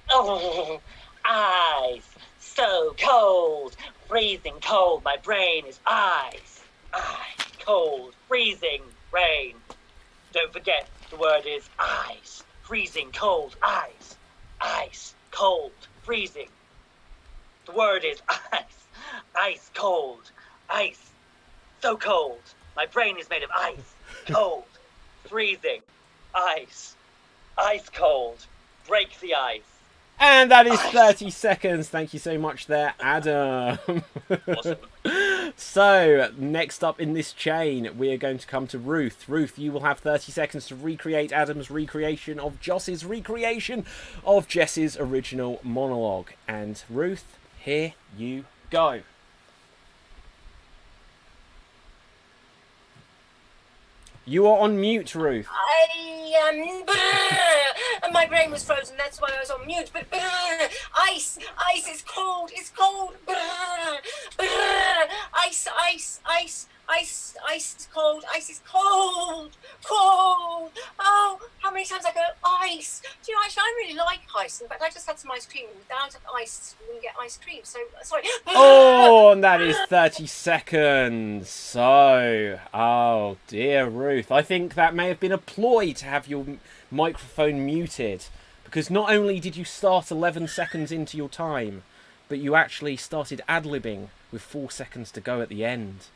Oh, ice, so cold, freezing cold. My brain is ice, ice, cold, freezing rain. Don't forget, the word is ice, freezing cold, ice, ice, cold, freezing. The word is ice, ice, cold, ice, so cold. My brain is made of ice, cold, freezing, ice, ice cold. Break the ice. And that is 30 seconds. Thank you so much there, Adam. Awesome. So, next up in this chain, we are going to come to Ruth. Ruth, you will have 30 seconds to recreate Adam's recreation of Joss's recreation of Jess's original monologue. And Ruth, here you go. You are on mute, Ruth. My brain was frozen, that's why I was on mute. But ice is cold, it's cold. Ice is cold, cold. Oh, how how many times I go, ice. Do you know, actually, I really like ice. In fact, I just had some ice cream. Without ice, you wouldn't get ice cream. So, sorry. Oh, and that is 30 seconds. So, oh dear, Ruth. I think that may have been a ploy to have your microphone muted. Because not only did you start 11 seconds into your time, but you actually started ad-libbing with 4 seconds to go at the end.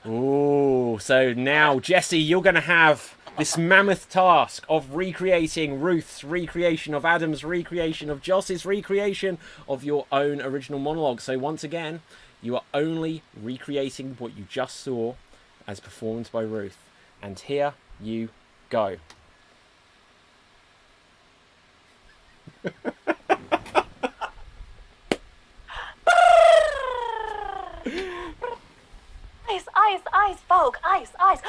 Oh, so now, Jesse, you're going to have this mammoth task of recreating Ruth's recreation of Adam's recreation of Joss's recreation of your own original monologue. So once again, you are only recreating what you just saw as performed by Ruth. And here you go. Ice, fog, ice. Iced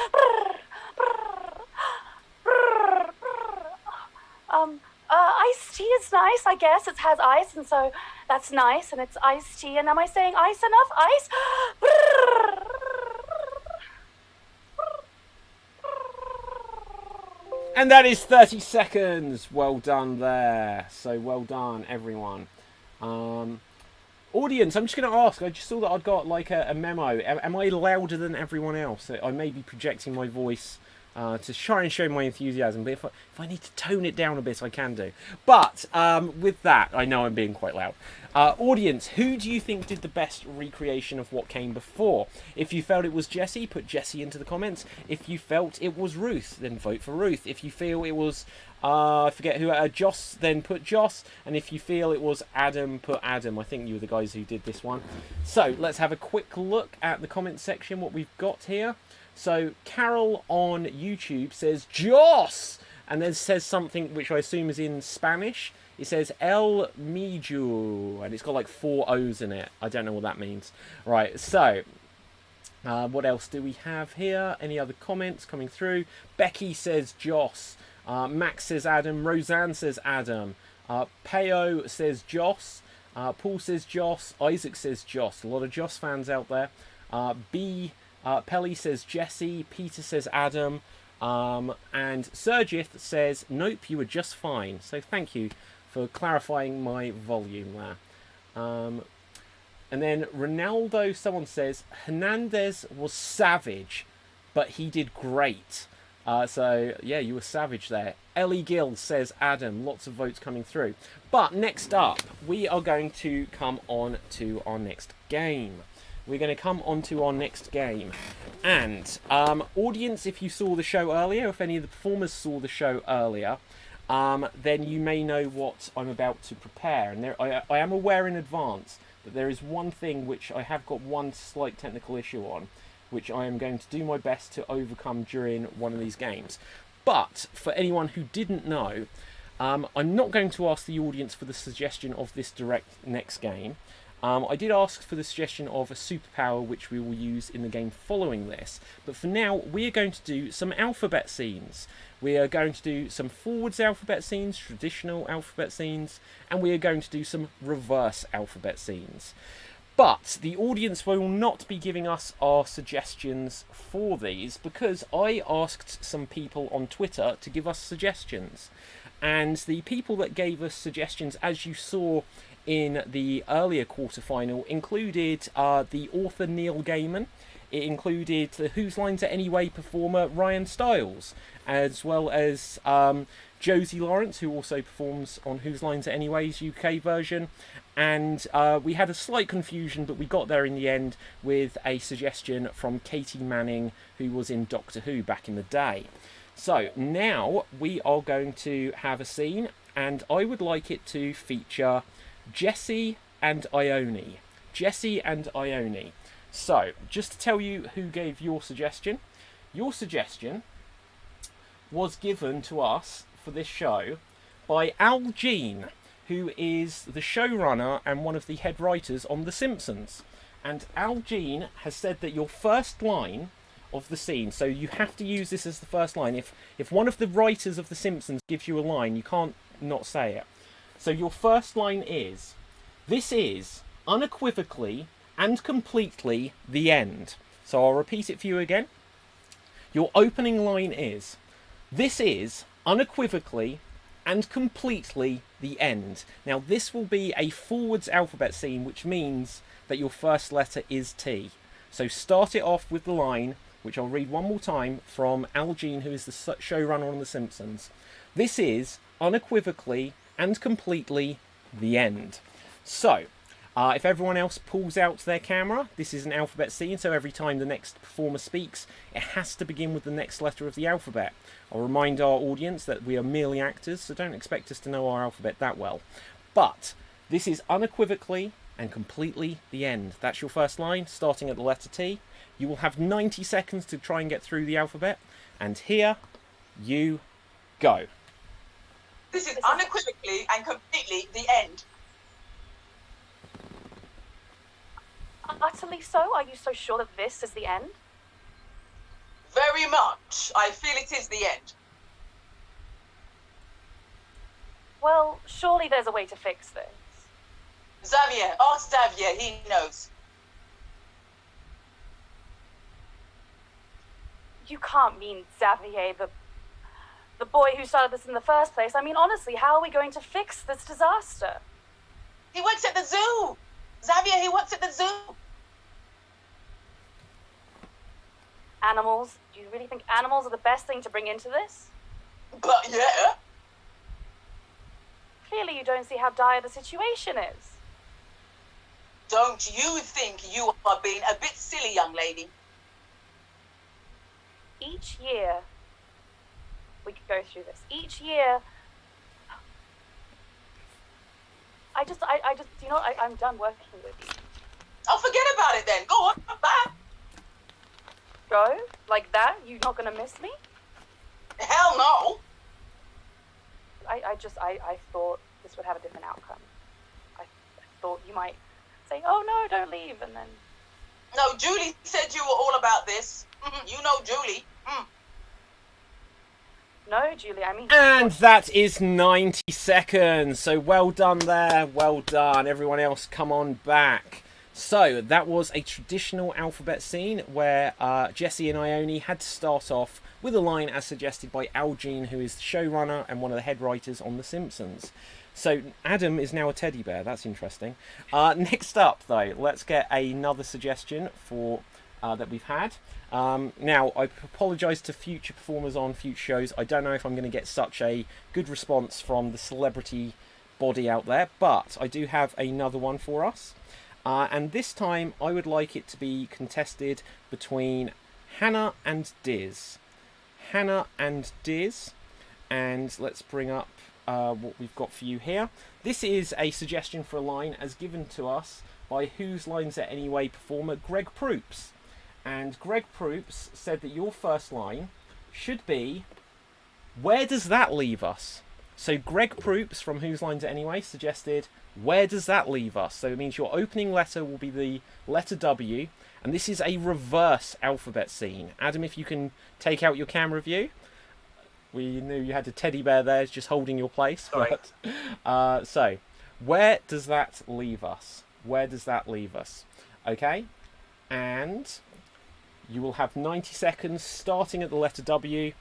tea is nice, I guess. It has ice, and so that's nice, and it's iced tea. And am I saying ice enough? Ice? And that is 30 seconds. Well done there. So well done, everyone. Audience, I'm just going to ask. I just saw that I'd got like a memo. Am I louder than everyone else? I may be projecting my voice to try and show my enthusiasm. But if I need to tone it down a bit, I can do. But with that, I know I'm being quite loud. Audience, who do you think did the best recreation of what came before? If you felt it was Jesse, put Jesse into the comments. If you felt it was Ruth, then vote for Ruth. If you feel it was, I forget who, Joss, then put Joss. And if you feel it was Adam, put Adam. I think you were the guys who did this one. So let's have a quick look at the comment section, what we've got here. So Carol on YouTube says Joss, and then says something which I assume is in Spanish. It says El Miju, and it's got like 4 O's in it. I don't know what that means. Right, so what else do we have here? Any other comments coming through? Becky says Joss. Max says Adam. Roseanne says Adam. Peo says Joss. Paul says Joss. Isaac says Joss. A lot of Joss fans out there. Pelly says Jesse. Peter says Adam. And Sergith says, nope, you were just fine. So thank you for clarifying my volume there. And then Ronaldo, someone says, Hernandez was savage, but he did great. So, yeah, you were savage there. Ellie Gill says Adam. Lots of votes coming through. But next up, we are going to come on to our next game. We're going to come on to our next game. And, audience, if you saw the show earlier, if any of the performers saw the show earlier, then you may know what I'm about to prepare. And I am aware in advance that there is one thing which I have got one slight technical issue on, which I am going to do my best to overcome during one of these games. But, for anyone who didn't know, I'm not going to ask the audience for the suggestion of this direct next game. I did ask for the suggestion of a superpower which we will use in the game following this, but for now we are going to do some alphabet scenes. We are going to do some forwards alphabet scenes, traditional alphabet scenes, and we are going to do some reverse alphabet scenes. But the audience will not be giving us our suggestions for these because I asked some people on Twitter to give us suggestions. And the people that gave us suggestions, as you saw in the earlier quarterfinal, included the author Neil Gaiman. It included the Whose Lines Are Anyway performer Ryan Stiles, as well as Josie Lawrence, who also performs on Whose Lines Are Anyway's UK version. And we had a slight confusion, but we got there in the end with a suggestion from Katie Manning, who was in Doctor Who back in the day. So now we are going to have a scene, and I would like it to feature Jesse and Ione. Jesse and Ione. So, just to tell you who gave your suggestion was given to us for this show by Al Jean, who is the showrunner and one of the head writers on The Simpsons. And Al Jean has said that your first line of the scene, so you have to use this as the first line. If one of the writers of The Simpsons gives you a line, you can't not say it. So your first line is, this is unequivocally and completely the end. So I'll repeat it for you again. Your opening line is, this is unequivocally and completely the end. Now, this will be a forwards alphabet scene, which means that your first letter is T. So start it off with the line, which I'll read one more time, from Al Jean, who is the showrunner on The Simpsons. This is unequivocally and completely the end. So, if everyone else pulls out their camera, this is an alphabet scene, so every time the next performer speaks, it has to begin with the next letter of the alphabet. I'll remind our audience that we are merely actors, so don't expect us to know our alphabet that well. But this is unequivocally and completely the end. That's your first line, starting at the letter T. You will have 90 seconds to try and get through the alphabet, and here you go. This is unequivocally and completely the end. Utterly so? Are you so sure that this is the end? Very much. I feel it is the end. Well, surely there's a way to fix this. Xavier, ask Xavier, he knows. You can't mean Xavier, the boy who started this in the first place. I mean, honestly, how are we going to fix this disaster? He works at the zoo. Xavier, he works at the zoo. Animals? Do you really think animals are the best thing to bring into this? But yeah. Clearly you don't see how dire the situation is. Don't you think you are being a bit silly, young lady? Each year, we could go through this. Each year, I just, you know, I'm done working with you. Oh, forget about it then. Go on, bye. Go? Like that? You're not gonna miss me? Hell no. I thought this would have a different outcome. I thought you might say, oh no, don't leave, and then... No, Julie said you were all about this. You know Julie. No, Julie, I mean... And that is 90 seconds. So well done there. Well done. Everyone else, come on back. So that was a traditional alphabet scene where Jesse and Ione had to start off with a line as suggested by Al Jean, who is the showrunner and one of the head writers on The Simpsons. So Adam is now a teddy bear. That's interesting. Next up, though, let's get another suggestion for that we've had. Now, I apologise to future performers on future shows. I don't know if I'm going to get such a good response from the celebrity body out there, but I do have another one for us. And this time, I would like it to be contested between Hannah and Diz. Hannah and Diz. And let's bring up what we've got for you here. This is a suggestion for a line as given to us by Whose Lines It Anyway performer Greg Proops. And Greg Proops said that your first line should be, where does that leave us? So Greg Proops from Whose Lines It Anyway suggested, where does that leave us? So it means your opening letter will be the letter W, and this is a reverse alphabet scene. Adam, if you can take out your camera view. We knew you had a teddy bear there, just holding your place. Sorry. But, so, where does that leave us? Where does that leave us? Okay, and you will have 90 seconds starting at the letter W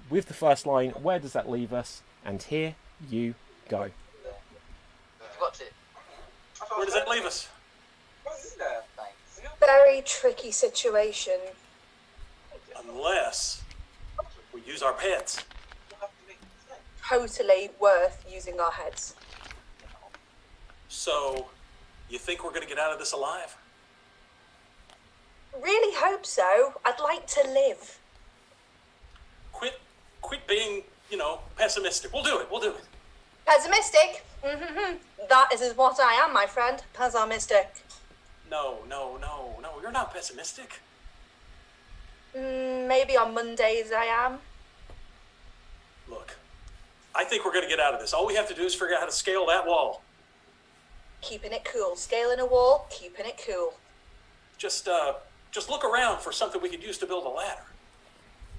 with the first line, where does that leave us? And here you go. What's it? Where does that leave us? Very tricky situation. Unless we use our pets. Totally worth using our heads. So, you think we're going to get out of this alive? Really hope so. I'd like to live. Quit being, pessimistic. We'll do it. Pessimistic? That is what I am, my friend. Pessimistic. No, you're not pessimistic. Maybe on Mondays I am. Look, I think we're going to get out of this. All we have to do is figure out how to scale that wall. Keeping it cool. Scaling a wall, keeping it cool. Just look around for something we could use to build a ladder.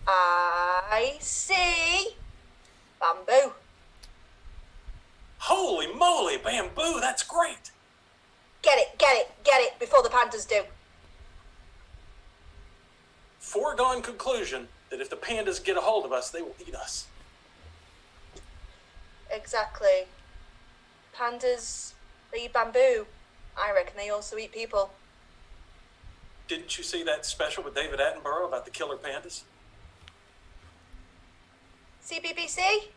I see. Bamboo. Holy moly, bamboo, that's great. Get it before the pandas do. Foregone conclusion that if the pandas get a hold of us, they will eat us. exactly. Pandas, they eat bamboo. I reckon they also eat people. Didn't you see that special with David Attenborough about the killer pandas? CBBC?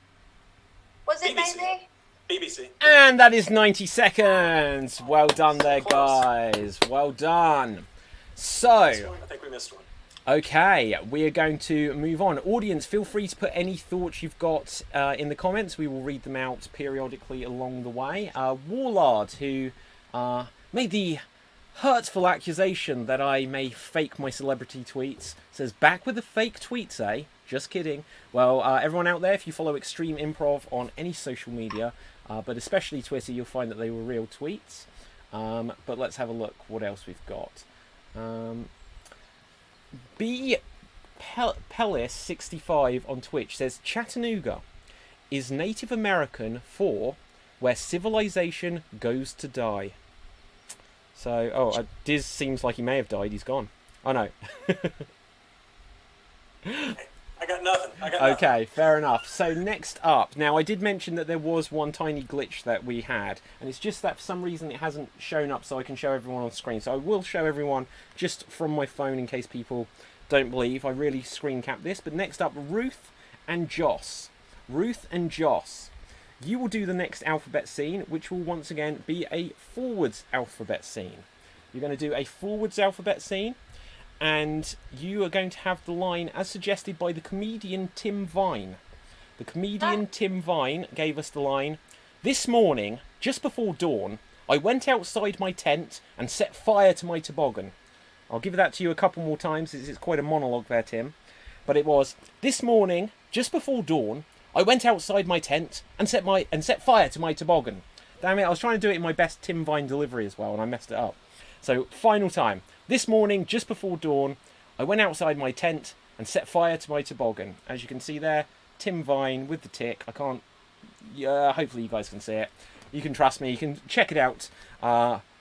Was it BBC. maybe? BBC. And that is 90 seconds. Well done there, guys. Well done. So, I think we missed one. okay, we are going to move on. Audience, feel free to put any thoughts you've got in the comments. We will read them out periodically along the way. Warlord, who made the hurtful accusation that I may fake my celebrity tweets, says, back with the fake tweets, eh? Just kidding. Well, everyone out there, if you follow Extreme Improv on any social media, but especially Twitter, you'll find that they were real tweets. But let's have a look what else we've got. B. Pellis65 on Twitch says, Chattanooga is Native American for where civilization goes to die. So, Diz seems like he may have died. He's gone. Oh, no. I got nothing. Okay, fair enough. So next up, now I did mention that there was one tiny glitch that we had, and it's just that for some reason it hasn't shown up so I can show everyone on screen. So I will show everyone just from my phone in case people don't believe. I really screen cap this. But next up, Ruth and Joss. Ruth and Joss. You will do the next alphabet scene, which will once again be a forwards alphabet scene. You're going to do a forwards alphabet scene, and you are going to have the line as suggested by the comedian Tim Vine. The comedian Tim Vine gave us the line, this morning, just before dawn, I went outside my tent and set fire to my toboggan. I'll give that to you a couple more times. It's quite a monologue there, Tim. But it was, this morning, just before dawn, I went outside my tent and set fire to my toboggan. Damn it, I was trying to do it in my best Tim Vine delivery as well, and I messed it up. So, final time. This morning, just before dawn, I went outside my tent and set fire to my toboggan. As you can see there, Tim Vine with the tick. I can't... hopefully you guys can see it. You can trust me. You can check it out.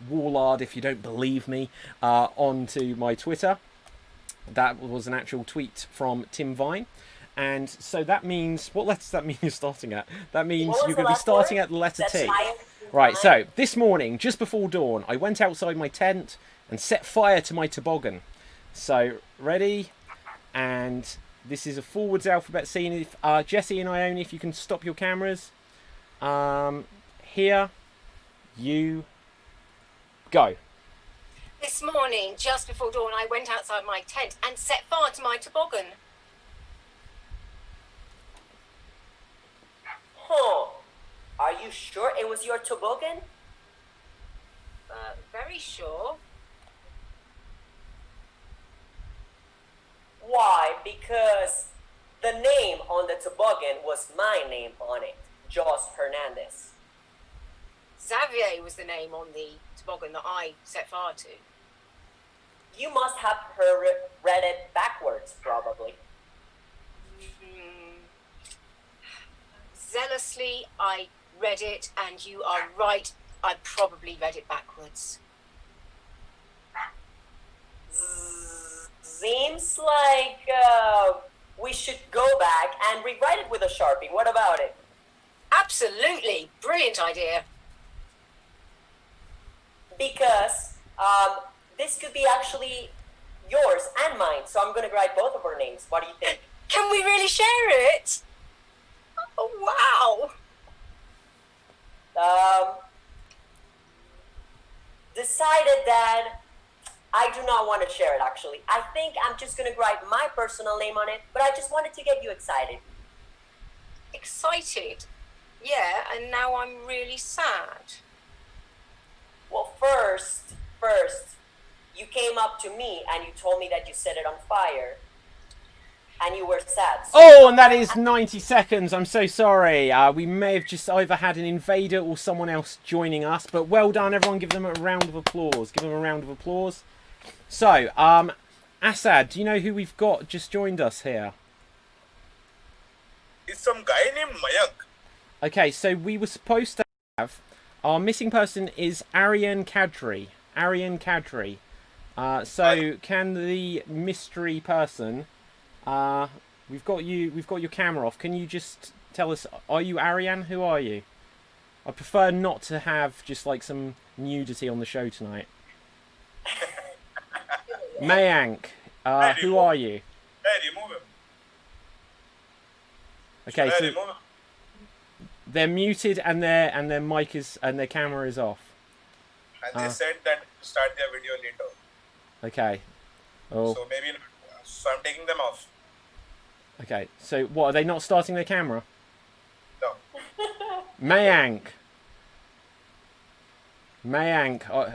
Warlord, if you don't believe me, onto my Twitter. That was an actual tweet from Tim Vine. And so that means... What letter does that mean you're starting at? That means you're going to be starting at the letter T. Right, so, this morning, just before dawn, I went outside my tent and set fire to my toboggan. So, ready? And this is a forwards alphabet scene. If Jesse and Ione, if you can stop your cameras. Here, you go. This morning, just before dawn, I went outside my tent and set fire to my toboggan. Huh. Are you sure it was your toboggan? Very sure. Why? Because the name on the toboggan was my name on it, Joss Hernandez. Xavier was the name on the toboggan that I set fire to. You must have read it backwards, probably. Zealously, I read it, and you are right. I probably read it backwards. Seems like we should go back and rewrite it with a Sharpie. What about it? Absolutely. Brilliant idea. Because this could be actually yours and mine, so I'm going to write both of our names. What do you think? Can we really share it? Oh, wow. Decided that I do not want to share it, actually. I think I'm just going to write my personal name on it, but I just wanted to get you excited. Excited? Yeah, and now I'm really sad. Well, first, you came up to me and you told me that you set it on fire. And you were sad. So Oh, and that is 90 seconds. I'm so sorry. We may have just either had an invader or someone else joining us. But well done, everyone. Give them a round of applause. Give them a round of applause. So, Assad, do you know who we've got just joined us here? It's some guy named Mayank. Okay, so we were supposed to have... Our missing person is Aryan Kadri. Aryan Kadri. So, can the mystery person... we've got your camera off. Can you just tell us, are you Ariane? Who are you? I prefer not to have just like some nudity on the show tonight. Mayank, who are you? Hey, remove him. Okay, Hey, so remove him. they're muted and their mic is and their camera is off. And they said that to start their video later. Okay. Oh. So maybe so I'm taking them off. Okay. So what, are they not starting their camera? No. Mayank,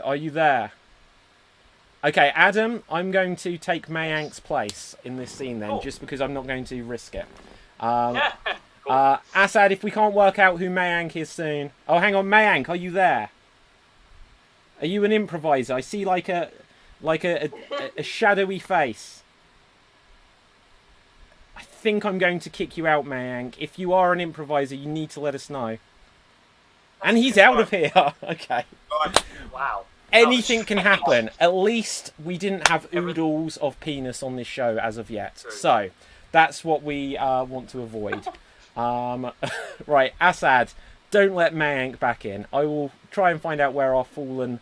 are you there? Okay, Adam, I'm going to take Mayank's place in this scene then, just because I'm not going to risk it. Assad, if we can't work out who Mayank is soon... Oh, hang on, Mayank, are you there? Are you an improviser? I see like a shadowy face. I think I'm going to kick you out, Mayank. If you are an improviser, you need to let us know. And he's out of here. Okay. Wow. Anything can happen. At least we didn't have oodles of penis on this show as of yet. So that's what we want to avoid. Right, Assad, don't let Mayank back in. I will try and find out where our fallen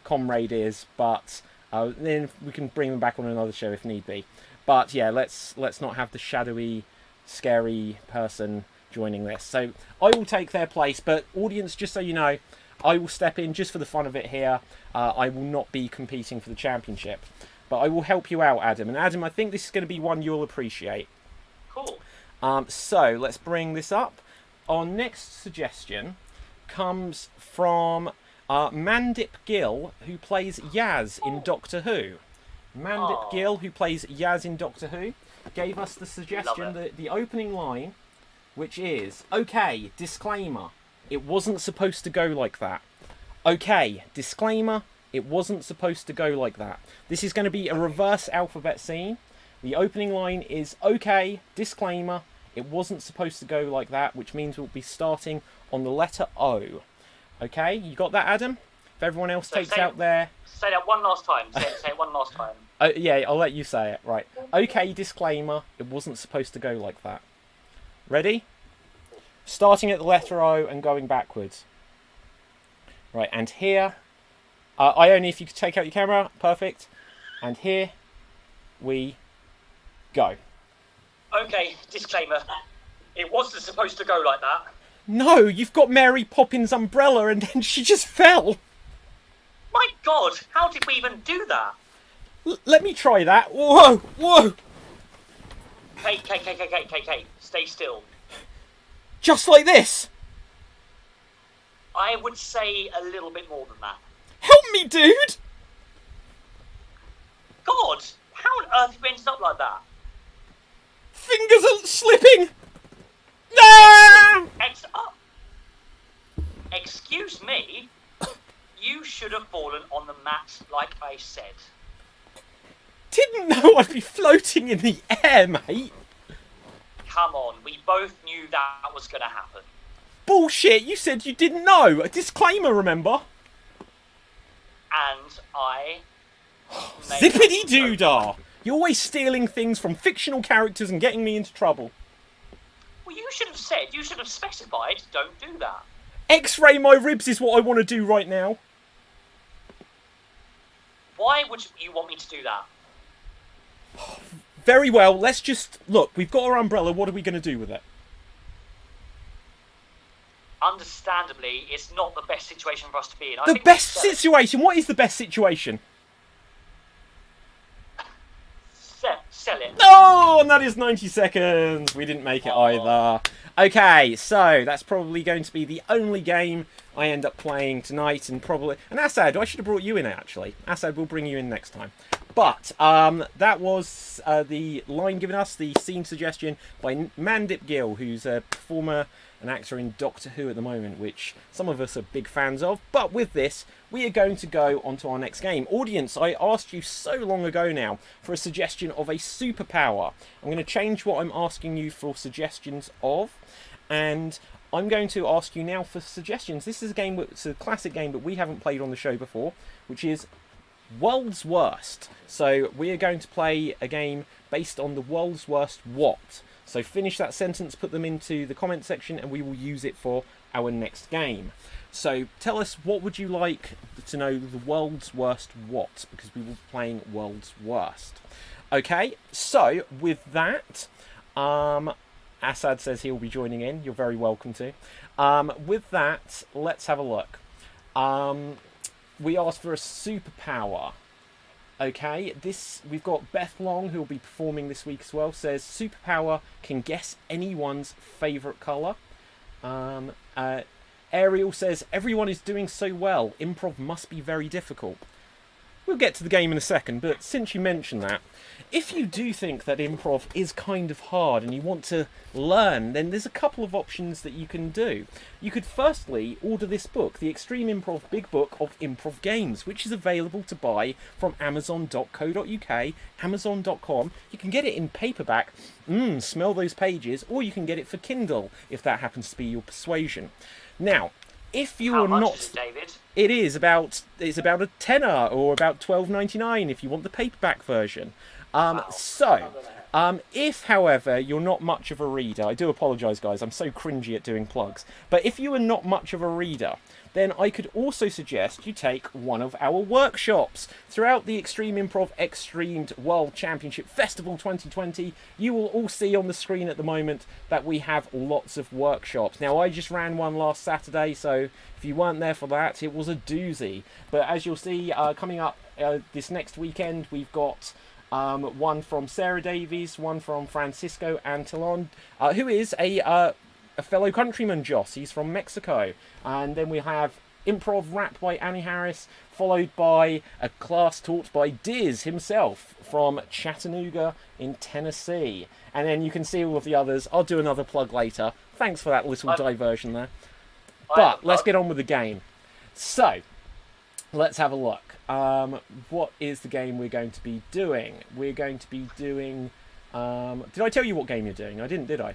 comrade is, but then we can bring them back on another show if need be. But yeah, let's not have the shadowy, scary person joining this. So I will take their place, but audience, just so you know, I will step in just for the fun of it here. I will not be competing for the championship, but I will help you out, Adam. And Adam, I think this is going to be one you'll appreciate. Cool. So let's bring this up. Our next suggestion comes from Mandip Gill, who plays Yaz in Doctor Who. Mandip Gill, who plays Yaz in Doctor Who, gave us the suggestion, the opening line, which is, okay, disclaimer, it wasn't supposed to go like that. Okay, disclaimer, it wasn't supposed to go like that. This is going to be a reverse alphabet scene. The opening line is, okay, disclaimer, it wasn't supposed to go like that, which means we'll be starting on the letter O. Okay, you got that, Adam? If everyone else takes out their... Say that one last time. Say it one last time. Yeah, I'll let you say it. Right. Okay, disclaimer, it wasn't supposed to go like that. Ready? Starting at the letter O and going backwards. Right, and here... Ione, if you could take out your camera, perfect. And here we go. Okay, disclaimer. It wasn't supposed to go like that. No, you've got Mary Poppins' umbrella and then she just fell. My God, how did we even do that? Let me try that. Whoa, whoa. Kate, stay still. Just like this? I would say a little bit more than that. Help me, dude! God, how on earth have you ended up like that? Fingers are slipping! No! Excuse me? You should have fallen on the mat like I said. Didn't know I'd be floating in the air, mate. Come on, we both knew that was going to happen. Bullshit, you said you didn't know. A disclaimer, remember? And I... Zippity-doo-dah! You're always stealing things from fictional characters and getting me into trouble. Well, you should have specified, don't do that. X-ray my ribs is what I want to do right now. Why would you want me to do that? Very well, let's just... Look, we've got our umbrella, what are we going to do with it? Understandably, it's not the best situation for us to be in. The best situation? What is the best situation? Sell it. No, and that is 90 seconds. We didn't make it either. Okay, so that's probably going to be the only game I end up playing tonight, and probably... And Assad, I should have brought you in, actually. Assad, we'll bring you in next time. But that was the line given us, the scene suggestion by Mandip Gill, who's a performer and actor in Doctor Who at the moment, which some of us are big fans of. But with this, we are going to go on to our next game. Audience, I asked you so long ago now for a suggestion of a superpower. I'm going to change what I'm asking you for suggestions of, and I'm going to ask you now for suggestions. This is a game, it's a classic game that we haven't played on the show before, which is World's Worst. So we are going to play a game based on the world's worst what. So finish that sentence, put them into the comment section, and we will use it for our next game. So tell us, what would you like to know the world's worst what? Because we will be playing World's Worst. Okay, so with that, Assad says he'll be joining in. You're very welcome to. With that, let's have a look. We asked for a superpower. Okay, we've got Beth Long, who will be performing this week as well, says superpower can guess anyone's favourite colour. Ariel says everyone is doing so well. Improv must be very difficult. We'll get to the game in a second, but since you mentioned that, if you do think that improv is kind of hard and you want to learn, then there's a couple of options that you can do. You could firstly order this book, The Extreme Improv Big Book of Improv Games, which is available to buy from amazon.co.uk, amazon.com. You can get it in paperback, smell those pages, or you can get it for Kindle, if that happens to be your persuasion. Now, if you How are much not, is it, David? it's about a tenner or about $12.99 if you want the paperback version. If, however, you're not much of a reader, I do apologise, guys, I'm so cringy at doing plugs, but if you are not much of a reader, then I could also suggest you take one of our workshops. Throughout the Extreme Improv XStreamed World Championship Festival 2020, you will all see on the screen at the moment that we have lots of workshops. Now, I just ran one last Saturday, so if you weren't there for that, it was a doozy. But as you'll see, coming up this next weekend, we've got one from Sarah Davies, one from Francisco Antolon, who is a fellow countryman, Joss. He's from Mexico. And then we have Improv Rap by Annie Harris, followed by a class taught by Diz himself from Chattanooga in Tennessee. And then you can see all of the others. I'll do another plug later. Thanks for that little diversion there. But let's get on with the game. So, let's have a look. What is the game we're going to be doing? We're going to be doing... did I tell you what game you're doing? I didn't, did I?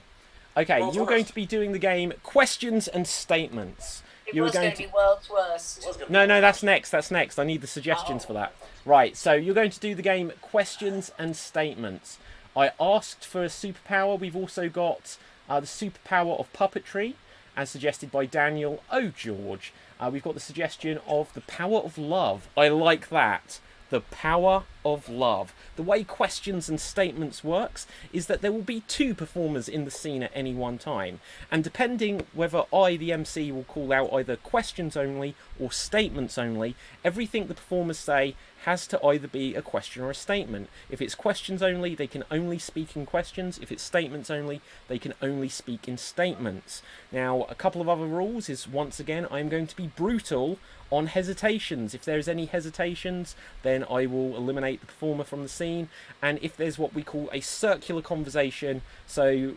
Okay, you're going to be doing the game Questions and Statements. It was going to be World's Worst. No, that's next. That's next. I need the suggestions for that. Right, so you're going to do the game Questions and Statements. I asked for a superpower. We've also got the superpower of puppetry, as suggested by Daniel O. George. We've got the suggestion of the power of love. I like that. The power of love. The way Questions and Statements works is that there will be two performers in the scene at any one time, and depending whether I, the MC, will call out either questions only or statements only, everything the performers say has to either be a question or a statement. If it's questions only, they can only speak in questions. If it's statements only, they can only speak in statements. Now, a couple of other rules is, once again, I'm going to be brutal on hesitations. If there's any hesitations, then I will eliminate the performer from the scene. And if there's what we call a circular conversation, so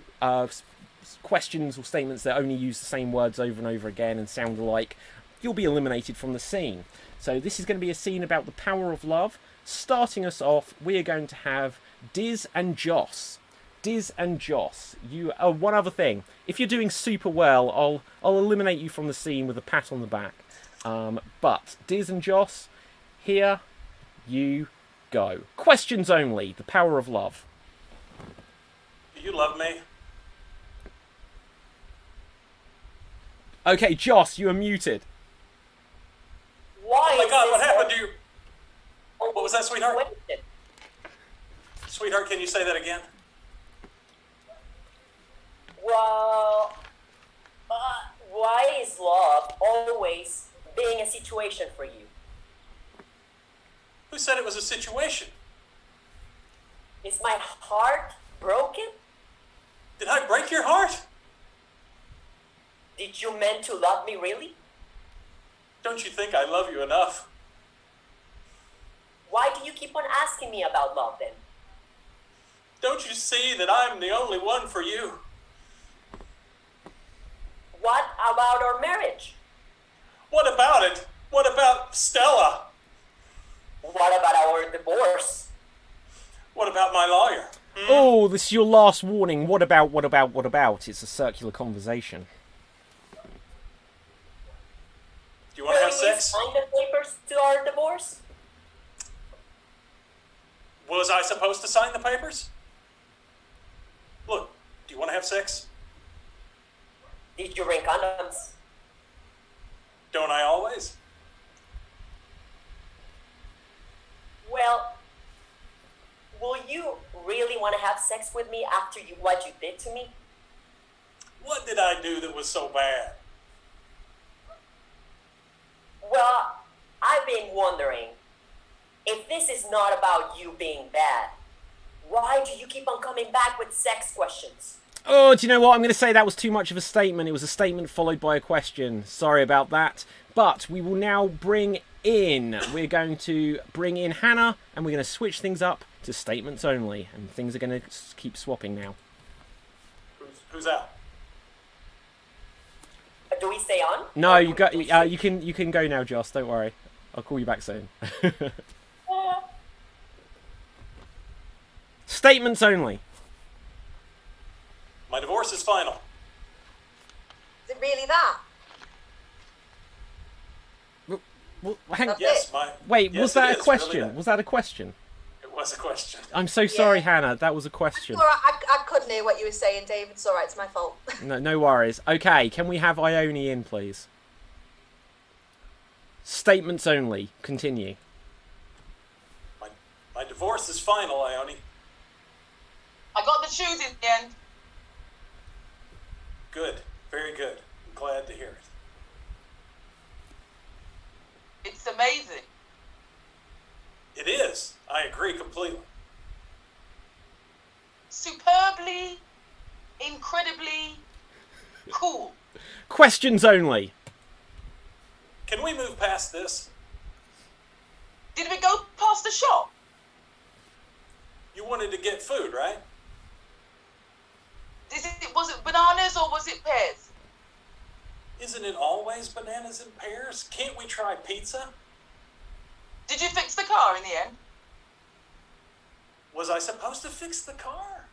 questions or statements that only use the same words over and over again and sound alike, you'll be eliminated from the scene. So this is going to be a scene about the power of love. Starting us off, we are going to have Diz and Joss. Diz and Joss. One other thing. If you're doing super well, I'll eliminate you from the scene with a pat on the back. But Diz and Joss, here you go. Questions only. The power of love. Do you love me? Okay, Joss, you are muted. Why? Oh my God! What happened to you? What was that, sweetheart? Sweetheart, can you say that again? Well, why is love always being a situation for you? Who said it was a situation? Is my heart broken? Did I break your heart? Did you mean to love me really? Don't you think I love you enough? Why do you keep on asking me about love then? Don't you see that I'm the only one for you? What about our marriage? What about it? What about Stella? What about our divorce? What about my lawyer? Oh, this is your last warning. What about? It's a circular conversation. Do you want to have sex? Will you sign the papers to our divorce? Was I supposed to sign the papers? Look, do you want to have sex? Did you bring condoms? Don't I always? Well, will you really want to have sex with me after what you did to me? What did I do that was so bad? Well, I've been wondering, if this is not about you being bad, why do you keep on coming back with sex questions? Oh, do you know what? I'm going to say that was too much of a statement. It was a statement followed by a question. Sorry about that. But we will now we're going to bring in Hannah, and we're going to switch things up to statements only. And things are going to keep swapping now. Who's out? Do we stay on? No, you can go now, Joss. Don't worry. I'll call you back soon. Statements only. My divorce is final. Is it really that? Well, hang on. Yes, Wait, yes, was that it a is, question? really. Was that a question? It was a question. I'm so sorry, Hannah. That was a question. All right, I couldn't hear what you were saying, David. It's all right. It's my fault. No worries. Okay, can we have Ione in, please? Statements only. Continue. My divorce is final, Ione. I got the shoes in the end. Good. Very good. I'm glad to hear it. It's amazing. It is. I agree completely. Superbly, incredibly cool. Questions only. Can we move past this? Did we go past the shop? You wanted to get food, right? Was it bananas or was it pears? Isn't it always bananas and pears? Can't we try pizza? Did you fix the car in the end? Was I supposed to fix the car?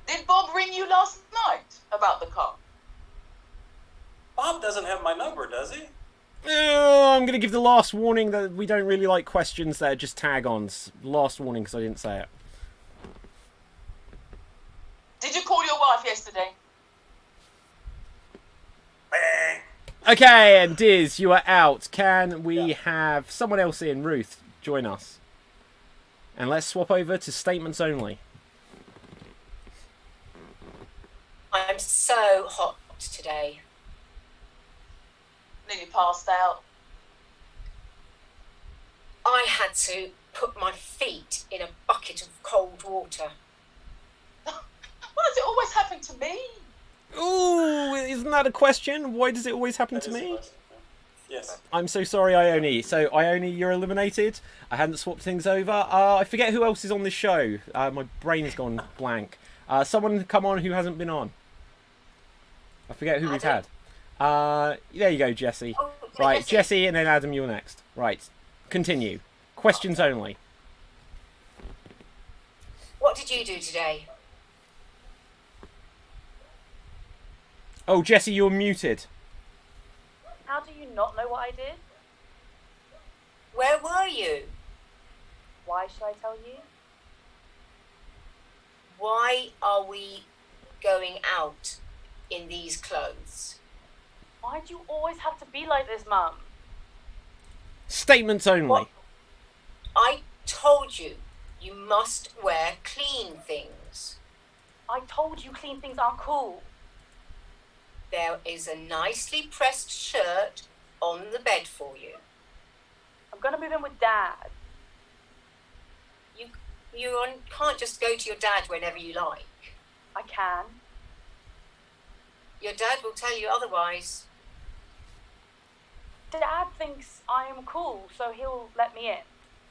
Did Bob ring you last night about the car? Bob doesn't have my number, does he? Oh, I'm going to give the last warning that we don't really like questions that are just tag-ons. Last warning because I didn't say it. Did you call your wife yesterday? Okay, and Diz, you are out. Can we have someone else in? Ruth, join us. And let's swap over to statements only. I'm so hot today. Nearly passed out. I had to put my feet in a bucket of cold water. Why does it always happen to me? Ooh, isn't that a question? Why does it always happen to me? Yes. I'm so sorry, Ione. So, Ione, you're eliminated. I hadn't swapped things over. I forget who else is on this show. My brain's gone blank. Someone come on who hasn't been on. I forget who we've had. There you go, Jesse. Oh, Right, Jesse, and then Adam, you're next. Right, continue. Questions only. What did you do today? Oh, Jesse, you're muted. How do you not know what I did? Where were you? Why should I tell you? Why are we going out in these clothes? Why do you always have to be like this, Mum? Statements only. What? I told you, you must wear clean things. I told you clean things aren't cool. There is a nicely pressed shirt on the bed for you. I'm gonna move in with Dad. You can't just go to your dad whenever you like. I can. Your dad will tell you otherwise. Dad thinks I am cool, so he'll let me in.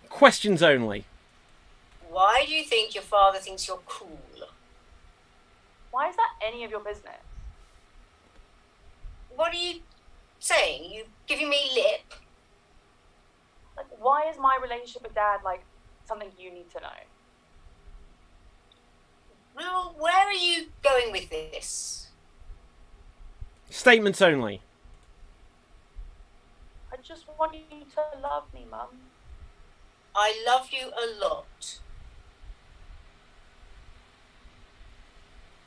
Questions only. Why do you think your father thinks you're cool? Why is that any of your business? What are you saying? You giving me lip? Like, why is my relationship with Dad like something you need to know? Well, where are you going with this? Statements only. I just want you to love me, Mum. I love you a lot.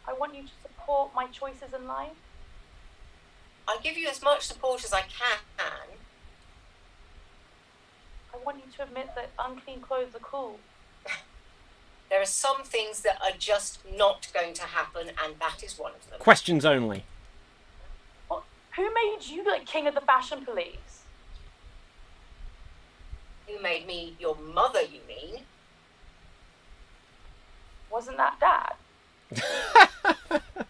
I want you to support my choices in life. I give you as much support as I can. I want you to admit that unclean clothes are cool. There are some things that are just not going to happen, and that is one of them. Questions only. Well, who made you like king of the fashion police? Who made me your mother, you mean? Wasn't that Dad?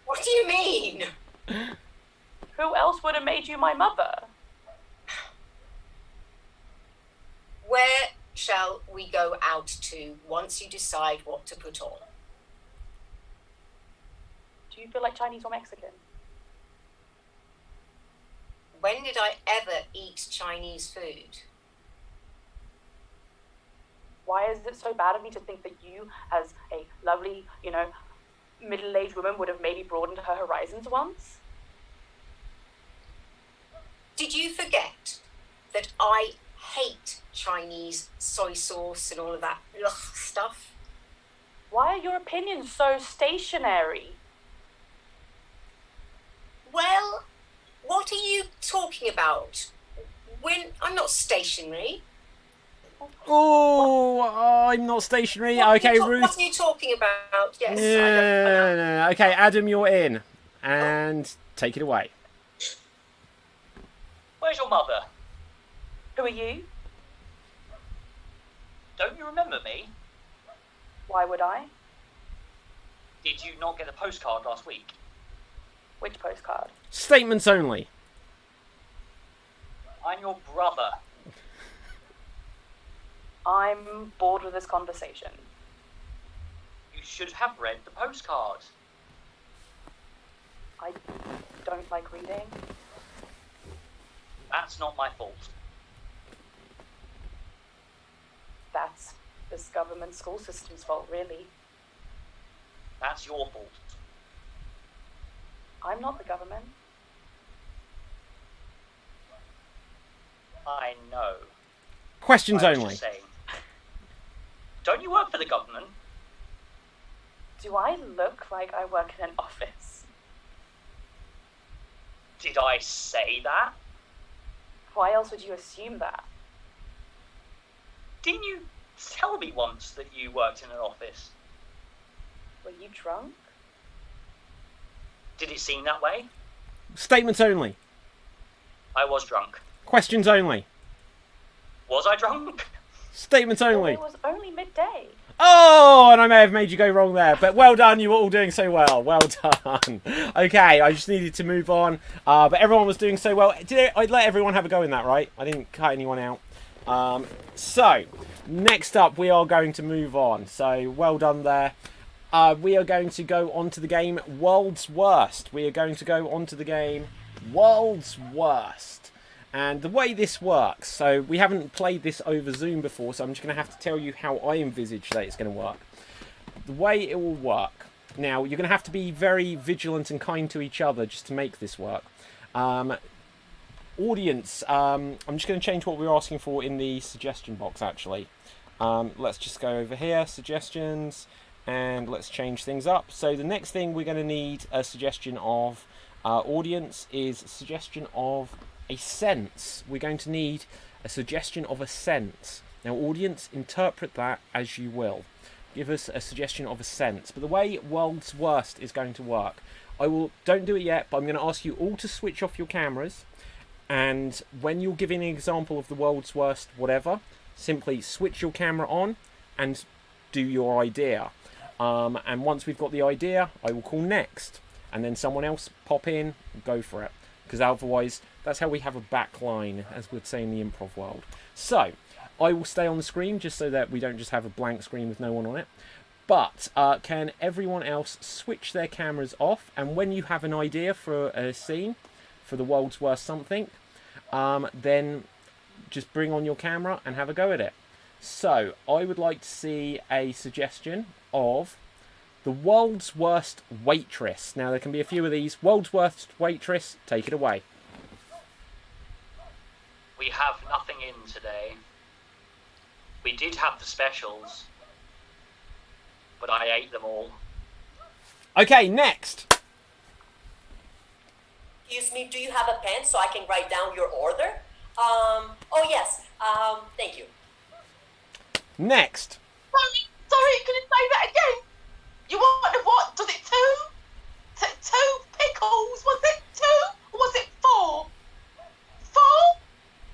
What do you mean? Who else would have made you my mother? Where shall we go out to once you decide what to put on? Do you feel like Chinese or Mexican? When did I ever eat Chinese food? Why is it so bad of me to think that you, as a lovely, middle-aged woman, would have maybe broadened her horizons once? Did you forget that I hate Chinese soy sauce and all of that stuff? Why are your opinions so stationary? Well, what are you talking about? I'm not stationary. Oh, I'm not stationary. Okay, Ruth. What are you talking about? Yes. No. Okay, Adam, you're in. And take it away. Where's your mother? Who are you? Don't you remember me? Why would I? Did you not get a postcard last week? Which postcard? Statements only. I'm your brother. I'm bored with this conversation. You should have read the postcard. I don't like reading. That's not my fault. That's this government school system's fault, really. That's your fault. I'm not the government. I know. Questions I was only. just saying. Don't you work for the government? Do I look like I work in an office? Did I say that? Why else would you assume that? Didn't you tell me once that you worked in an office? Were you drunk? Did it seem that way? Statements only. I was drunk. Questions only. Was I drunk? Statements only. It was only midday. Oh, and I may have made you go wrong there, but well done. You were all doing so well. Well done. Okay, I just needed to move on, but everyone was doing so well. I'd let everyone have a go in that, right? I didn't cut anyone out. So, next up, we are going to move on. So, well done there. We are going to go on to the game World's Worst. And the way this works, so we haven't played this over Zoom before, so I'm just going to have to tell you how I envisage that it's going to work. The way it will work, now you're going to have to be very vigilant and kind to each other just to make this work. Audience, I'm just going to change what we're asking for in the suggestion box actually. Let's just go over here, suggestions, and let's change things up. So the next thing we're going to need a suggestion of audience is suggestion of a sense. We're going to need a suggestion of a sense. Now, audience, interpret that as you will. Give us a suggestion of a sense. But the way World's Worst is going to work, don't do it yet, but I'm going to ask you all to switch off your cameras. And when you're giving an example of the World's Worst whatever, simply switch your camera on and do your idea. And once we've got the idea, I will call next. And then someone else pop in and go for it. Because otherwise, that's how we have a back line, as we'd say in the improv world. So, I will stay on the screen just so that we don't just have a blank screen with no one on it. But can everyone else switch their cameras off? And when you have an idea for a scene, for the World's Worst something, then just bring on your camera and have a go at it. So, I would like to see a suggestion of the World's Worst Waitress. Now, there can be a few of these. World's Worst Waitress, take it away. We have nothing in today. We did have the specials, but I ate them all. Okay, next. Excuse me, do you have a pen so I can write down your order? Oh yes, thank you. Next. Sorry, can you say that again? You want the what? Does it two? Two pickles? Was it two? Or was it four? Four?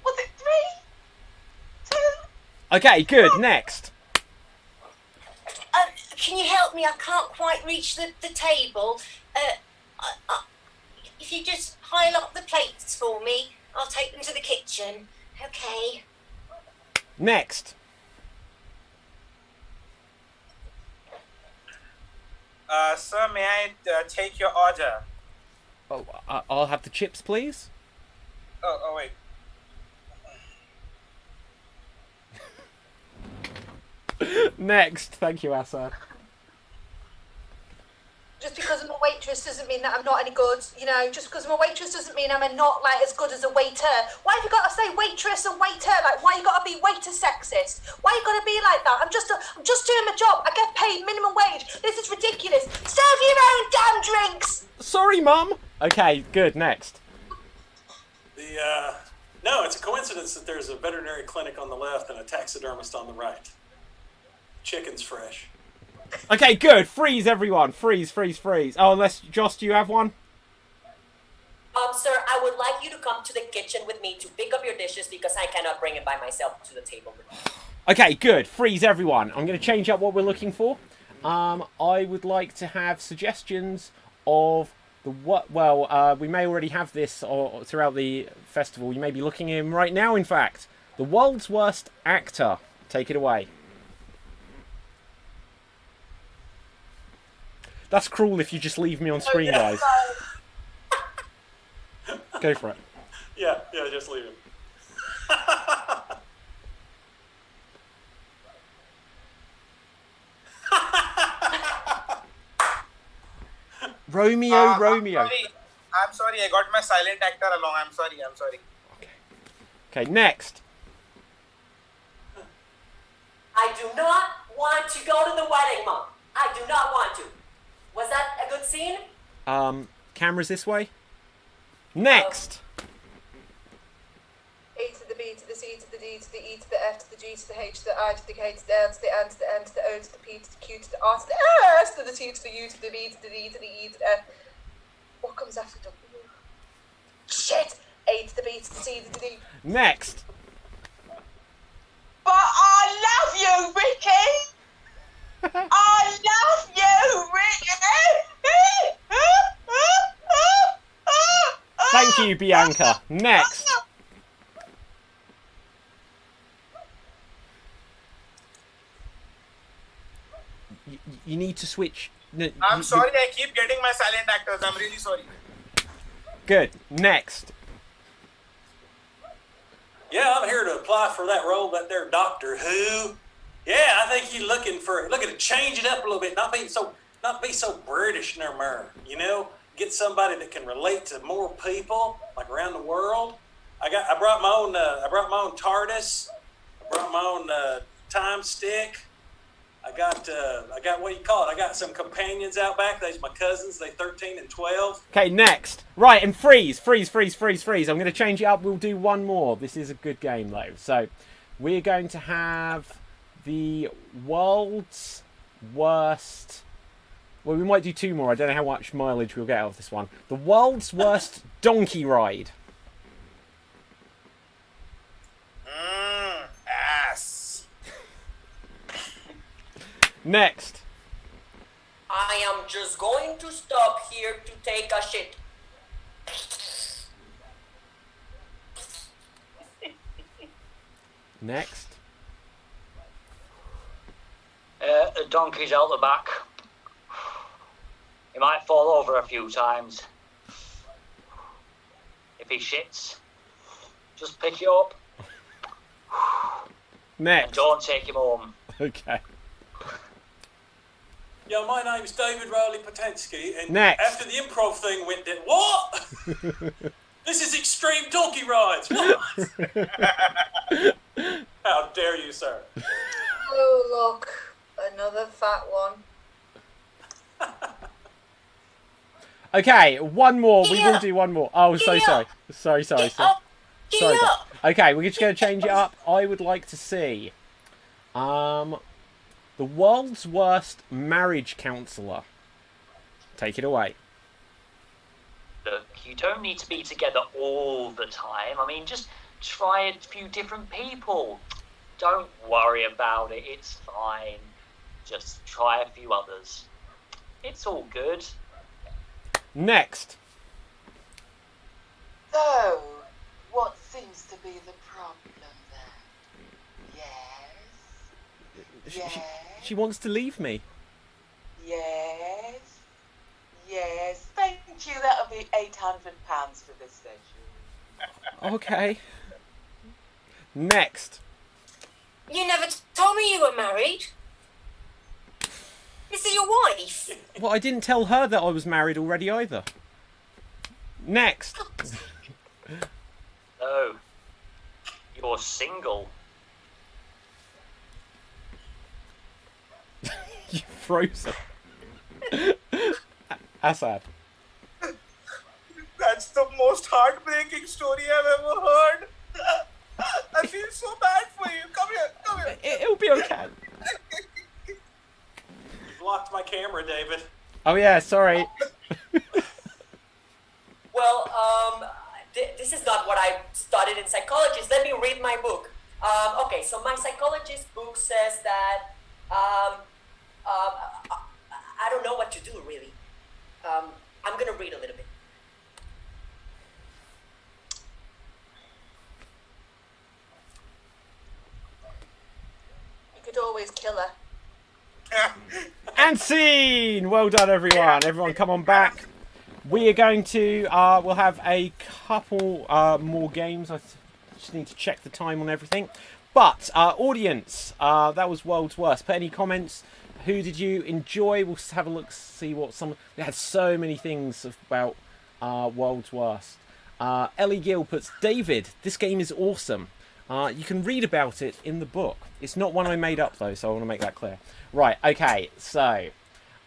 Was it three? Two? Okay, good. Next. Can you help me? I can't quite reach the table. If you just pile up the plates for me, I'll take them to the kitchen. Okay. Next. Sir, may I take your order? Oh, I'll have the chips, please. Oh, wait. Next. Thank you, Asa. Just because I'm a waitress doesn't mean that I'm not any good. You know, just because I'm a waitress doesn't mean I'm not like as good as a waiter. Why have you got to say waitress and waiter? Like, why you got to be waiter sexist? Why you got to be like that? I'm just doing my job. I get paid minimum wage. This is ridiculous. Serve your own damn drinks. Sorry, Mum. Okay, good. Next. No, it's a coincidence that there's a veterinary clinic on the left and a taxidermist on the right. Chicken's fresh. Okay, good. Freeze, everyone. Freeze, freeze, freeze. Oh, unless, Joss, do you have one? Sir, I would like you to come to the kitchen with me to pick up your dishes because I cannot bring it by myself to the table. Okay, good. Freeze, everyone. I'm going to change up what we're looking for. I would like to have suggestions of the what. Well, we may already have this throughout the festival. You may be looking at him right now, in fact. The world's worst actor. Take it away. That's cruel if you just leave me on screen, guys. Go for it. Yeah, just leave him. Romeo. I'm sorry, I got my silent actor along. I'm sorry. Okay, next. I do not want to go to the wedding, Mom. I do not want to. Was that a good scene? Cameras this way. Next. A to the B to the C to the D to the E to the F to the G to the H to the I to the K to the L to the N to the M to the O to the P to the Q to the R to the S to the T to the U to the B to the D to the E to the F. What comes after W? Shit! A to the B to the C to the D. Next. But I love you, Ricky! I love you, Ricky! Thank you, Bianca. Next. You need to switch. I'm sorry, I keep getting my silent actors. I'm really sorry. Good. Next. Yeah, I'm here to apply for that role, that there Doctor Who. Yeah, I think you're looking to change it up a little bit, not be so British no more. You know, get somebody that can relate to more people, like around the world. I brought my own TARDIS. I brought my own time stick. I got what do you call it? I got some companions out back. They's my cousins. They 13 and 12. Okay, next. Right, and freeze. I'm going to change it up. We'll do one more. This is a good game, though. So, we're going to have the world's worst... Well, we might do two more. I don't know how much mileage we'll get out of this one. The world's worst donkey ride. Ass. Next. I am just going to stop here to take a shit. Next. The donkey's out the back. He might fall over a few times. If he shits, just pick it up. Next. And don't take him home. Okay. Yeah, my name's David Rowley Potensky, and Next. after the improv thing went down, what? This is extreme donkey rides. What? How dare you you, sir. Oh, look, another fat one. Okay, one more. We will do one more. Oh, so sorry. Sorry. Sorry. Okay, we're just going to change it up. I would like to see the world's worst marriage counselor. Take it away. Look, you don't need to be together all the time. I mean, just try a few different people. Don't worry about it. It's fine. Just try a few others. It's all good. Next. So, what seems to be the problem then? Yes? She wants to leave me. Yes? Yes, thank you. That'll be £800 for this session. Okay. Next. You never told me you were married. This is your wife. Well, I didn't tell her that I was married already either. Next. Oh, you're single. You frozen. Assad. That's the most heartbreaking story I've ever heard. I feel so bad for you. Come here. It'll be okay. You blocked my camera, David. Oh yeah, sorry. Well, this is not what I studied in psychology. Let me read my book. Okay, so my psychologist book says that I don't know what to do, really. I'm going to read a little bit. You could always kill her. And scene! Well done, everyone. Everyone, come on back. We are going to, we'll have a couple more games. I just need to check the time on everything. But, audience, that was World's Worst. Put any comments. Who did you enjoy? We'll have a look, see what some... We had so many things about World's Worst. Ellie Gill puts, David, this game is awesome. You can read about it in the book. It's not one I made up, though, so I want to make that clear. Right, okay, so...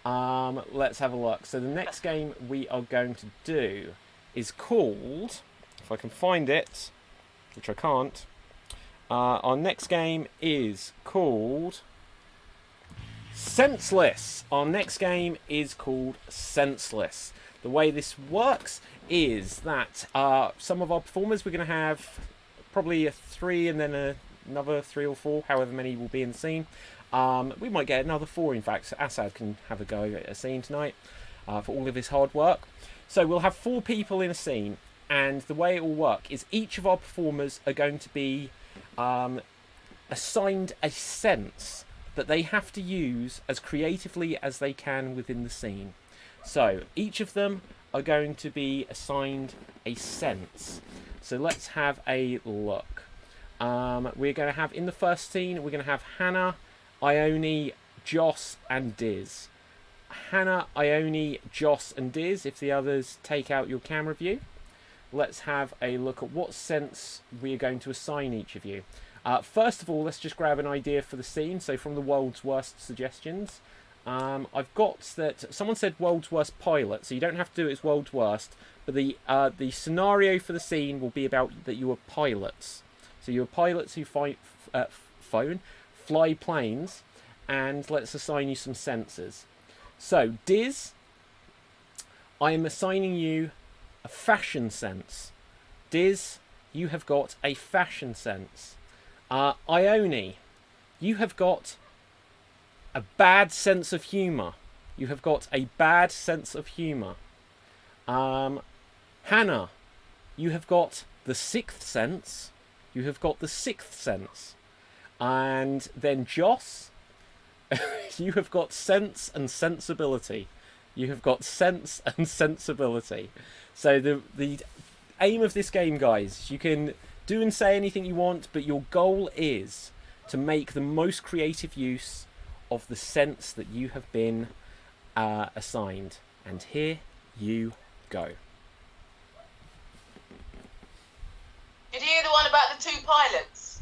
let's have a look. So the next game we are going to do is called, if I can find it, which I can't, our next game is called Senseless. Our next game is called Senseless. The way this works is that some of our performers, we're going to have probably a 3 and then another 3 or 4, however many will be in the scene. We might get another 4, in fact. So Assad can have a go at a scene tonight for all of his hard work. So we'll have 4 people in a scene, and the way it will work is each of our performers are going to be assigned a sense that they have to use as creatively as they can within the scene. So each of them are going to be assigned a sense. So let's have a look. We're going to have, in the first scene, we're going to have Hannah, Ione, Joss, and Diz. Hannah, Ione, Joss, and Diz, if the others take out your camera view. Let's have a look at what sense we are going to assign each of you. First of all, let's just grab an idea for the scene. So from the World's Worst suggestions, I've got that someone said World's Worst pilot, so you don't have to do it as World's Worst, but the scenario for the scene will be about that you are pilots. So you're pilots who fly planes, and let's assign you some senses. So, Diz, I am assigning you a fashion sense. Diz, you have got a fashion sense. Ione, you have got a bad sense of humour. You have got a bad sense of humour. Hannah, you have got the 6th sense. You have got the 6th sense. And then Joss, you have got sense and sensibility. You have got sense and sensibility. So the aim of this game, guys, you can do and say anything you want, but your goal is to make the most creative use of the sense that you have been assigned. And here you go. Did you hear the one about the 2 pilots?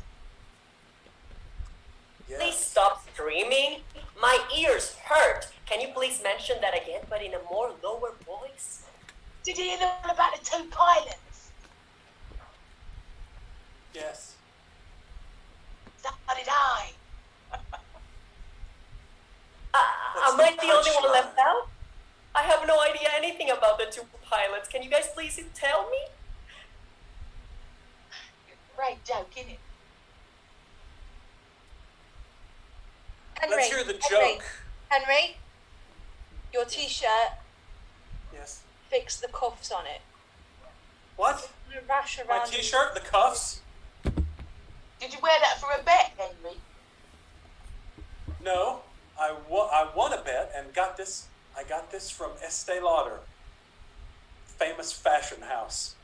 Please stop screaming. My ears hurt. Can you please mention that again, but in a more lower voice? Did you hear about the 2 pilots? Yes. So did I. Am I the only one left out? I have no idea anything about the 2 pilots. Can you guys please tell me? Great joke, isn't it? Henry, Let's hear the joke. Henry, your t-shirt, Yes. fix the cuffs on it. What? The rash My around t-shirt, the cuffs? Did you wear that for a bet, Henry? No, I won a bet and got this. I got this from Estee Lauder, famous fashion house.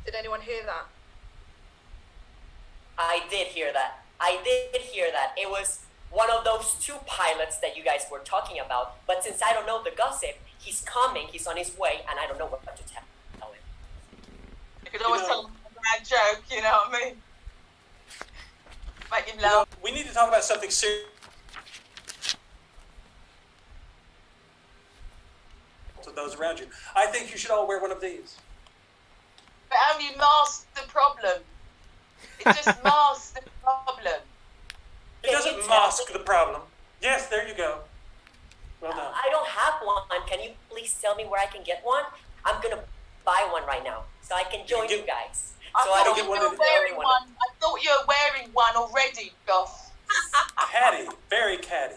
Did anyone hear that? I did hear that. It was one of those 2 pilots that you guys were talking about. But since I don't know the gossip, he's coming, he's on his way, and I don't know what to tell him. You could always tell him a bad joke, you know what I mean? Make him laugh. We need to talk about something serious. To those around you, I think you should all wear one of these. But only masks the problem. It just masks the problem. It doesn't mask the problem. Yes, there you go. Well done. I don't have one. Can you please tell me where I can get one? I'm gonna buy one right now, so I can join you guys. I So I don't thought you get were wearing one. I thought you were wearing one already, Goss. Catty, very catty.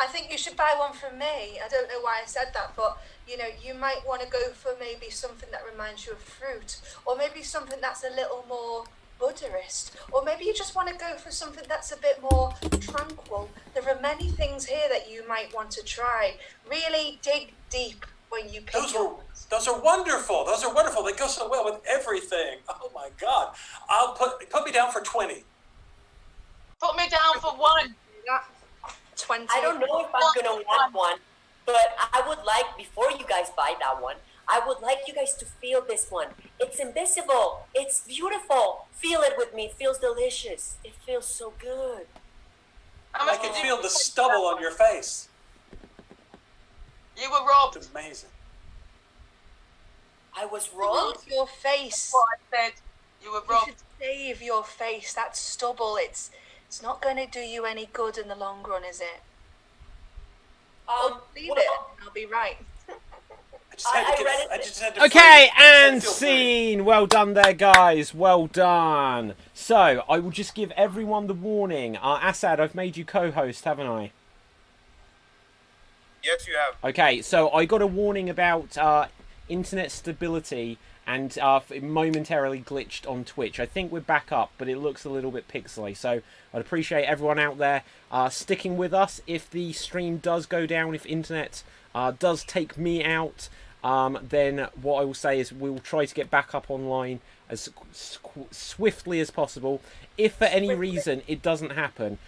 I think you should buy one from me. I don't know why I said that, but you know, you might want to go for maybe something that reminds you of fruit, or maybe something that's a little more Buddhist, or maybe you just want to go for something that's a bit more tranquil. There are many things here that you might want to try. Really dig deep when you pick Those are wonderful. Those are wonderful. They go so well with everything. Oh my God! I'll put me down for 20. Put me down for 1. 20. I don't know if I'm gonna want one, but I would like, before you guys buy that one, I would like you guys to feel this one. It's invisible. It's beautiful. Feel it with me. It feels delicious. It feels so good. I can feel the stubble on your face. You were robbed. It's amazing. I was robbed? Your face. That's what I said. You were robbed. You should save your face. That stubble, it's not going to do you any good in the long run, is it? Leave it. I'll be right. Okay, and scene. Well done there, guys. Well done. So, I will just give everyone the warning. Assad, I've made you co-host, haven't I? Yes, you have. Okay, so I got a warning about internet stability and momentarily glitched on Twitch. I think we're back up, but it looks a little bit pixely. So I'd appreciate everyone out there sticking with us. If the stream does go down, if internet does take me out, then what I will say is we'll try to get back up online as swiftly as possible. If for any reason it doesn't happen,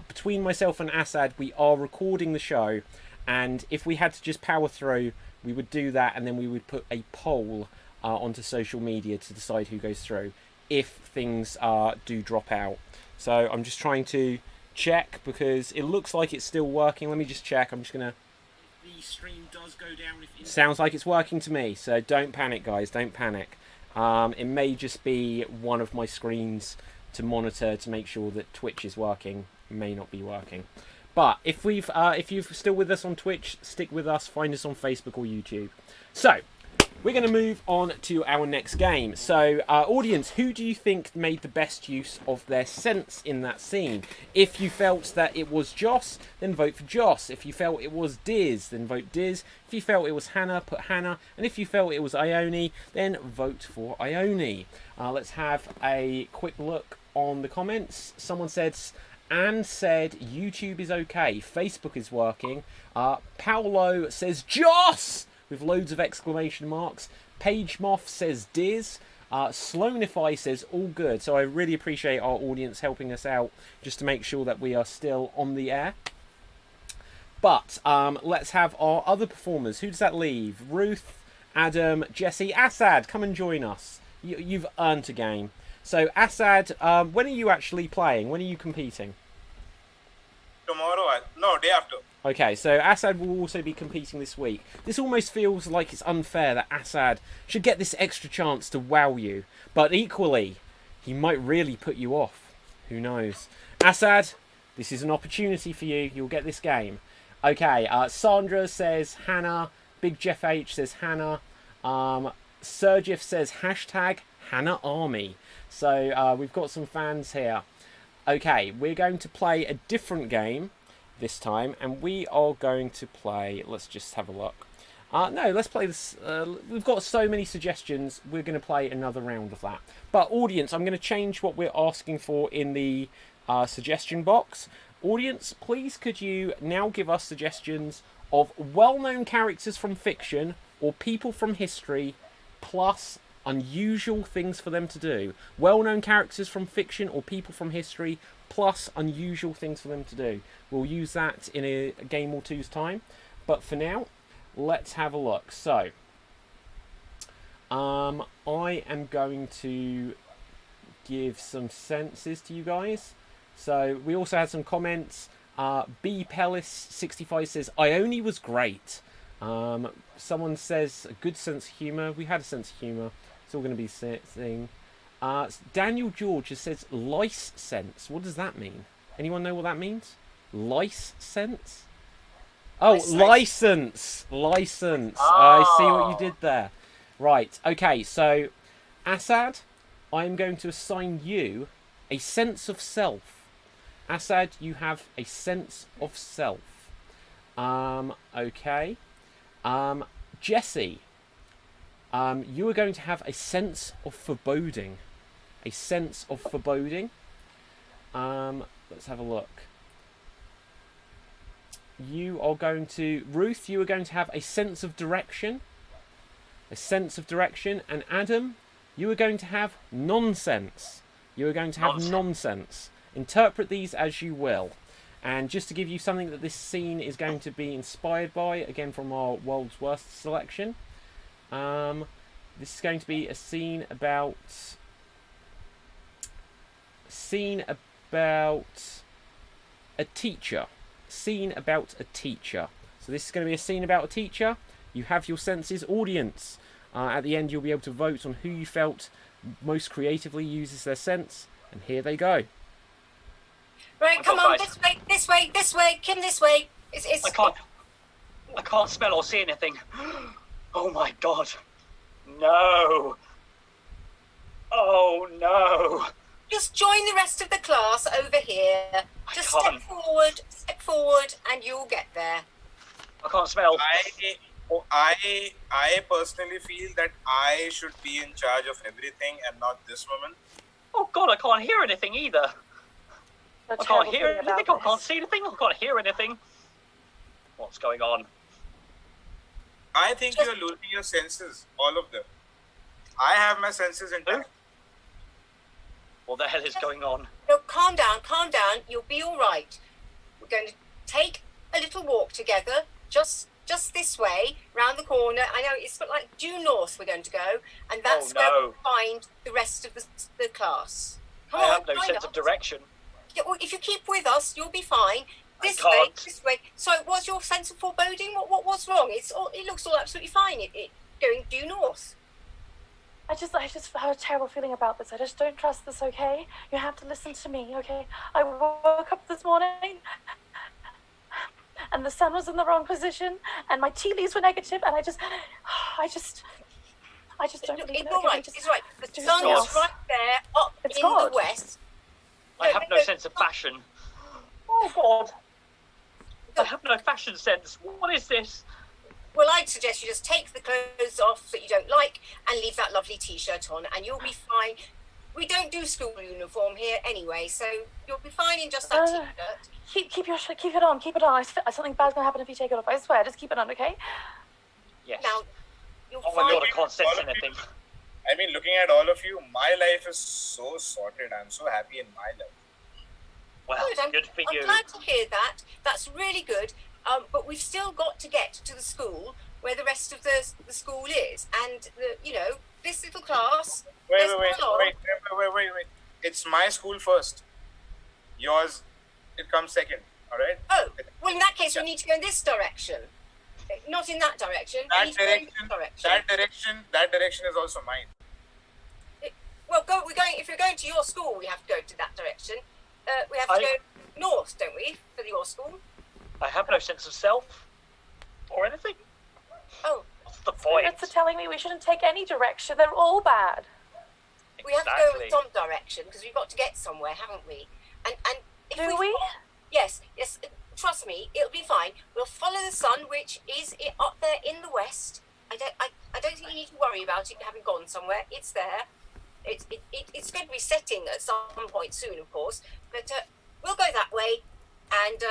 between myself and Assad, we are recording the show, and if we had to just power through, we would do that, and then we would put a poll onto social media to decide who goes through if things do drop out. So I'm just trying to check because it looks like it's still working. Let me just check. I'm just gonna. The stream does go down. Sounds like it's working to me, so don't panic, guys. Don't panic. It may just be one of my screens to monitor to make sure that Twitch is working. It may not be working. But if you're still with us on Twitch, stick with us. Find us on Facebook or YouTube. So we're going to move on to our next game. So, audience, who do you think made the best use of their sense in that scene? If you felt that it was Joss, then vote for Joss. If you felt it was Diz, then vote Diz. If you felt it was Hannah, put Hannah. And if you felt it was Ione, then vote for Ione. Let's have a quick look on the comments. Someone said, Anne said YouTube is okay. Facebook is working. Paolo says Joss! With loads of exclamation marks. Page Moth says Diz. Sloanify says all good. So I really appreciate our audience helping us out just to make sure that we are still on the air. But let's have our other performers. Who does that leave? Ruth, Adam, Jesse, Assad. Come and join us. You've earned a game. So Assad, when are you actually playing? When are you competing? tomorrow. No, day after. Okay, so Assad will also be competing this week. This almost feels like it's unfair that Assad should get this extra chance to wow you. But equally, he might really put you off. Who knows? Assad, this is an opportunity for you. You'll get this game. Okay, Sandra says Hannah. Big Jeff H says Hannah. Sergif says hashtag Hannah Army. So we've got some fans here. Okay, we're going to play a different game this time, and we are going to play, let's just have a look. No, let's play this. We've got so many suggestions, we're going to play another round of that. But audience, I'm going to change what we're asking for in the suggestion box. Audience, please could you now give us suggestions of well-known characters from fiction or people from history, plus unusual things for them to do. Well-known characters from fiction or people from history, plus unusual things for them to do. We'll use that in a game or two's time. But for now, let's have a look. So, I am going to give some senses to you guys. So, we also had some comments. B. Pellis65 says, Ione was great. Someone says, a good sense of humour. We had a sense of humour. It's all going to be a thing. Daniel George just says, lice sense. What does that mean? Anyone know what that means? Lice sense? Oh, license. License. I see what you did there. Right. Okay, so, Assad, I'm going to assign you a sense of self. Assad, you have a sense of self. Okay. Jesse, you are going to have a sense of foreboding. A sense of foreboding. Let's have a look. You are going to... Ruth, you are going to have a sense of direction. A sense of direction. And Adam, you are going to have nonsense. You are going to have nonsense. Interpret these as you will. And just to give you something that this scene is going to be inspired by, again from our World's Worst selection, this is going to be a scene about a teacher. Scene about a teacher. So this is going to be a scene about a teacher. You have your senses. Audience, at the end you'll be able to vote on who you felt most creatively uses their sense. And here they go. Right, come on, this way, Kim, this way. I can't smell or see anything. Oh my god. No. Oh no. Just join the rest of the class over here. Just step forward, and you'll get there. I can't smell. I personally feel that I should be in charge of everything and not this woman. Oh god, I can't hear anything either. I can't hear anything, I can't see anything, I can't hear anything. What's going on? I think you're losing your senses, all of them. I have my senses intact. What the hell is going on? No, calm down, you'll be alright. We're going to take a little walk together, just this way, round the corner. I know it's like due north we're going to go, and that's where we'll find the rest of the class. Come on, I have no sense of direction. Yeah, well, if you keep with us, you'll be fine. This way. So, what's your sense of foreboding? What's wrong? It looks all absolutely fine. It going due north. I just have a terrible feeling about this. I just don't trust this, okay? You have to listen to me, okay? I woke up this morning and the sun was in the wrong position and my tea leaves were negative and I just don't believe it. It's all right. It's right. The sun is right there, up in the west. I have no sense of fashion. Oh god. I have no fashion sense. What is this? Well, I'd suggest you just take the clothes off that you don't like and leave that lovely t-shirt on and you'll be fine. We don't do school uniform here anyway, so you'll be fine in just that t-shirt. Keep it on. Something bad's gonna happen if you take it off. I swear, just keep it on, okay? Yes. Now, you'll oh my god, I can't sense anything. I mean, looking at all of you, my life is so sorted. I'm so happy in my life. Well, good for you. I'm glad to hear that. That's really good. But we've still got to get to the School where the rest of the school is, and this little class. Wait. It's my school first. Yours, it comes second. All right. Oh, well, in that case, we need to go in this direction. Not in that direction. We need to go in That direction is also mine. Well, we're going. If you're going to your school, we have to go to that direction. We have to go north, don't we, for your school? I have no sense of self or anything. Oh, what's the point? Students are telling me we shouldn't take any direction. They're all bad. We have to go in some direction because we've got to get somewhere, haven't we? And if Do we? Yes. Trust me, it'll be fine. We'll follow the sun, which is up there in the west. I don't think you need to worry about it having gone somewhere. It's there. It's going to be setting at some point soon, of course. But we'll go that way, and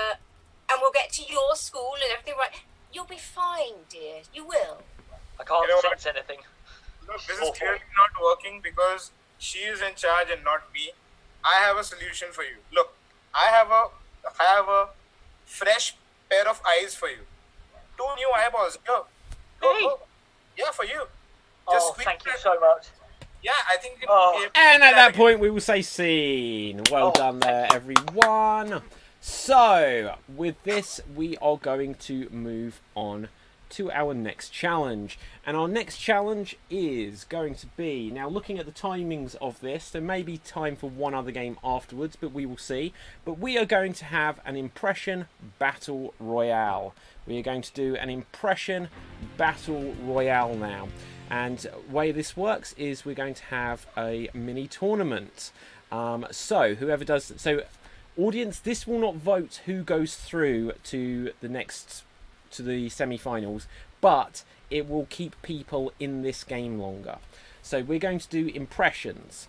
we'll get to your school and everything. Right? You'll be fine, dear. You will. I can't sense anything. Look, this is clearly not working because she is in charge and not me. I have a solution for you. Look, I have a fresh pair of eyes for you. 2 new eyeballs. Go. Yeah, for you. Just thank you so much. Yeah, I think. And at that point, we will say scene. Well done there, everyone. So, with this, we are going to move on to our next challenge. And our next challenge is going to be, now looking at the timings of this, there may be time for one other game afterwards, but we will see. But we are going to have an impression battle royale. We are going to do an impression battle royale now. And the way this works is we're going to have a mini tournament. So whoever does, so audience, this will not vote who goes through to the semi-finals, but it will keep people in this game longer. So we're going to do impressions,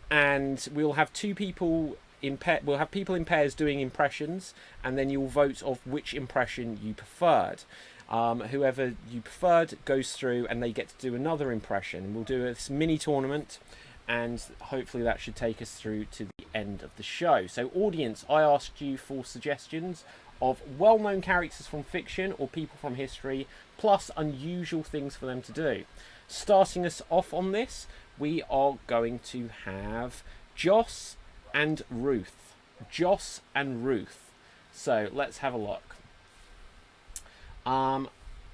and we'll have people in pairs doing impressions, and then you'll vote of which impression you preferred. Whoever you preferred goes through, and they get to do another impression. We'll do this mini tournament, and hopefully that should take us through to the end of the show. So audience, I asked you for suggestions of well-known characters from fiction or people from history, plus unusual things for them to do. Starting us off on this, we are going to have Joss and Ruth. Joss and Ruth. So let's have a look.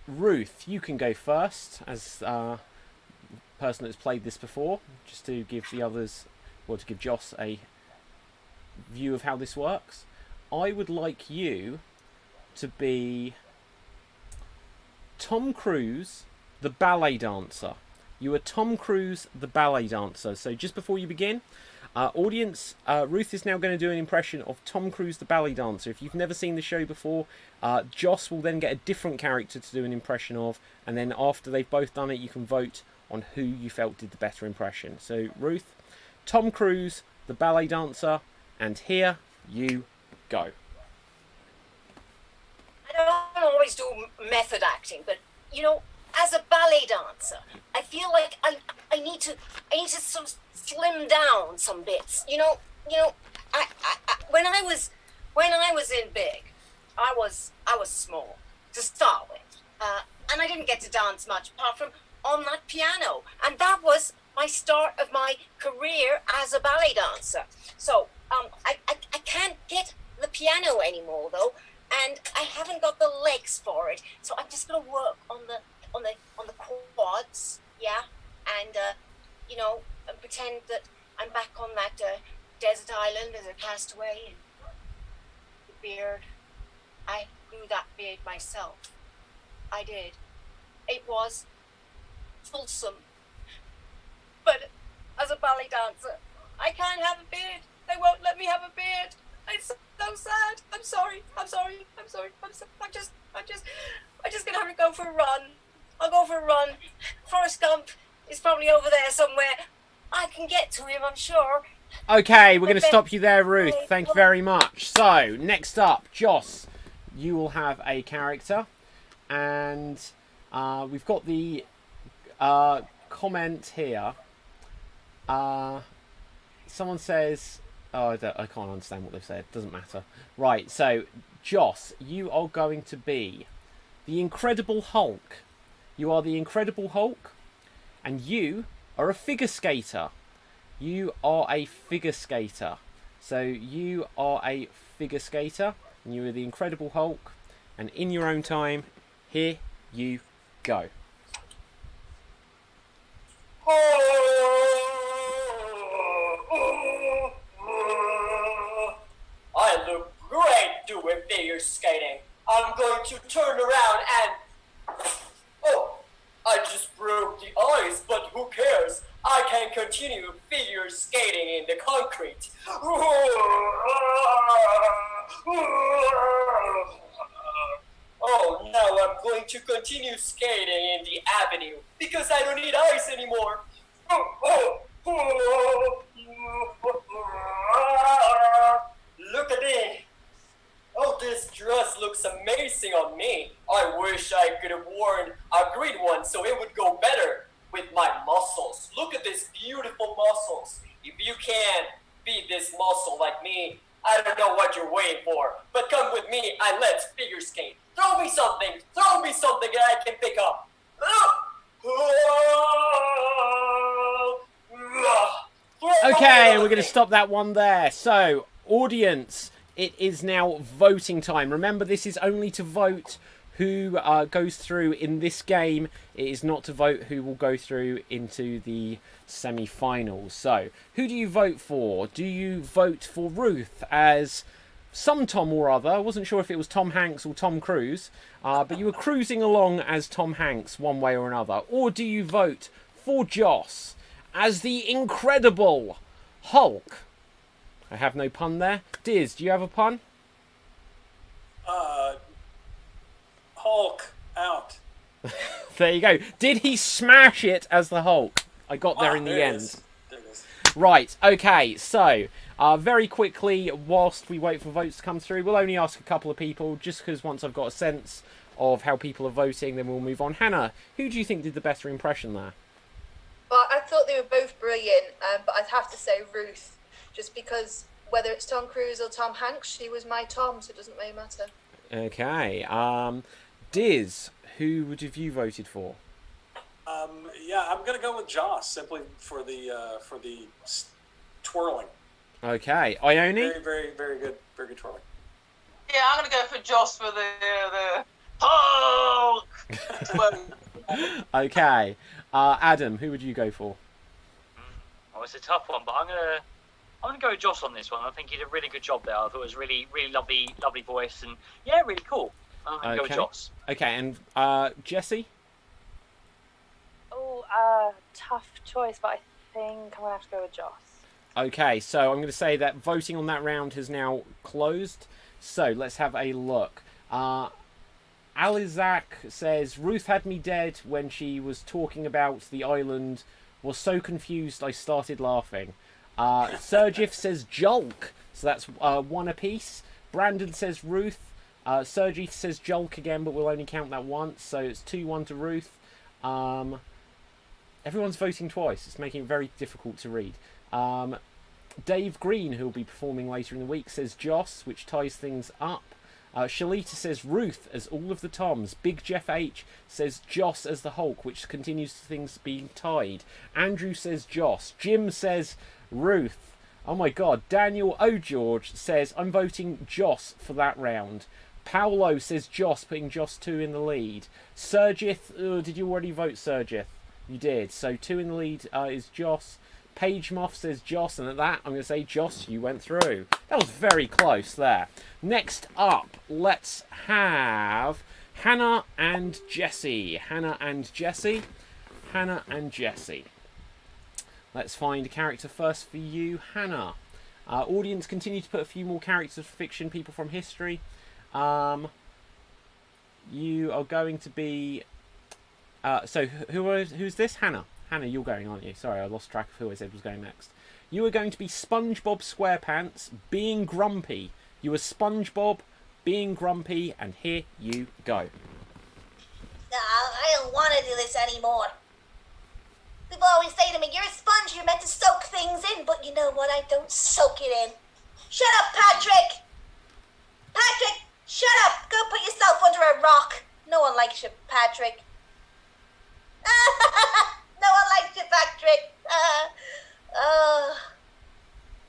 Ruth, you can go first as a person that's played this before, just to give the others, or to give Joss a view of how this works. I would like you to be Tom Cruise, the ballet dancer. You are Tom Cruise, the ballet dancer. So just before you begin, audience, Ruth is now going to do an impression of Tom Cruise, the ballet dancer. If you've never seen the show before, Joss will then get a different character to do an impression of, and then after they've both done it, you can vote on who you felt did the better impression. So Ruth, Tom Cruise, the ballet dancer, and here you go. I don't always do method acting, but you know, as a ballet dancer, I feel like I need to sort of slim down some bits. You know, I when I was in big, I was small to start with, and I didn't get to dance much apart from on that piano, and that was my start of my career as a ballet dancer. So I can't get the piano anymore though, and I haven't got the legs for it. So I'm just gonna work on the quads, yeah, and you know, and pretend that I'm back on that desert island as a castaway. And the beard, I grew that beard myself. I did. It was fulsome. But as a ballet dancer, I can't have a beard. They won't let me have a beard. It's so sad. I'm sorry. I'm just gonna have to go for a run. I'll go for a run. Forrest Gump is probably over there somewhere. I can get to him, I'm sure. Okay, we're going to stop you there, Ruth. Thank you very much. So, next up, Joss, you will have a character. And we've got the comment here. Someone says... Oh, I can't understand what they've said. Doesn't matter. Right, so, Joss, you are going to be the Incredible Hulk. You are the Incredible Hulk. And you are a figure skater. You are a figure skater. So, you are a figure skater. and you are the Incredible Hulk. And in your own time, here you go. I look great doing figure skating. I'm going to turn around and... Oh, I just broke the ice, but who cares? I can continue figure skating in the concrete. Oh, now I'm going to continue skating in the avenue because I don't need ice anymore. Look at me. Oh, this dress looks amazing on me. I wish I could have worn a green one so it would go better with my muscles. Look at these beautiful muscles. If you can't be this muscle like me, I don't know what you're waiting for. But come with me and let's figure skate. Throw me something that I can pick up. Okay, we're going to stop that one there. So, audience, it is now voting time. Remember, this is only to vote who goes through in this game. It is not to vote who will go through into the semi-finals. So, who do you vote for? Do you vote for Ruth as some Tom or other? I wasn't sure if it was Tom Hanks or Tom Cruise, but you were cruising along as Tom Hanks one way or another. Or do you vote for Joss as the Incredible Hulk? I have no pun there. Diz, do you have a pun? Hulk out. There you go. Did he smash it as the Hulk? I got there in the end. There it is. Right, okay, so very quickly, whilst we wait for votes to come through, we'll only ask a couple of people, just because once I've got a sense of how people are voting, then we'll move on. Hannah, who do you think did the better impression there? Well, I thought they were both brilliant, but I'd have to say Ruth, just because whether it's Tom Cruise or Tom Hanks, she was my Tom, so it doesn't really matter. Okay, Diz, who would have you voted for? Yeah, I'm gonna go with Joss simply for the twirling. Okay, Ione? Very good twirling. Yeah, I'm gonna go for Joss for the Hulk. Okay, Adam, who would you go for? Oh, it's a tough one, but I'm gonna go with Joss on this one. I think he did a really good job there. I thought it was really lovely voice, and yeah, really cool. I'm gonna go with Joss. Okay, and Jesse? Oh, tough choice, but I think I'm gonna have to go with Joss. Okay, so I'm going to say that voting on that round has now closed. So let's have a look. Alizak says, Ruth had me dead when she was talking about the island. Was so confused I started laughing. Sergif says Julk. So that's one apiece. Brandon says Ruth. Sergif says Julk again, but we'll only count that once. So it's 2-1 to Ruth. Everyone's voting twice. It's making it very difficult to read. Dave Green, who will be performing later in the week, says Joss, which ties things up. Shalita says Ruth as all of the Toms. Big Jeff H says Joss as the Hulk, which continues things being tied. Andrew says Joss. Jim says Ruth. Oh my god. Daniel O'George says I'm voting Joss for that round. Paolo says Joss, putting Joss 2 in the lead. Sergith, did you already vote Sergith? You did. So 2 in the lead is Joss. Page Moth says Joss, and at that, I'm going to say, Joss, you went through. That was very close there. Next up, let's have Hannah and Jesse. Hannah and Jesse. Hannah and Jesse. Let's find a character first for you, Hannah. Audience, continue to put a few more characters of fiction, people from history. You are going to be... so, who's this? Hannah. Hannah, you're going, aren't you? Sorry, I lost track of who I said was going next. You are going to be SpongeBob SquarePants being grumpy. You are SpongeBob being grumpy, and here you go. I don't want to do this anymore. People always say to me, you're a sponge, you're meant to soak things in, but you know what? I don't soak it in. Shut up, Patrick! Patrick, shut up! Go put yourself under a rock. No one likes you, Patrick. No one likes you, Patrick.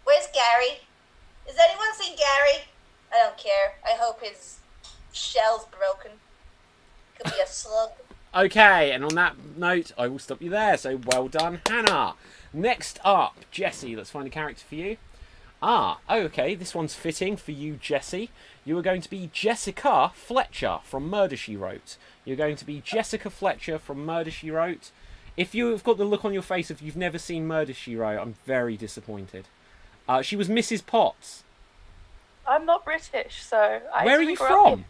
Where's Gary? Has anyone seen Gary? I don't care. I hope his shell's broken. Could be a slug. Okay, and on that note, I will stop you there. So well done, Hannah. Next up, Jessie. Let's find a character for you. Okay, this one's fitting for you, Jessie. You are going to be Jessica Fletcher from Murder, She Wrote. You're going to be Jessica Fletcher from Murder, She Wrote. If you've got the look on your face if you've never seen Murder, She Wrote, I'm very disappointed. She was Mrs. Potts. I'm not British, so Where are you from?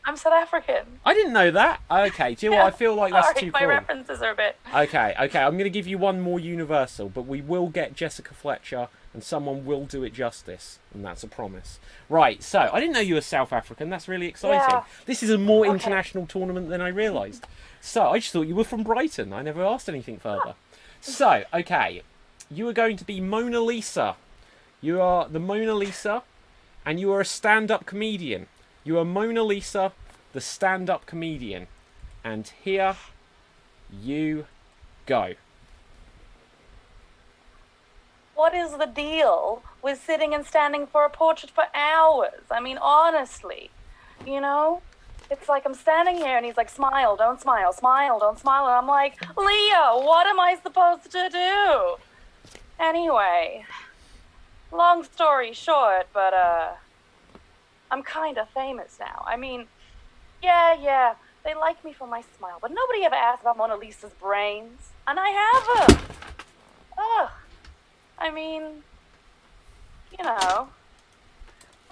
I'm South African. I didn't know that. Okay, do you know what? I feel like that's Sorry, too my cool. references are a bit... Okay, I'm going to give you one more universal, but we will get Jessica Fletcher, and someone will do it justice, and that's a promise. Right, so, I didn't know you were South African. That's really exciting. Yeah. This is a more international tournament than I realised. So, I just thought you were from Brighton. I never asked anything further. So, okay, you are going to be Mona Lisa. You are the Mona Lisa, and you are a stand-up comedian. You are Mona Lisa, the stand-up comedian. And here you go. What is the deal with sitting and standing for a portrait for hours? I mean, honestly, you know? It's like I'm standing here and he's like, smile, don't smile, smile, don't smile. And I'm like, Leo, what am I supposed to do? Anyway, long story short, but I'm kind of famous now. I mean, yeah, they like me for my smile, but nobody ever asked about Mona Lisa's brains. And I have them. Ugh. I mean, you know,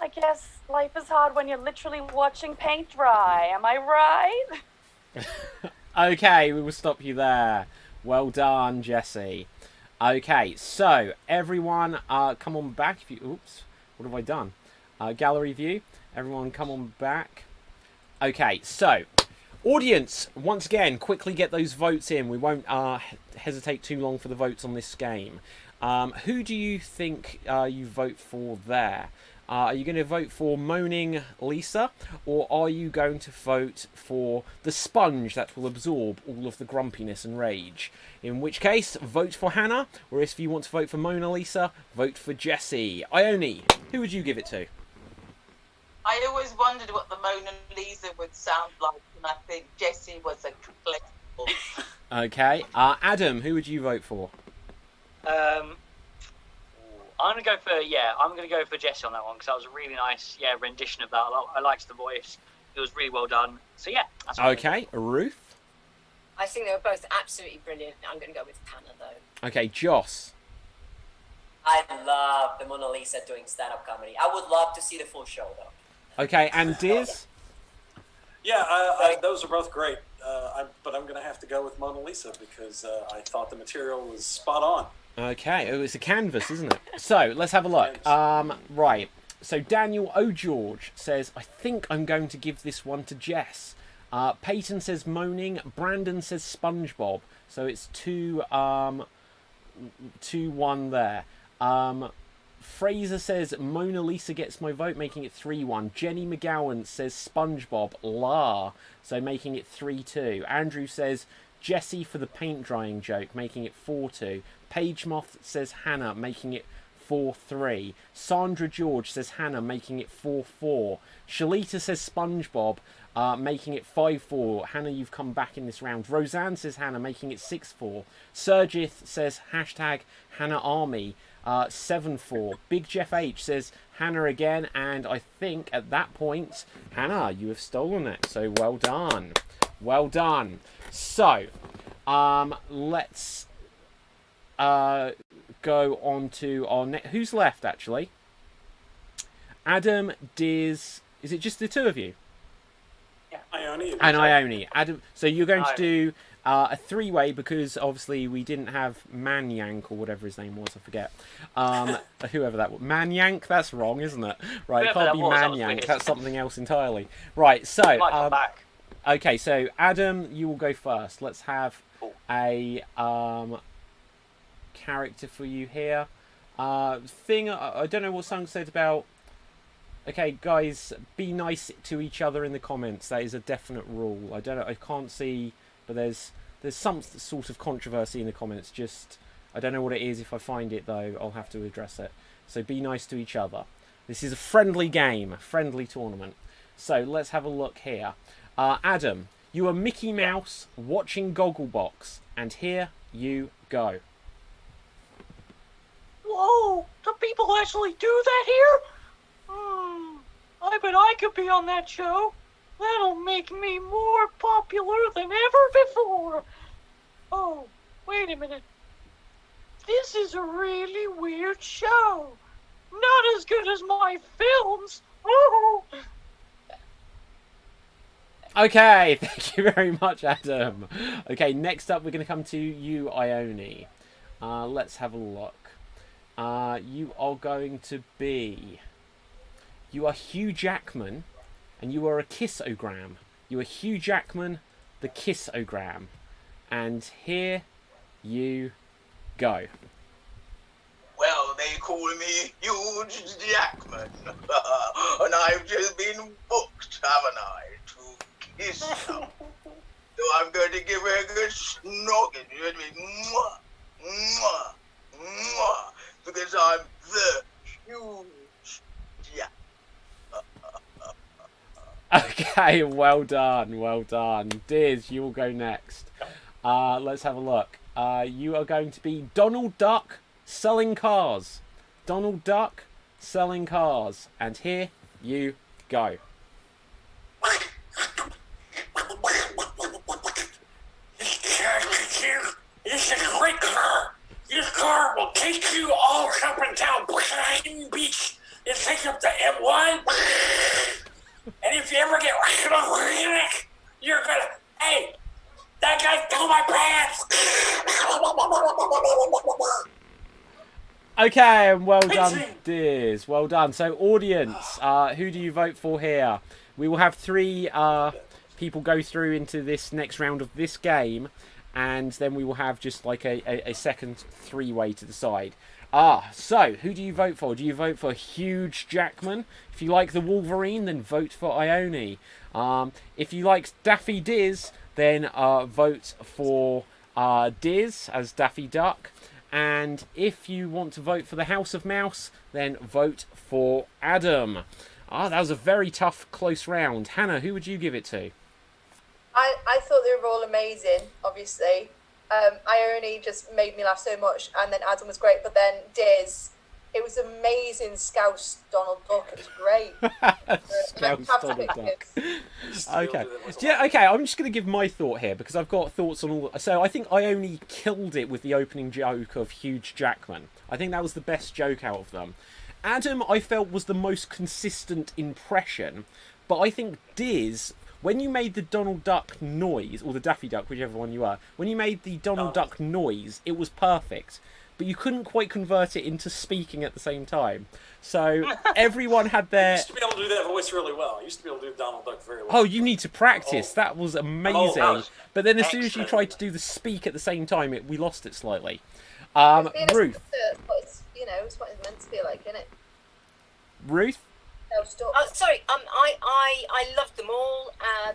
I guess life is hard when you're literally watching paint dry. Am I right? Okay, we will stop you there. Well done, Jessie. Okay, so everyone, come on back. If you, oops, what have I done? Gallery view. Everyone, come on back. Okay, so audience, once again, quickly get those votes in. We won't hesitate too long for the votes on this game. Who do you think you vote for there? Are you going to vote for Moaning Lisa, or are you going to vote for the sponge that will absorb all of the grumpiness and rage? In which case, vote for Hannah, or if you want to vote for Mona Lisa, vote for Jessie. Ione, who would you give it to? I always wondered what the Mona Lisa would sound like, and I think Jessie was a collectible. Okay, Adam, who would you vote for? I'm gonna go for Jessie on that one because that was a really nice, rendition of that. I liked the voice; it was really well done. So yeah, that's Okay, Ruth. I think they were both absolutely brilliant. I'm going to go with Hannah, though. Okay, Joss. I love the Mona Lisa doing stand-up comedy. I would love to see the full show, though. Okay, and Diz. Yeah, those are both great. But I'm going to have to go with Mona Lisa because I thought the material was spot on. Okay, it's a canvas, isn't it? So, let's have a look. Right, so Daniel O'George says, I think I'm going to give this one to Jess. Peyton says Moaning. Brandon says SpongeBob. So it's 2-1 there. Fraser says Mona Lisa gets my vote, making it 3-1. Jenny McGowan says SpongeBob, la, so making it 3-2. Andrew says Jessie for the paint drying joke, making it 4-2. Paige Moth says Hannah, making it 4-3. Sandra George says Hannah, making it 4-4. Shalita says SpongeBob, making it 5-4. Hannah, you've come back in this round. Roseanne says Hannah, making it 6-4. Sergith says hashtag Hannah Army, 7-4. Big Jeff H says Hannah again, and I think at that point, Hannah, you have stolen it. So well done. Well done. So, let's go on to our next. Who's left, actually? Adam, Diz. Is it just the two of you? Yeah, Ione. And Ione. Adam. So you're going to do a three-way because obviously we didn't have Manyank or whatever his name was. I forget. Whoever that was. Manyank. That's wrong, isn't it? Right. It can't be Manyank. That's something else entirely. Right. So. Might come back. Okay. So Adam, you will go first. Let's have a character for you here. I don't know what Sung said about. Okay, guys, be nice to each other in the comments. That is a definite rule. I don't know. I can't see, but there's some sort of controversy in the comments. Just I don't know what it is. If I find it though, I'll have to address it. So be nice to each other. This is a friendly game, a friendly tournament. So let's have a look here. Adam, you are Mickey Mouse watching Gogglebox, and here you go. Whoa! Do people actually do that here? I bet I could be on that show. That'll make me more popular than ever before. Oh, wait a minute. This is a really weird show. Not as good as my films. Oh. Okay, thank you very much, Adam. Okay, next up we're going to come to you, Ione. Let's have a look. You are going to be... You are Hugh Jackman, and you are a kissogram. You are Hugh Jackman, the kissogram. And here you go. Well, they call me Hugh Jackman, and I've just been booked, haven't I, to kiss her. So I'm going to give her a good snogging, you know what I mean? Mwah, mwah, mwah, because I'm the huge Jack. Okay, well done, well done. Diz, you will go next. Let's have a look. You are going to be Donald Duck selling cars. Donald Duck selling cars. And here you go. This is a great car. This car will take you all up and down Brighton Beach. It'll take you up to M1. And if you ever get you're gonna, hey, that guy stole my pants. Okay, and well done, Diz. Well done. So, audience, who do you vote for here? We will have 3 people go through into this next round of this game, and then we will have just like a second 3-way to decide. So, who do you vote for? Do you vote for Huge Jackman? If you like the Wolverine, then vote for Ione. If you like Daffy Diz, then vote for Diz as Daffy Duck. And if you want to vote for the House of Mouse, then vote for Adam. That was a very tough, close round. Hannah, who would you give it to? I thought they were all amazing, obviously. Ione just made me laugh so much, and then Adam was great, but then Diz, it was amazing. Scouse Donald Duck, it was great. Scouse Donald Duck. Okay. Yeah, okay, I'm just going to give my thought here, because I've got thoughts on all... So I think Ione killed it with the opening joke of Huge Jackman. I think that was the best joke out of them. Adam, I felt, was the most consistent impression, but I think Diz... When you made the Donald Duck noise, or the Daffy Duck, whichever one you are, when you made the Donald Duck noise, it was perfect. But you couldn't quite convert it into speaking at the same time. So everyone had their... I used to be able to do that voice really well. I used to be able to do Donald Duck very well. Oh, you need to practice. That was amazing. But then as soon as you tried to do the speak at the same time, we lost it slightly. Ruth. It's, it's what it's meant to be like, isn't it? Ruth? Sorry, I loved them all,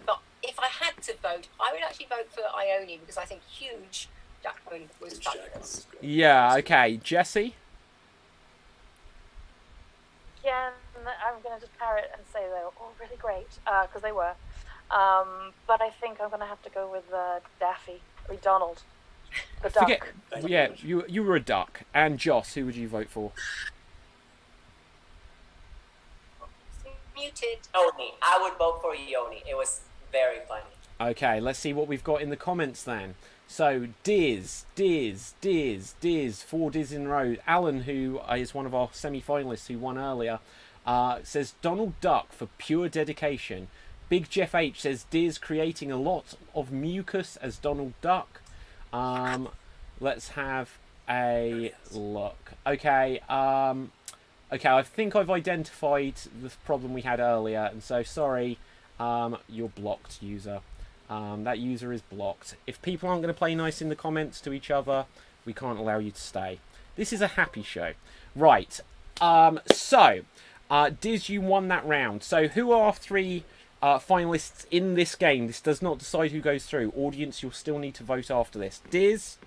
but if I had to vote, I would actually vote for Ione because I think Huge Jackman was fabulous. Yeah, okay. Jessie? Again, I'm going to just parrot and say they were all really great, because they were. But I think I'm going to have to go with Daffy, or Donald. The duck. Yeah, you were a duck. And Joss, who would you vote for? Muted. Ione. I would vote for Ione. It was very funny. Okay, let's see what we've got in the comments then. So, Diz, 4 Diz in a row. Alan, who is one of our semi-finalists who won earlier, says Donald Duck for pure dedication. Big Jeff H says Diz creating a lot of mucus as Donald Duck. Let's have a look. Okay, okay, I think I've identified the problem we had earlier, and so sorry, you're blocked, user. That user is blocked. If people aren't going to play nice in the comments to each other, we can't allow you to stay. This is a happy show. Right, so, Diz, you won that round. So who are 3 finalists in this game? This does not decide who goes through. Audience, you'll still need to vote after this. Diz,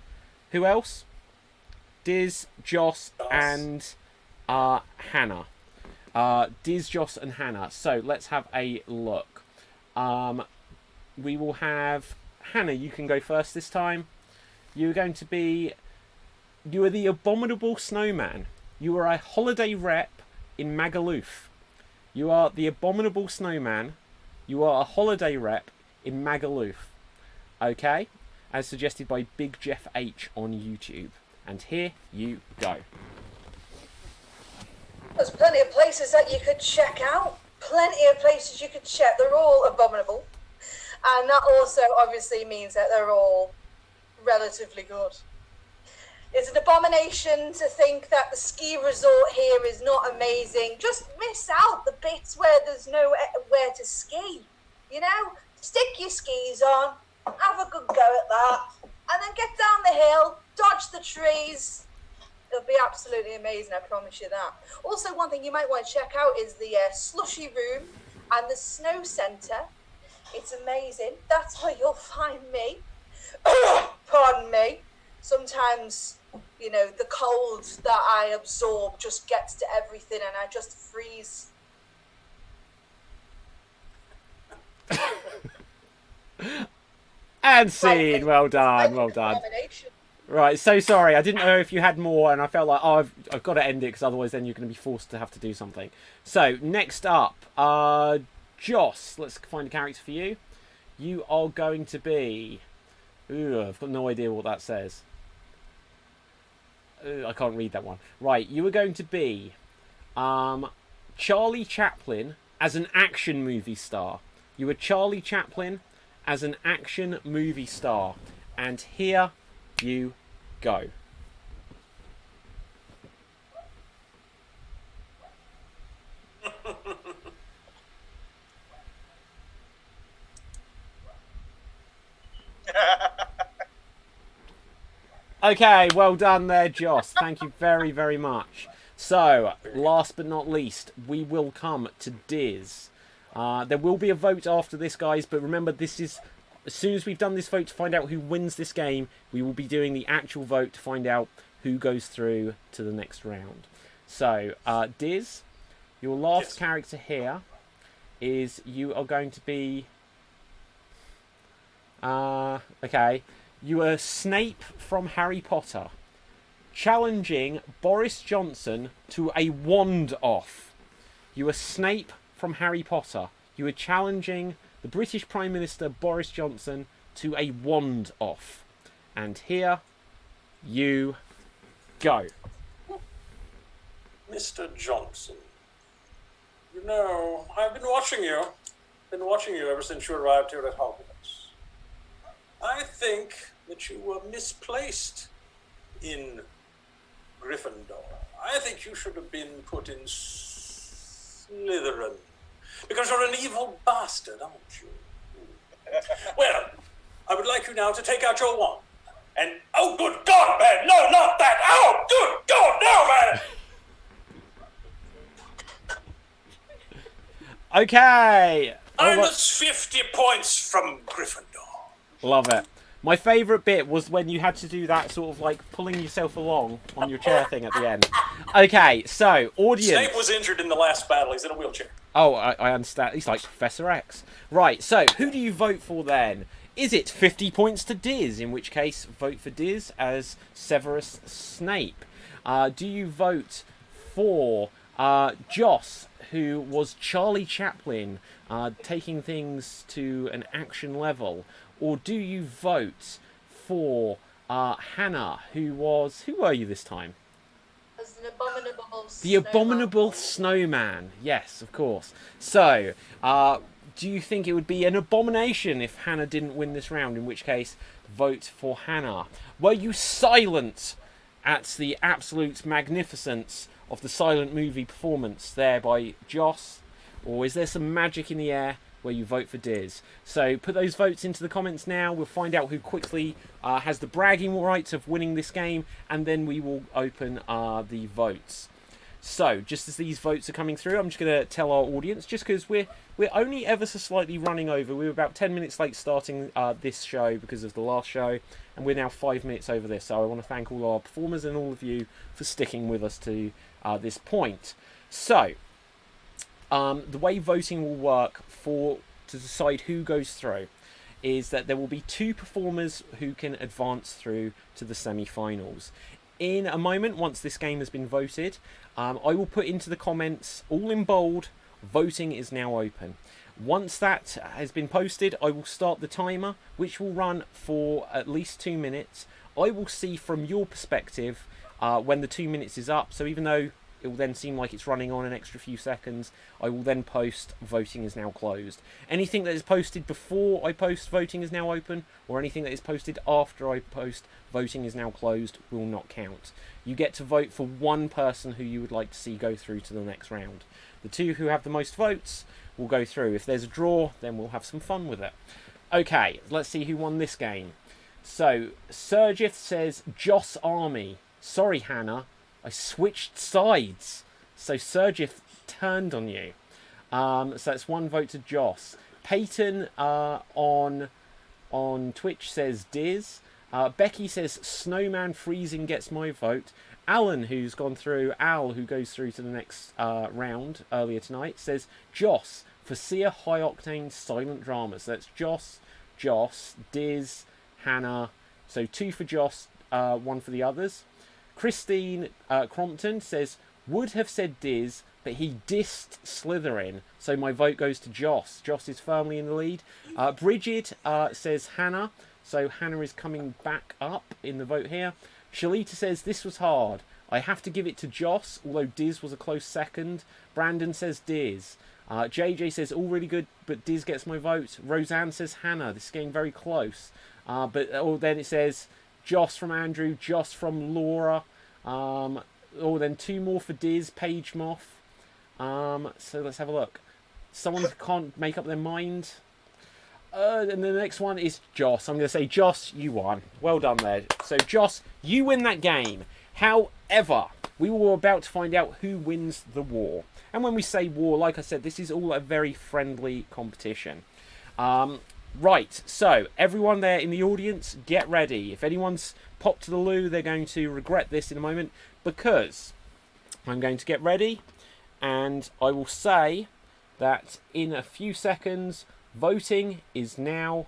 who else? Diz, Joss, and... Hannah. Diz, Joss, and Hannah. So let's have a look. We will have Hannah. You can go first this time. You are going to be. You are the Abominable Snowman. You are a holiday rep in Magaluf. You are the Abominable Snowman. You are a holiday rep in Magaluf. Okay? As suggested by Big Jeff H on YouTube. And here you go. There's plenty of places that you could check out. Plenty of places you could check. They're all abominable. And that also obviously means that they're all relatively good. It's an abomination to think that the ski resort here is not amazing. Just miss out the bits where there's nowhere to ski. You know? Stick your skis on, have a good go at that, and then get down the hill, dodge the trees. It'll be absolutely amazing, I promise you that. Also, one thing you might want to check out is the slushy room and the snow centre. It's amazing. That's where you'll find me. Pardon me. Sometimes, you know, the cold that I absorb just gets to everything and I just freeze. And scene. Well done. Well done. Right, so sorry. I didn't know if you had more, and I felt like, oh, I've got to end it because otherwise then you're going to be forced to have to do something. So, next up, Joss. Let's find a character for you. You are going to be... Ooh, I've got no idea what that says. I can't read that one. Right, you are going to be Charlie Chaplin as an action movie star. You are Charlie Chaplin as an action movie star. And here you go. Okay, well done there, Joss. Thank you very, very much. So, last but not least, we will come to Diz. There will be a vote after this, guys, but remember, this is... As soon as we've done this vote to find out who wins this game, we will be doing the actual vote to find out who goes through to the next round. So, Diz, your last character here is you are going to be... okay. You are Snape from Harry Potter, challenging Boris Johnson to a wand-off. You are Snape from Harry Potter. You are challenging the British Prime Minister Boris Johnson to a wand-off. And here you go. Mr. Johnson, you know, I've been watching you. Been watching you ever since you arrived here at Hogwarts. I think that you were misplaced in Gryffindor. I think you should have been put in Slytherin. Because you're an evil bastard, aren't you? Well, I would like you now to take out your wand. And, oh, good God, man! No, not that! Oh, good God, no, man! Okay! I'm at 50 points from Gryffindor. Love it. My favourite bit was when you had to do that sort of like pulling yourself along on your chair thing at the end. Okay, so, audience... Snape was injured in the last battle. He's in a wheelchair. Oh, I understand. He's like Professor X. Right, so, who do you vote for then? Is it 50 points to Diz? In which case, vote for Diz as Severus Snape. Do you vote for Joss, who was Charlie Chaplin, taking things to an action level? Or do you vote for Hannah, who was... Who were you this time? As an abominable The Abominable Snowman. Yes, of course. So, do you think it would be an abomination if Hannah didn't win this round? In which case, vote for Hannah. Were you silent at the absolute magnificence of the silent movie performance there by Joss? Or is there some magic in the air where you vote for Diz? So put those votes into the comments now. We'll find out who quickly has the bragging rights of winning this game, and then we will open the votes. So just as these votes are coming through, I'm just going to tell our audience, just because we're only ever so slightly running over. We were about 10 minutes late starting this show because of the last show, and we're now 5 minutes over this. So I want to thank all our performers and all of you for sticking with us to this point. So the way voting will work to decide who goes through is that there will be 2 performers who can advance through to the semi-finals. In a moment, once this game has been voted, I will put into the comments, all in bold, voting is now open. Once that has been posted, I will start the timer, which will run for at least 2 minutes. I will see from your perspective when the 2 minutes is up, so even though it will then seem like it's running on an extra few seconds, I will then post voting is now closed. Anything that is posted before I post voting is now open, or anything that is posted after I post voting is now closed, will not count. You get to vote for one person who you would like to see go through to the next round. The 2 who have the most votes will go through. If there's a draw, then we'll have some fun with it. Okay, let's see who won this game. So, Sergith says, Joss Army. Sorry, Hannah. I switched sides. So Sergith turned on you. So that's 1 vote to Joss. Peyton on Twitch says Diz. Becky says Snowman Freezing gets my vote. Alan, who's gone through, who goes through to the next round earlier tonight, says Joss for Sia High Octane Silent Dramas. So that's Joss, Diz, Hannah. So 2 for Joss, 1 for the others. Christine Crompton says, would have said Diz, but he dissed Slytherin, so my vote goes to Joss. Joss is firmly in the lead. Bridget says Hannah, so Hannah is coming back up in the vote here. Shalita says, this was hard. I have to give it to Joss, although Diz was a close second. Brandon says Diz. JJ says, all really good, but Diz gets my vote. Roseanne says Hannah. This is getting very close. Then it says Joss from Andrew, Joss from Laura. Then 2 more for Diz, Paige Moth. So let's have a look. Someone can't make up their mind. And the next one is Joss. I'm going to say, Joss, you won. Well done there. So, Joss, you win that game. However, we were about to find out who wins the war. And when we say war, like I said, this is all a very friendly competition. Right, so everyone there in the audience, get ready. If anyone's popped to the loo, they're going to regret this in a moment, because I'm going to get ready and I will say that in a few seconds, voting is now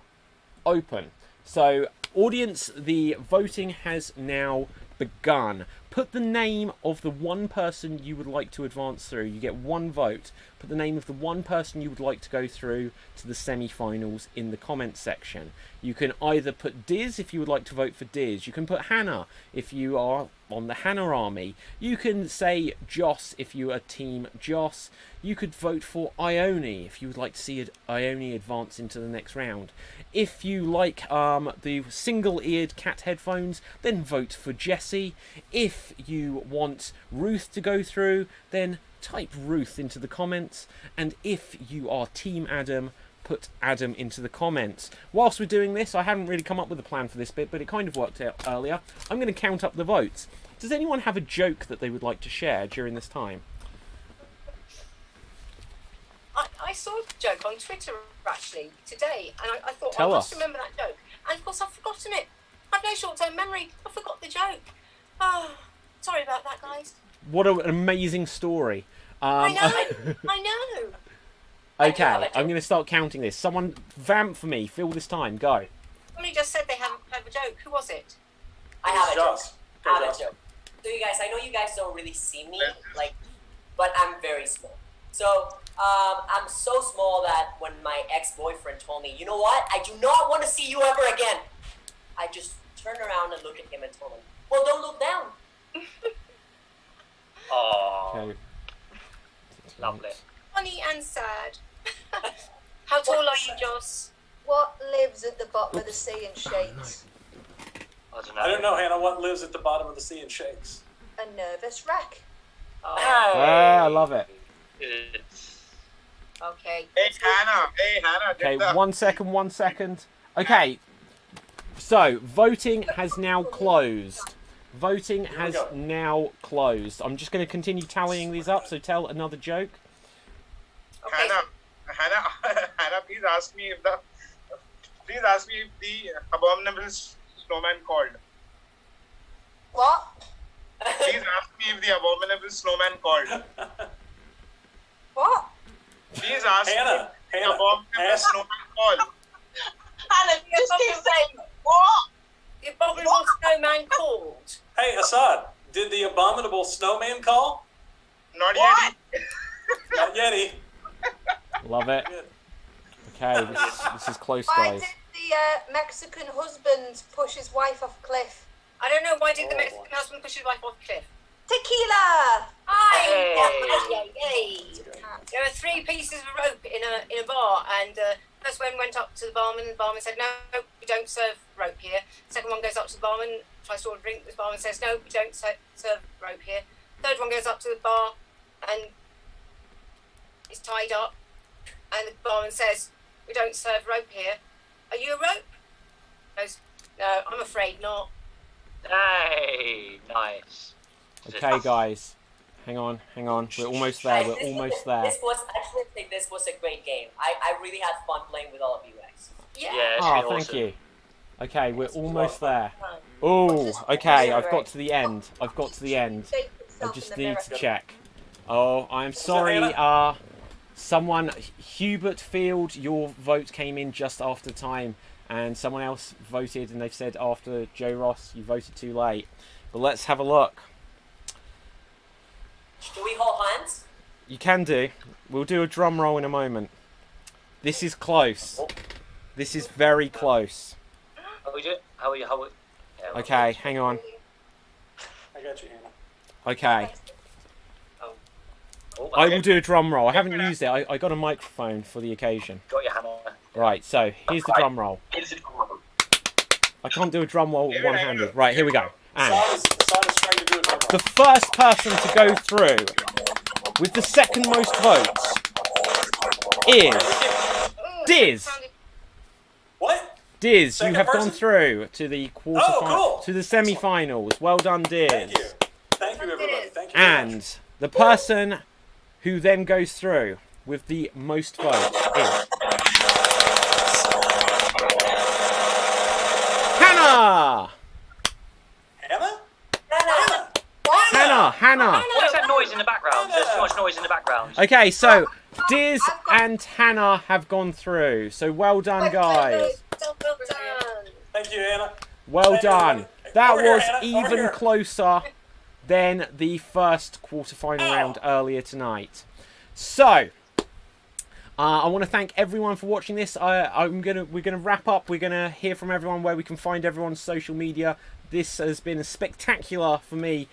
open. So, audience, the voting has now begun. Put the name of the one person you would like to advance through. You get 1 vote. Put the name of the one person you would like to go through to the semi-finals in the comments section. You can either put Diz if you would like to vote for Diz. You can put Hannah if you are on the Hannah army. You can say Joss if you are team Joss. You could vote for Ione if you would like to see Ione advance into the next round. If you like the single-eared cat headphones, then vote for Jessie. If you want Ruth to go through, then type Ruth into the comments. And if you are team Adam, put Adam into the comments. Whilst we're doing this, I haven't really come up with a plan for this bit, but it kind of worked out earlier. I'm going to count up the votes. Does anyone have a joke that they would like to share during this time? I saw a joke on Twitter actually today, and I thought Tell I must us. remember that joke. And of course I've forgotten it. I've no short-term memory. I forgot the joke. Oh, sorry about that, guys. What an amazing story. I know. I know. Okay, I'm going to start counting this. Someone vamp for me. Fill this time. Go. Somebody just said they have a joke. Who was it? I have a joke. Joss. I have a joke. So you guys, I know you guys don't really see me, but I'm very small. So I'm so small that when my ex-boyfriend told me, you know what, I do not want to see you ever again, I just turned around and looked at him and told him, well, don't look down. Oh, Okay. lovely. Funny and sad. How tall are you, Joss? What lives at the bottom of the sea and shakes? I don't know, Hannah. What lives at the bottom of the sea and shakes? A nervous wreck. I love it. Good. Okay. Hey, Hannah. Okay, 1 second, 1 second. Okay, so voting has now closed. Voting has now closed. I'm just going to continue tallying these up, so tell another joke. Okay. Hannah, please ask me if the abominable snowman called. What? Please ask me if the abominable snowman called. What? He's asking Hannah, abominable snowman call. Hannah, you just keep saying, what? The abominable snowman called. Hey, Assad, did the abominable snowman call? Not What? yet. Not yet. Love it. Okay, this is close, Why guys. did the Mexican husband push his wife off a cliff? I don't know, why did the Mexican husband push his wife off the cliff? Tequila! Yay! There were 3 pieces of rope in a bar, and first one went up to the barman, and the barman said, no, we don't serve rope here. Second one goes up to the barman, tries to order a drink, the barman says, no, we don't serve rope here. Third one goes up to the bar, and is tied up, and the barman says, we don't serve rope here. Are you a rope? He goes, no, I'm afraid not. Hey, nice. Okay, guys. Hang on. We're almost there. We're almost there. This was a great game. I really had fun playing with all of you guys. Yeah. It's Oh, been thank awesome. you. Okay, we're almost there. Oh, okay, I've got to the end. I just need to check. Oh, I'm sorry. Someone, Hubert Field, your vote came in just after time, and someone else voted, and they've said after Joe Ross, you voted too late. But let's have a look. Do we hold hands? You can do. We'll do a drum roll in a moment. This is close. This is very close. How we do it? How we? Yeah, Okay, hang on. I got you, Hannah. Okay. Oh, I will do a drum roll. I haven't used it. I got a microphone for the occasion. Got your hammer. Right, so here's the drum roll. Here's the drum roll. I can't do a drum roll one-handed. Right, here we go. And Assad is trying to do a drum roll. the first person to go through with the second most votes is Diz. What? Diz, Second you have person? gone through to the cool. to the semi-finals. Well done, Diz. Thank you. Thank you, everybody. Thank you. And the person who then goes through with the most votes is Hannah. Hannah. What is that noise in the background? There's too much noise in the background. Okay, so Diz and Hannah have gone through. So well done, guys. Thank you, Hannah. Well done. That Over here, was Hannah. Over even here. closer than the first quarterfinal round earlier tonight. So, I want to thank everyone for watching this. We're gonna wrap up. We're gonna hear from everyone where we can find everyone's social media. This has been a spectacular, for me,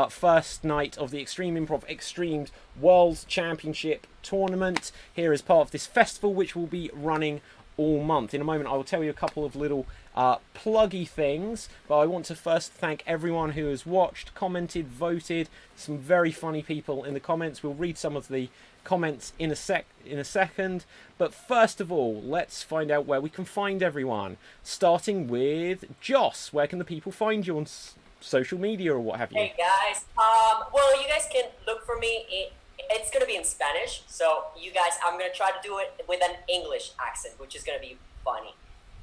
first night of the Extreme Improv XStreamed World Championship Tournament here as part of this festival, which will be running all month. In a moment, I will tell you a couple of little pluggy things, but I want to first thank everyone who has watched, commented, voted. Some very funny people in the comments. We'll read some of the comments in a second, but first of all, let's find out where we can find everyone, starting with Joss. Where can the people find you on social media or what have you? Hey guys, well, you guys can look for me. It's gonna be in Spanish, so you guys, I'm gonna try to do it with an English accent, which is gonna be funny.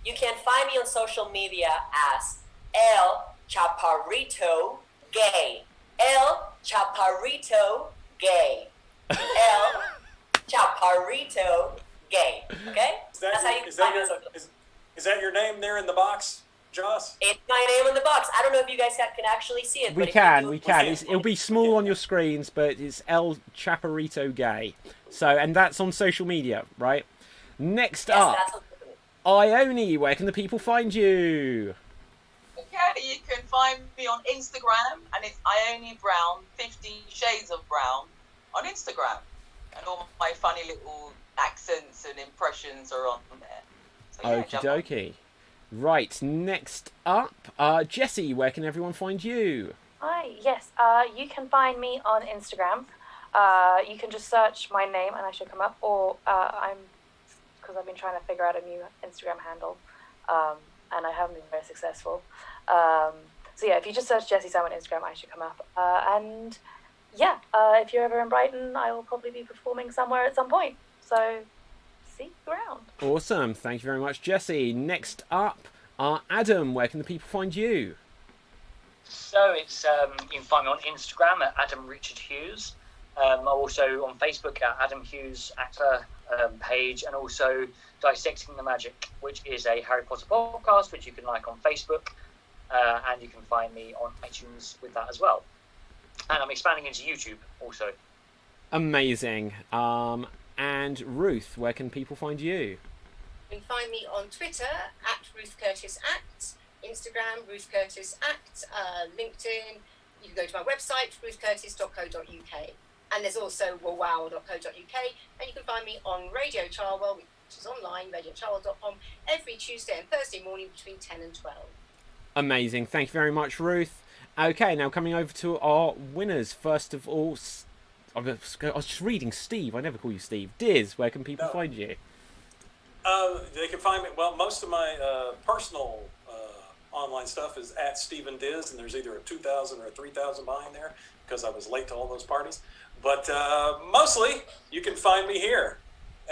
You can find me on social media as El Chaparrito Gay. El Chaparrito Gay. El Chaparrito Gay. Okay? That's how you can find me on social media. Is that your name there in the box, Joss? It's my name on the box. I don't know if you guys can actually see it. We but can. if you do, It'll be small on your screens, but it's El Chaparrito Gay. So, and that's on social media, right? Next up, that's on Ione. Where can the people find you? Okay, you can find me on Instagram, and it's Ione Brown, 50 Shades of Brown on Instagram. And all my funny little accents and impressions are on there. So, yeah, Okie dokie. Right, next up, Jessie, where can everyone find you? Hi, yes, you can find me on Instagram. You can just search my name and I should come up, or because I've been trying to figure out a new Instagram handle, and I haven't been very successful. So yeah, if you just search Jessie Sam on Instagram, I should come up. And yeah, if you're ever in Brighton, I will probably be performing somewhere at some point. So see you around. Awesome, thank you very much, Jessie. Next up, Adam, where can the people find you? So it's you can find me on Instagram at Adam Richard Hughes. I'm also on Facebook at Adam Hughes Actor page, and also Dissecting the Magic, which is a Harry Potter podcast, which you can like on Facebook, and you can find me on iTunes with that as well. And I'm expanding into YouTube also. Amazing. And Ruth, where can people find you? You can find me on Twitter at Ruth Curtis Act, Instagram Ruth Curtis Act, LinkedIn. You can go to my website ruthcurtis.co.uk, and there's also wow.co.uk, and you can find me on Radio Charwell, which is online, radiocharwell.com, every Tuesday and Thursday morning between 10 and 12. Amazing. Thank you very much, Ruth. Okay, now coming over to our winners. First of all, I was just reading Steve. I never call you Steve. Diz, where can people find you? They can find me. Well, most of my personal online stuff is at Stephen Diz, and there's either a 2,000 or a 3,000 behind there because I was late to all those parties. But mostly, you can find me here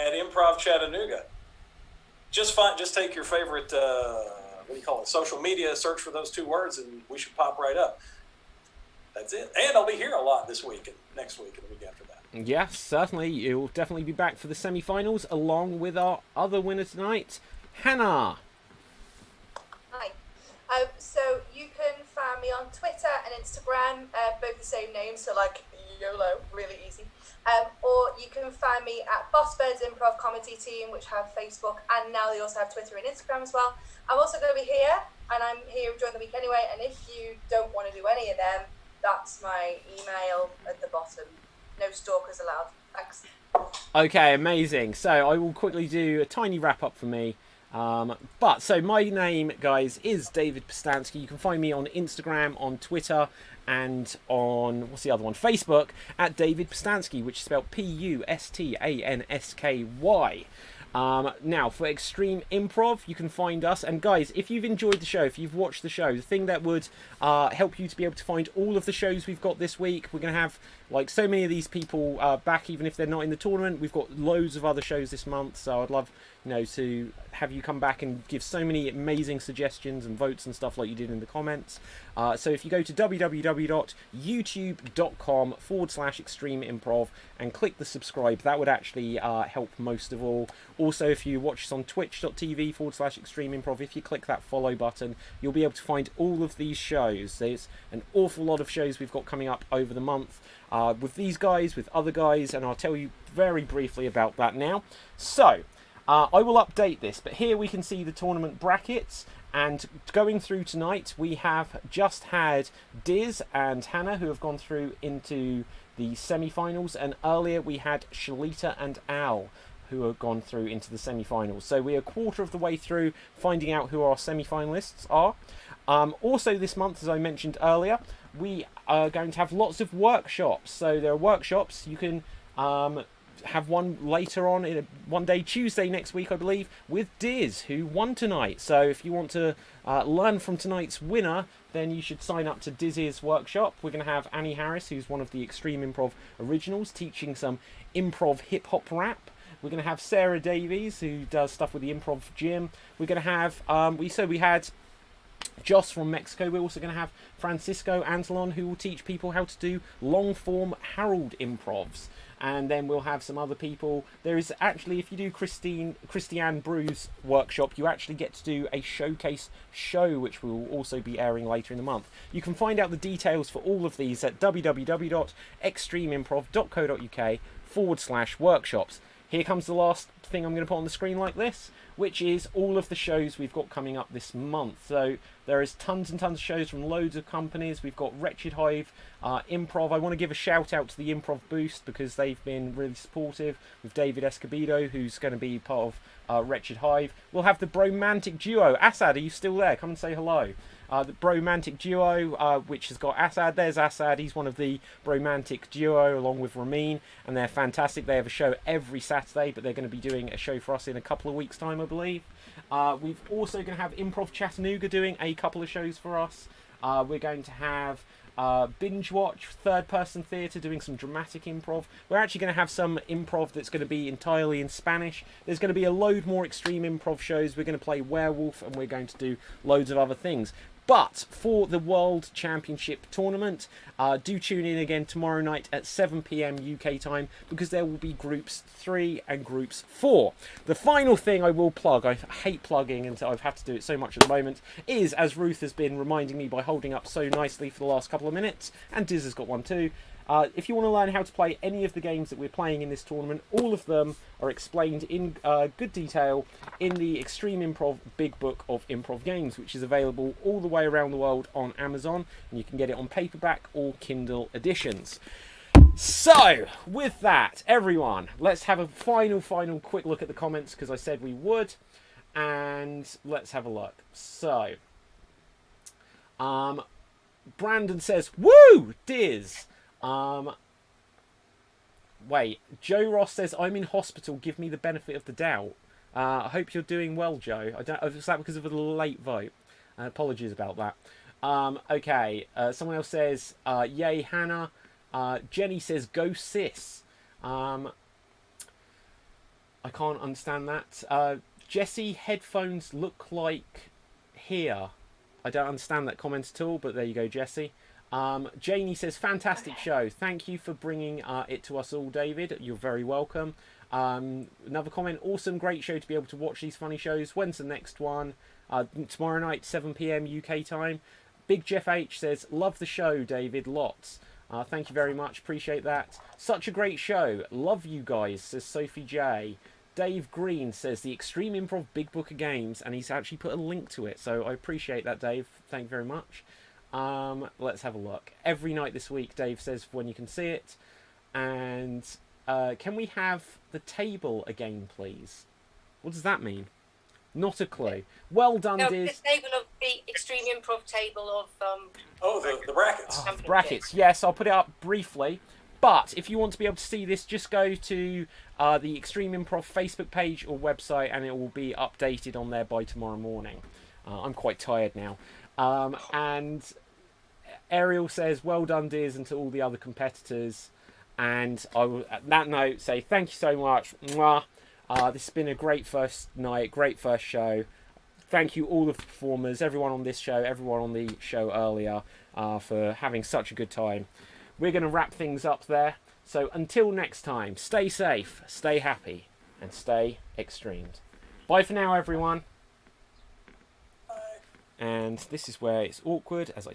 at Improv Chattanooga. Just take your favorite social media, search for those two words, and we should pop right up. That's it. And I'll be here a lot this week and next week and the week after that. Yes, certainly. You'll definitely be back for the semi-finals along with our other winner tonight, Hannah. Hi. So you can find me on Twitter and Instagram, both the same name, so like YOLO, really easy. Or you can find me at Boss Birds Improv Comedy Team, which have Facebook, and now they also have Twitter and Instagram as well. I'm also going to be here, and I'm here during the week anyway, and if you don't want to do any of them, that's my email at the bottom. No stalkers allowed. Thanks. Okay, amazing. So I will quickly do a tiny wrap-up for me. So my name, guys, is David Pistansky. You can find me on Instagram, on Twitter, and on, what's the other one? Facebook, at David Pistansky, which is spelled Pustansky. Now, for Extreme Improv, you can find us. And guys, if you've enjoyed the show, if you've watched the show, the thing that would help you to be able to find all of the shows we've got this week, we're going to have like so many of these people back, even if they're not in the tournament. We've got loads of other shows this month, so I'd love to have you come back and give so many amazing suggestions and votes and stuff like you did in the comments. So if you go to www.youtube.com/Extreme Improv and click the subscribe, that would actually help most of all. Also, if you watch us on twitch.tv/Extreme Improv, if you click that follow button, you'll be able to find all of these shows. There's an awful lot of shows we've got coming up over the month with these guys, with other guys, and I'll tell you very briefly about that now. So, I will update this, but here we can see the tournament brackets, and going through tonight, we have just had Diz and Hannah, who have gone through into the semi-finals, and earlier we had Shalita and Al, who have gone through into the semi-finals. So we're a quarter of the way through finding out who our semi-finalists are. Also this month, as I mentioned earlier, we are going to have lots of workshops. So there are workshops. You can have one later on, one day, Tuesday next week, I believe, with Diz, who won tonight. So if you want to learn from tonight's winner, then you should sign up to Diz's workshop. We're going to have Annie Harris, who's one of the Extreme Improv originals, teaching some improv hip-hop rap. We're going to have Sarah Davies, who does stuff with the Improv Gym. We're going to have, we had Joss from Mexico. We're also going to have Francisco Antelon, who will teach people how to do long-form Harold improvs. And then we'll have some other people. There is actually, if you do Christiane Brew's workshop, you actually get to do a showcase show, which will also be airing later in the month. You can find out the details for all of these at www.extremeimprov.co.uk/workshops. Here comes the last thing I'm going to put on the screen like this, which is all of the shows we've got coming up this month. So there is tons and tons of shows from loads of companies. We've got Wretched Hive, Improv. I want to give a shout out to the Improv Boost because they've been really supportive with David Escobedo, who's going to be part of Wretched Hive. We'll have the Bromantic Duo. Assad, are you still there? Come and say hello. The Bromantic Duo, which has got Assad. There's Assad. He's one of the Bromantic Duo along with Ramin, and they're fantastic. They have a show every Saturday, but they're going to be doing a show for us in a couple of weeks' time, I believe. We've also going to have Improv Chattanooga doing a couple of shows for us. We're going to have Binge Watch, Third Person Theatre, doing some dramatic improv. We're actually going to have some improv that's going to be entirely in Spanish. There's going to be a load more Extreme Improv shows. We're going to play Werewolf, and we're going to do loads of other things. But for the World Championship Tournament, do tune in again tomorrow night at 7 PM UK time, because there will be Groups 3 and Groups 4. The final thing I will plug, I hate plugging until I've had to do it so much at the moment, is, as Ruth has been reminding me by holding up so nicely for the last couple of minutes, and Diz has got one too, if you want to learn how to play any of the games that we're playing in this tournament, all of them are explained in good detail in the Extreme Improv Big Book of Improv Games, which is available all the way around the world on Amazon, and you can get it on paperback or Kindle editions. So, with that, everyone, let's have a final quick look at the comments, because I said we would, and let's have a look. So, Brandon says, "Woo, Diz." Wait, Joe Ross says, "I'm in hospital, give me the benefit of the doubt." I hope you're doing well, Joe. Is that because of the late vote? Apologies about that. Okay, someone else says, "Yay, Hannah." Jenny says, "Go sis." I can't understand that. Jesse, headphones look like here. I don't understand that comment at all, but there you go, Jesse. Janie says, "Fantastic show. Thank you for bringing it to us all, David. You're very welcome." Another comment, "Awesome, great show to be able to watch these funny shows. When's the next one?" Tomorrow night, 7 PM UK time. Big Jeff H says, "Love the show, David. Lots." Thank you very much. Appreciate that. "Such a great show. Love you guys," says Sophie J. Dave Green says, "The Extreme Improv Big Book of Games," and he's actually put a link to it. So I appreciate that, Dave. Thank you very much. Let's have a look. Every night this week, Dave says, when you can see it. And can we have the table again, please? What does that mean? Not a clue. Well done, No, Diz. the table of the Extreme Improv table of the brackets. Brackets. Yes, I'll put it up briefly. But if you want to be able to see this, just go to the Extreme Improv Facebook page or website, and it will be updated on there by tomorrow morning. I'm quite tired now. And Ariel says, "Well done, Diz," and to all the other competitors. And I will, at that note, say thank you so much. Mwah. This has been a great first night, great first show. Thank you all the performers, everyone on this show, everyone on the show earlier, for having such a good time. We're going to wrap things up there. So until next time, stay safe, stay happy, and stay extremed. Bye for now, everyone. And this is where it's awkward as I